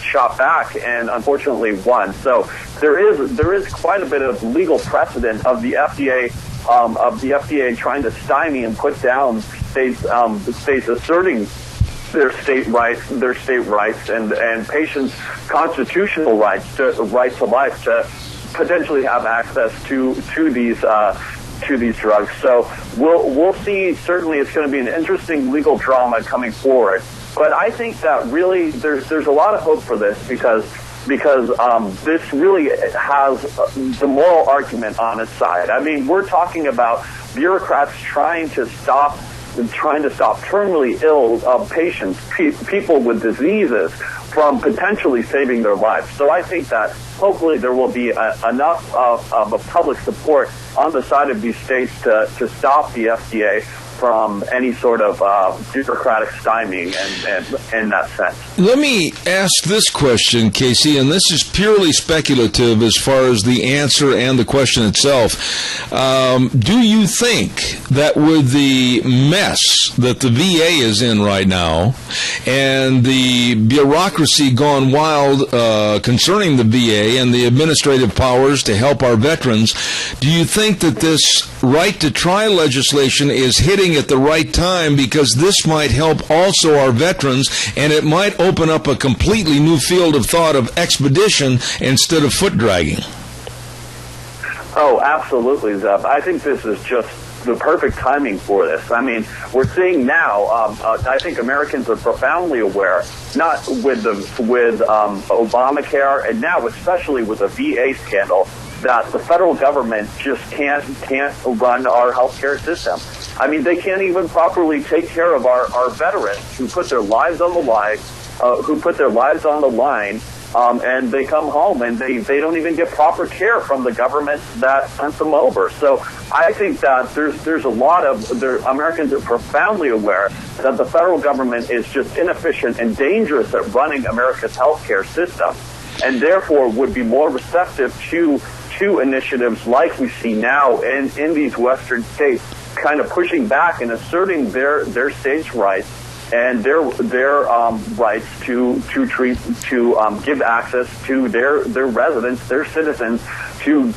Speaker 17: shot back and unfortunately won. So there is quite a bit of legal precedent of the FDA trying to stymie and put down states asserting their state rights and patients' constitutional right to life to potentially have access to these drugs. So we'll see. Certainly, it's going to be an interesting legal drama coming forward. But I think that really there's a lot of hope for this because this really has the moral argument on its side. I mean, we're talking about bureaucrats trying to stop terminally ill patients, people with diseases, from potentially saving their lives. So I think that hopefully there will be enough of a public support on the side of these states to stop the FDA from any sort of bureaucratic stymie and in that sense.
Speaker 2: Let me ask this question, Casey, and this is purely speculative as far as the answer and the question itself. Do you think that with the mess that the VA is in right now and the bureaucracy gone wild concerning the VA and the administrative powers to help our veterans, do you think that this right to try legislation is hitting at the right time, because this might help also our veterans and it might open up a completely new field of thought of expedition instead of foot dragging?
Speaker 17: Oh, absolutely, Zeb. I think this is just the perfect timing for this. I mean, we're seeing now, I think Americans are profoundly aware, not with Obamacare and now especially with the VA scandal, that the federal government just can't run our healthcare system. I mean, they can't even properly take care of our veterans who put their lives on the line, and they come home and they don't even get proper care from the government that sent them over. So I think that there's a lot of Americans are profoundly aware that the federal government is just inefficient and dangerous at running America's healthcare system, and therefore would be more receptive to initiatives like we see now in these Western states, kind of pushing back and asserting their states' rights and their rights to give access to their residents, their citizens, to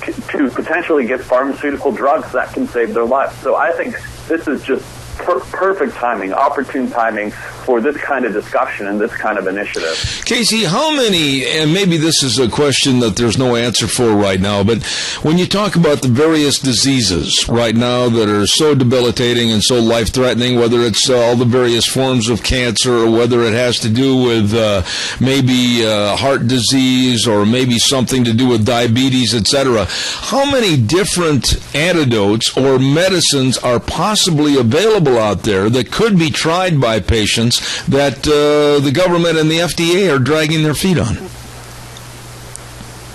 Speaker 17: potentially get pharmaceutical drugs that can save their lives. So I think this is just perfect timing, opportune timing for this kind of discussion and this kind of initiative.
Speaker 2: Casey, how many, and maybe this is a question that there's no answer for right now, but when you talk about the various diseases right now that are so debilitating and so life-threatening, whether it's all the various forms of cancer or whether it has to do with maybe heart disease or maybe something to do with diabetes, etc., how many different antidotes or medicines are possibly available out there that could be tried by patients that the government and the FDA are dragging their feet on?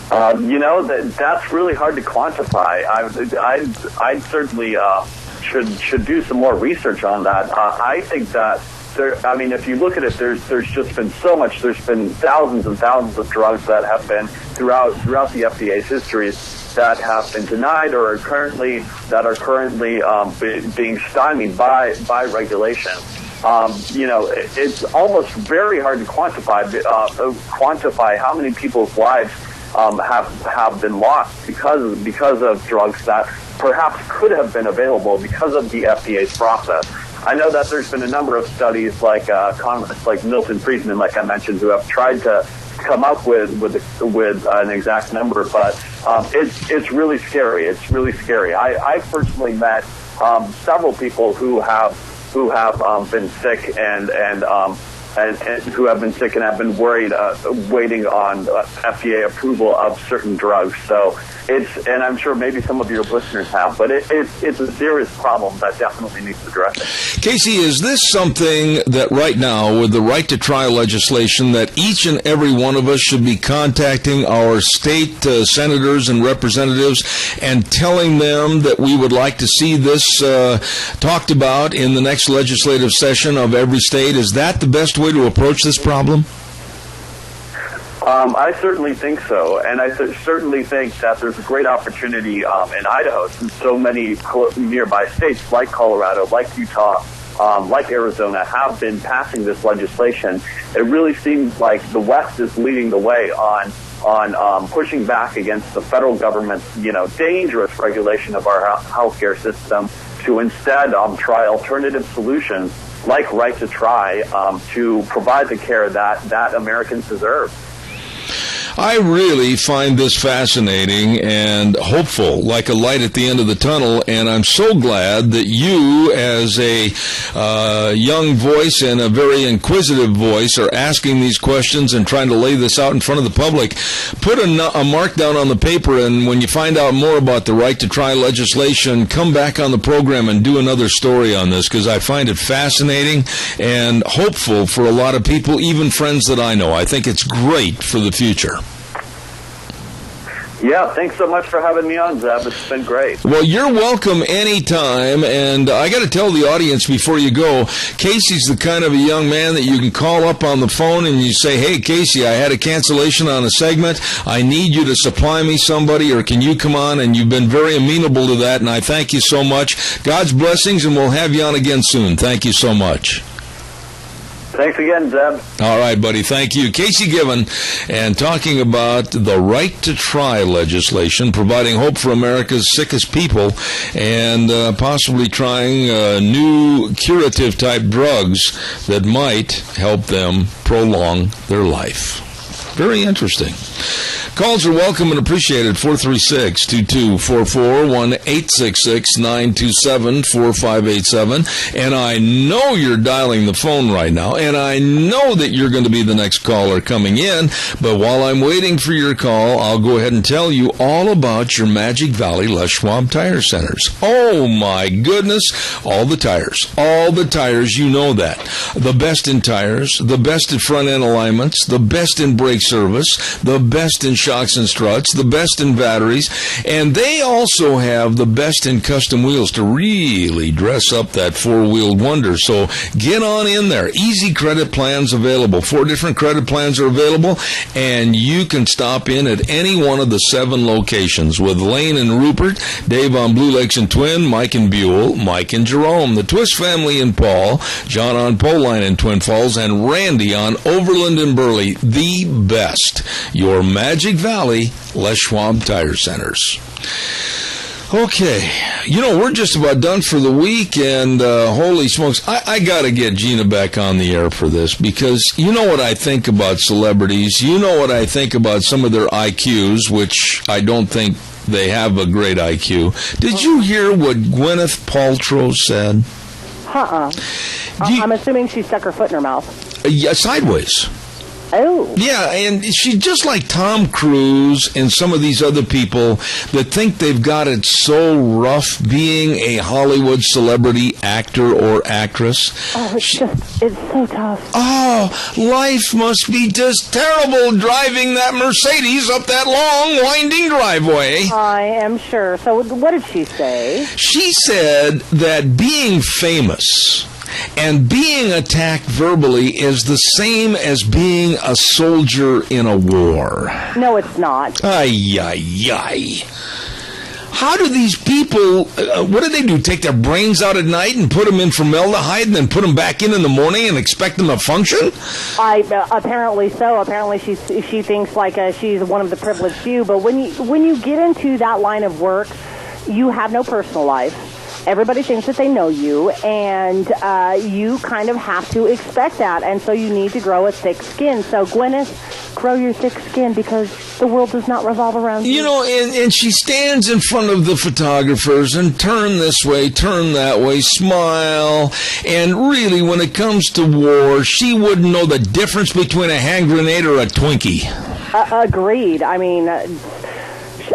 Speaker 17: That's really hard to quantify. I certainly should do some more research on that. I think that if you look at it, there's just been so much. There's been thousands and thousands of drugs that have been throughout the FDA's history that have been denied or are currently being stymied by regulation. It's almost very hard to quantify how many people's lives have been lost because of drugs that perhaps could have been available because of the FDA's process. I know that there's been a number of studies like economists like Milton Friedman, like I mentioned, who have tried to come up with an exact number, but it's really scary. It's really scary. I personally met several people who have been sick and who have been sick and have been waiting on FDA approval of certain drugs. So and I'm sure maybe some of your listeners have, but it's a serious problem that definitely needs addressing.
Speaker 2: Casey, is this something that right now, with the right to try legislation, that each and every one of us should be contacting our state senators and representatives and telling them that we would like to see this talked about in the next legislative session of every state? Is that the best way way to approach this problem?
Speaker 17: I certainly think so, and I certainly think that there's a great opportunity in Idaho, since so many nearby states like Colorado, like Utah, like Arizona have been passing this legislation. It really seems like the West is leading the way on pushing back against the federal government's, dangerous regulation of our healthcare system to instead try alternative solutions like Right to Try to provide the care that Americans deserve.
Speaker 2: I really find this fascinating and hopeful, like a light at the end of the tunnel, and I'm so glad that you, as a young voice and a very inquisitive voice, are asking these questions and trying to lay this out in front of the public. Put a mark down on the paper, and when you find out more about the Right to Try legislation, come back on the program and do another story on this, because I find it fascinating and hopeful for a lot of people, even friends that I know. I think it's great for the future.
Speaker 17: Yeah, thanks so much for having me on, Zeb. It's been great.
Speaker 2: Well, you're welcome anytime, and I got to tell the audience before you go, Casey's the kind of a young man that you can call up on the phone and you say, hey, Casey, I had a cancellation on a segment. I need you to supply me somebody, or can you come on? And you've been very amenable to that, and I thank you so much. God's blessings, and we'll have you on again soon. Thank you so much.
Speaker 17: Thanks again, Zeb.
Speaker 2: All right, buddy. Thank you. Casey Given, and talking about the Right to Try legislation, providing hope for America's sickest people, and possibly trying new curative-type drugs that might help them prolong their life. Very interesting. Calls are welcome and appreciated. 436-2244, 1-866-927-4587. And I know you're dialing the phone right now, and I know that you're going to be the next caller coming in. But while I'm waiting for your call, I'll go ahead and tell you all about your Magic Valley Les Schwab Tire Centers. Oh, my goodness. All the tires, you know that. The best in tires, the best in front-end alignments, the best in brake service, the best in shocks and struts, the best in batteries, and they also have the best in custom wheels to really dress up that four-wheeled wonder. So get on in there. Easy credit plans available. 4 different credit plans are available, and you can stop in at any one of the 7 locations with Lane and Rupert, Dave on Blue Lakes and Twin, Mike and Buell, Mike and Jerome, the Twist family in Paul, John on Poline in Twin Falls, and Randy on Overland and Burley. The best. Your Magic Valley Les Schwab Tire Centers. Okay, we're just about done for the week, and holy smokes, I got to get Gina back on the air for this, because you know what I think about celebrities, you know what I think about some of their IQs, which I don't think they have a great IQ. Did you hear what Gwyneth Paltrow said?
Speaker 3: I'm assuming she stuck her foot in her mouth.
Speaker 2: Yeah, sideways.
Speaker 3: Oh.
Speaker 2: Yeah, and she's just like Tom Cruise and some of these other people that think they've got it so rough being a Hollywood celebrity actor or actress.
Speaker 3: Oh, it's so tough.
Speaker 2: Oh, life must be just terrible driving that Mercedes up that long, winding driveway.
Speaker 3: I am sure. So what did she say?
Speaker 2: She said that being famous and being attacked verbally is the same as being a soldier in a war.
Speaker 3: No, it's not.
Speaker 2: Ay, ay, ay. How do these people, what do they do, take their brains out at night and put them in formaldehyde and then put them back in the morning and expect them to function?
Speaker 3: Apparently so. Apparently she thinks like she's one of the privileged few. But when you get into that line of work, you have no personal life. Everybody thinks that they know you, and you kind of have to expect that, and so you need to grow a thick skin. So, Gwyneth, grow your thick skin, because the world does not revolve around you.
Speaker 2: And she stands in front of the photographers and turn this way, turn that way, smile, and really, when it comes to war, she wouldn't know the difference between a hand grenade or a Twinkie.
Speaker 3: Agreed. I mean...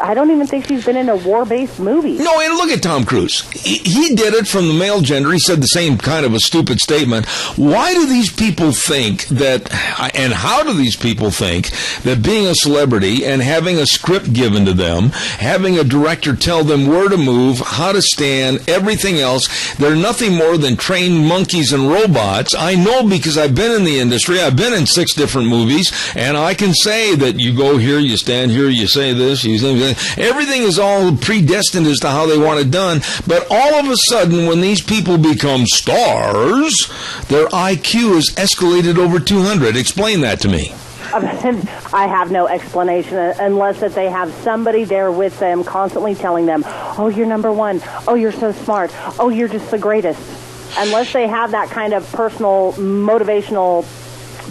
Speaker 3: I don't even think she's been in a war-based movie.
Speaker 2: No, and look at Tom Cruise. He did it from the male gender. He said the same kind of a stupid statement. Why do these people think that, and how do these people think that being a celebrity and having a script given to them, having a director tell them where to move, how to stand, everything else, they're nothing more than trained monkeys and robots? I know because I've been in the industry. I've been in 6 different movies, and I can say that you go here, you stand here, you say this, you say that. Everything is all predestined as to how they want it done. But all of a sudden, when these people become stars, their IQ is escalated over 200. Explain that to me.
Speaker 3: I have no explanation unless that they have somebody there with them constantly telling them, oh, you're number one. Oh, you're so smart. Oh, you're just the greatest. Unless they have that kind of personal, motivational,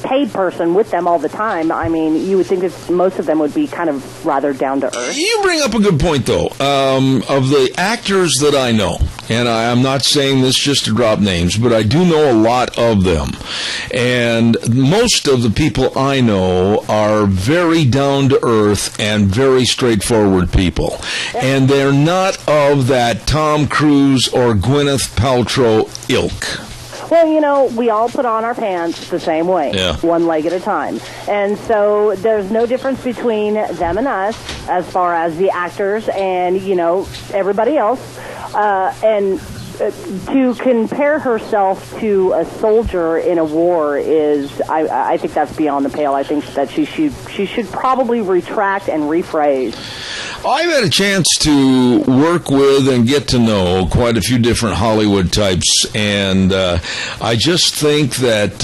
Speaker 3: paid person with them all the time, I mean, you would think that most of them would be kind of rather down to earth.
Speaker 2: You bring up a good point, though. Of the actors that I know, and I'm not saying this just to drop names, but I do know a lot of them. And most of the people I know are very down to earth and very straightforward people. And they're not of that Tom Cruise or Gwyneth Paltrow ilk.
Speaker 3: Well, you know, we all put on our pants the same way, one leg at a time. And so there's no difference between them and us as far as the actors and, you know, everybody else. To compare herself to a soldier in a war is, I think that's beyond the pale. I think that she should probably retract and rephrase.
Speaker 2: I've had a chance to work with and get to know quite a few different Hollywood types, and I just think that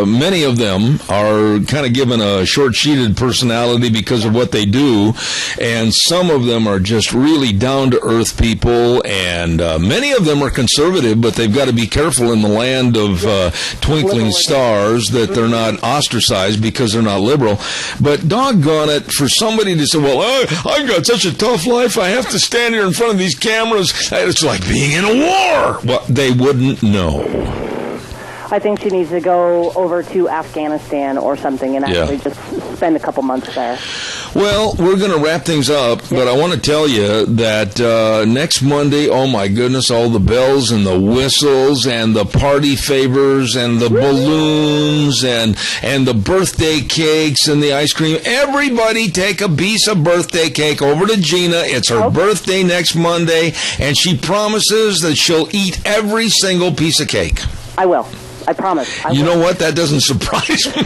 Speaker 2: many of them are kind of given a short-sheeted personality because of what they do, and some of them are just really down-to-earth people, and many of them are conservative, but they've got to be careful in the land of twinkling stars that they're not ostracized because they're not liberal. But doggone it, for somebody to say, well, I've got such a tough life, I have to stand here in front of these cameras, it's like being in a war. Well, they wouldn't know.
Speaker 3: I think she needs to go over to Afghanistan or something and actually just spend a couple months there.
Speaker 2: Well, we're going to wrap things up, but I want to tell you that next Monday, oh my goodness, all the bells and the whistles and the party favors and the balloons and the birthday cakes and the ice cream. Everybody take a piece of birthday cake over to Gina. It's her birthday next Monday, and she promises that she'll eat every single piece of cake.
Speaker 3: I will. I promise.
Speaker 2: You know what? That doesn't surprise me.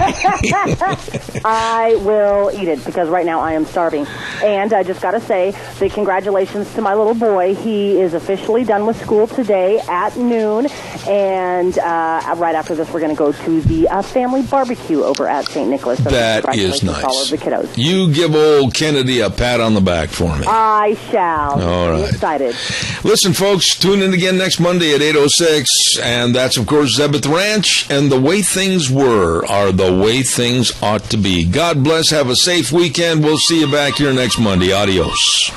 Speaker 3: I will eat it because right now I am starving. And I just got to say, big congratulations to my little boy. He is officially done with school today at noon. And right after this, we're going to go to the family barbecue over at St. Nicholas. So
Speaker 2: that is nice.
Speaker 3: All of the kiddos.
Speaker 2: You give old Kennedy a pat on the back for me.
Speaker 3: I shall.
Speaker 2: All right.
Speaker 3: I'm excited.
Speaker 2: Listen, folks, tune in again next Monday at 8:06. And that's, of course, Zeb at the Ranch. And the way things were are the way things ought to be. God bless. Have a safe weekend. We'll see you back here next Monday. Adios.